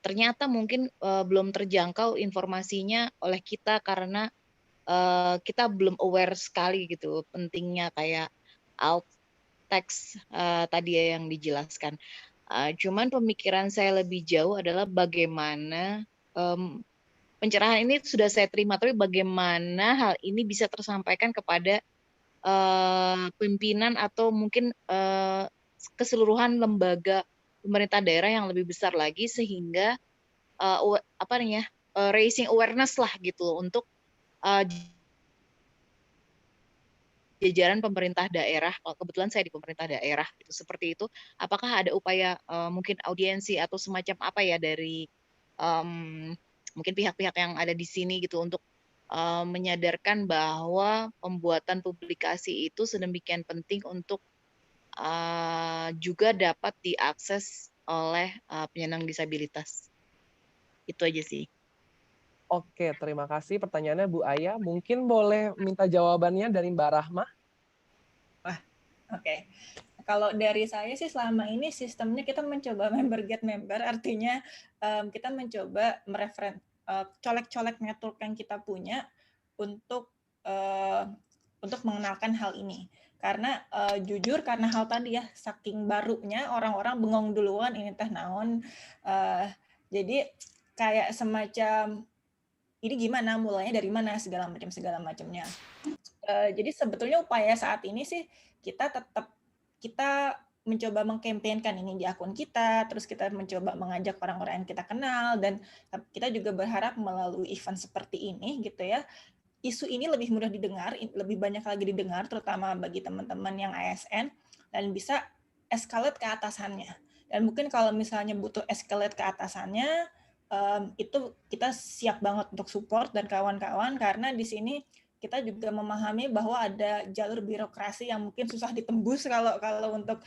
ternyata mungkin belum terjangkau informasinya oleh kita karena kita belum aware sekali gitu pentingnya kayak alt text tadi ya yang dijelaskan. Cuman pemikiran saya lebih jauh adalah bagaimana pencerahan ini sudah saya terima, tapi bagaimana hal ini bisa tersampaikan kepada pimpinan atau mungkin keseluruhan lembaga pemerintah daerah yang lebih besar lagi sehingga raising awareness lah gitu untuk jajaran pemerintah daerah. Kebetulan saya di pemerintah daerah gitu, seperti itu. Apakah ada upaya mungkin audiensi atau semacam apa ya dari mungkin pihak-pihak yang ada di sini gitu untuk menyadarkan bahwa pembuatan publikasi itu sedemikian penting untuk juga dapat diakses oleh penyandang disabilitas. Itu aja sih. Oke, terima kasih pertanyaannya Bu Aya. Mungkin boleh minta jawabannya dari Mbak Rahma? Oke. Kalau dari saya sih selama ini sistemnya kita mencoba member get member, artinya kita mencoba colek-colek network yang kita punya untuk mengenalkan hal ini. Karena jujur karena hal tadi ya, saking barunya orang-orang bengong duluan ini teh naon. Jadi kayak semacam ini gimana mulainya dari mana segala macamnya. Jadi sebetulnya upaya saat ini sih kita mencoba mengkampanyekan ini di akun kita, terus kita mencoba mengajak orang-orang yang kita kenal, dan kita juga berharap melalui event seperti ini gitu ya, isu ini lebih mudah didengar, lebih banyak lagi didengar, terutama bagi teman-teman yang ASN, dan bisa escalate ke atasannya. Dan mungkin kalau misalnya butuh escalate ke atasannya, itu kita siap banget untuk support dan kawan-kawan, karena di sini kita juga memahami bahwa ada jalur birokrasi yang mungkin susah ditembus kalau untuk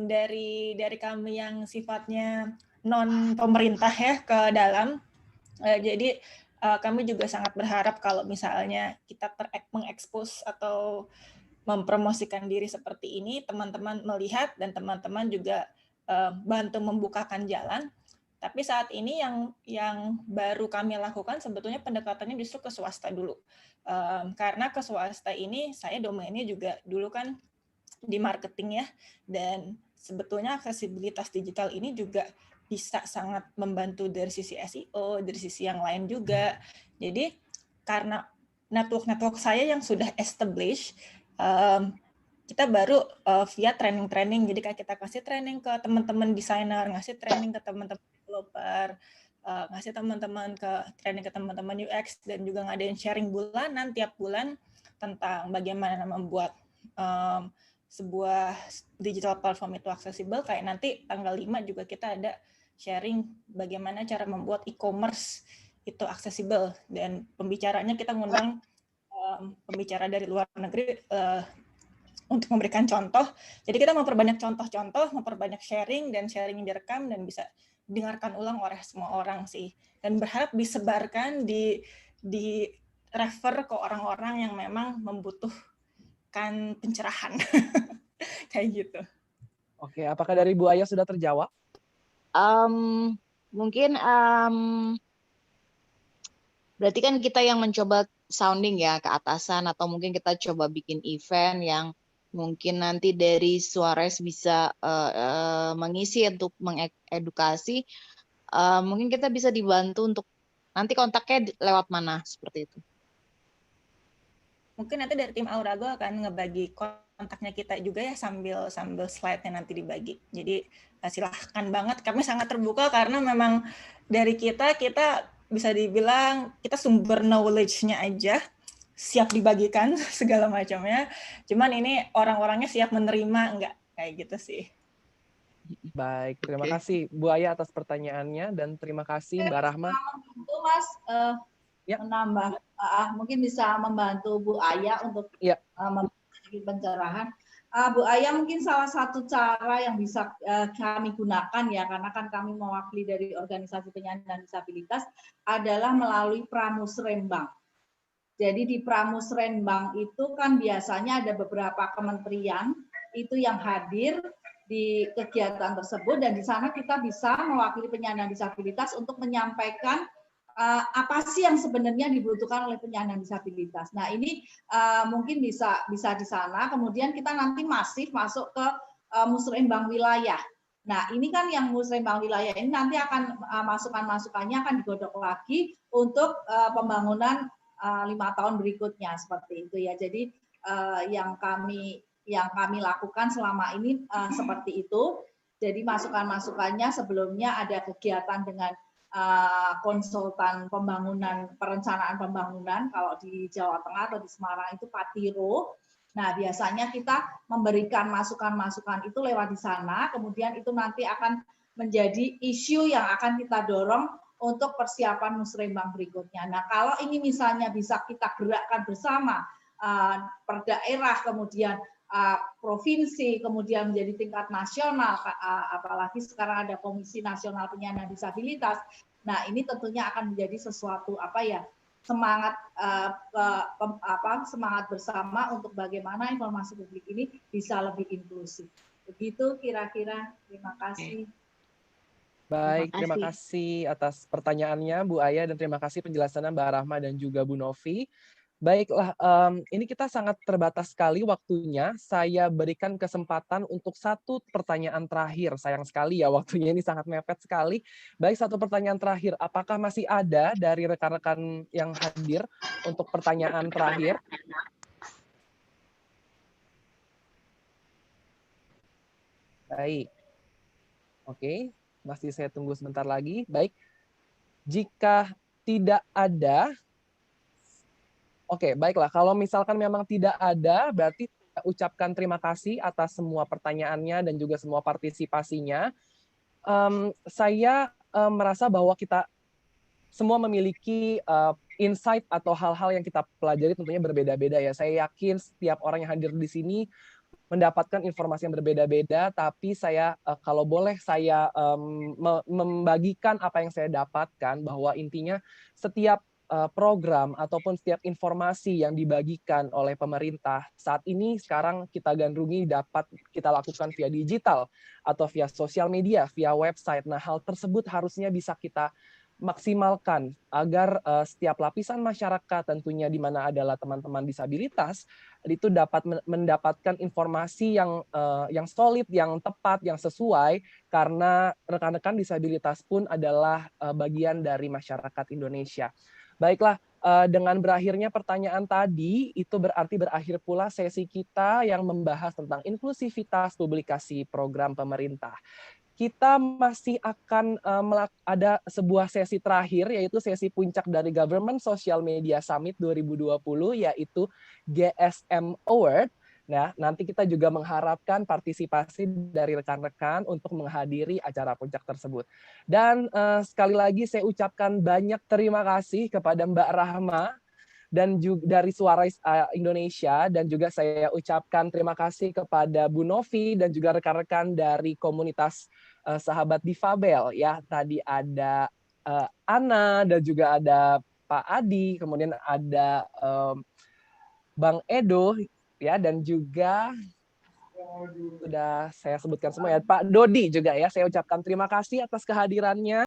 dari kami yang sifatnya non pemerintah ya ke dalam. Jadi kami juga sangat berharap kalau misalnya kita mengekspos atau mempromosikan diri seperti ini, teman-teman melihat dan teman-teman juga bantu membukakan jalan. Tapi saat ini yang baru kami lakukan sebetulnya pendekatannya justru ke swasta dulu. Karena ke swasta ini saya domainnya juga dulu kan di marketing ya, dan sebetulnya aksesibilitas digital ini juga bisa sangat membantu dari sisi SEO, dari sisi yang lain juga. Jadi karena network saya yang sudah established, kita baru via training. Jadi kayak kita kasih training ke teman-teman desainer, ngasih training ke teman-teman developer, ngasih teman-teman training ke teman-teman UX, dan juga ngadain sharing bulanan tiap bulan tentang bagaimana membuat sebuah digital platform itu aksesibel. Kayak nanti tanggal 5 juga kita ada sharing bagaimana cara membuat e-commerce itu aksesibel, dan pembicaranya kita ngundang pembicara dari luar negeri untuk memberikan contoh. Jadi kita memperbanyak contoh-contoh, memperbanyak sharing, dan sharing yang direkam dan bisa didengarkan ulang oleh semua orang sih. Dan berharap disebarkan, di refer ke orang-orang yang memang membutuhkan pencerahan. Kayak gitu. Oke, apakah dari Bu Aya sudah terjawab? Mungkin berarti kan kita yang mencoba sounding ya ke atasan, atau mungkin kita coba bikin event yang mungkin nanti dari Suarez bisa mengisi untuk mengedukasi. Mungkin kita bisa dibantu untuk nanti kontaknya lewat mana, seperti itu. Mungkin nanti dari tim Aurago akan ngebagi kontaknya kita juga ya, sambil slide-nya nanti dibagi. Jadi silahkan banget, kami sangat terbuka karena memang dari kita bisa dibilang kita sumber knowledge-nya aja siap dibagikan segala macamnya. Cuman ini orang-orangnya siap menerima enggak, kayak gitu sih. Baik, terima kasih Bu Aya atas pertanyaannya, dan terima kasih Mbak Rahma. Itu Mas menambah, mungkin bisa membantu Bu Aya untuk memberi pencerahan. Bu Aya, mungkin salah satu cara yang bisa kami gunakan ya, karena kan kami mewakili dari organisasi penyandang disabilitas, adalah melalui Pramusrembang. Jadi di Pramusrembang itu kan biasanya ada beberapa kementerian itu yang hadir di kegiatan tersebut, dan di sana kita bisa mewakili penyandang disabilitas untuk menyampaikan apa sih yang sebenarnya dibutuhkan oleh penyandang disabilitas. Nah, ini mungkin bisa di sana, kemudian kita nanti masuk ke musrembang wilayah. Nah, ini kan yang musrembang wilayah ini nanti akan masukan-masukannya akan digodok lagi untuk pembangunan 5 tahun berikutnya, seperti itu ya. Jadi yang kami lakukan selama ini seperti itu. Jadi masukan-masukannya sebelumnya ada kegiatan dengan konsultan perencanaan pembangunan, kalau di Jawa Tengah atau di Semarang itu Patiro. Nah, biasanya kita memberikan masukan-masukan itu lewat di sana, kemudian itu nanti akan menjadi isu yang akan kita dorong untuk persiapan musrembang berikutnya. Nah, kalau ini misalnya bisa kita gerakkan bersama per daerah, kemudian provinsi, kemudian menjadi tingkat nasional, apalagi sekarang ada Komisi Nasional Penyandang Disabilitas. Nah, ini tentunya akan menjadi sesuatu semangat semangat bersama untuk bagaimana informasi publik ini bisa lebih inklusif. Begitu kira-kira. Terima kasih. Baik, terima kasih atas pertanyaannya Bu Aya, dan terima kasih penjelasannya Mbak Rahma dan juga Bu Novi. Baiklah, ini kita sangat terbatas sekali waktunya. Saya berikan kesempatan untuk satu pertanyaan terakhir. Sayang sekali ya, waktunya ini sangat mepet sekali. Baik, satu pertanyaan terakhir. Apakah masih ada dari rekan-rekan yang hadir untuk pertanyaan terakhir? Baik. Oke, masih saya tunggu sebentar lagi. Baik, jika tidak ada, oke, baiklah. Kalau misalkan memang tidak ada, berarti saya ucapkan terima kasih atas semua pertanyaannya dan juga semua partisipasinya. Saya merasa bahwa kita semua memiliki insight atau hal-hal yang kita pelajari tentunya berbeda-beda ya. Saya yakin setiap orang yang hadir di sini mendapatkan informasi yang berbeda-beda, tapi saya kalau boleh saya membagikan apa yang saya dapatkan, bahwa intinya setiap program ataupun setiap informasi yang dibagikan oleh pemerintah saat ini sekarang kita gandrungi dapat kita lakukan via digital atau via sosial media, via website. Nah, hal tersebut harusnya bisa kita maksimalkan agar setiap lapisan masyarakat, tentunya di mana adalah teman-teman disabilitas, itu dapat mendapatkan informasi yang solid, yang tepat, yang sesuai, karena rekan-rekan disabilitas pun adalah bagian dari masyarakat Indonesia. Baiklah, dengan berakhirnya pertanyaan tadi, itu berarti berakhir pula sesi kita yang membahas tentang inklusivitas publikasi program pemerintah. kita masih akan ada sebuah sesi terakhir, yaitu sesi puncak dari Government Social Media Summit 2020, yaitu GSM Award. Nah, nanti kita juga mengharapkan partisipasi dari rekan-rekan untuk menghadiri acara puncak tersebut. Dan sekali lagi saya ucapkan banyak terima kasih kepada Mbak Rahma dan juga dari Suara Indonesia, dan juga saya ucapkan terima kasih kepada Bu Novi dan juga rekan-rekan dari komunitas sahabat difabel ya. Tadi ada Ana dan juga ada Pak Adi, kemudian ada Bang Edo ya, dan juga sudah saya sebutkan semua ya, Pak Dodi juga ya. Saya ucapkan terima kasih atas kehadirannya.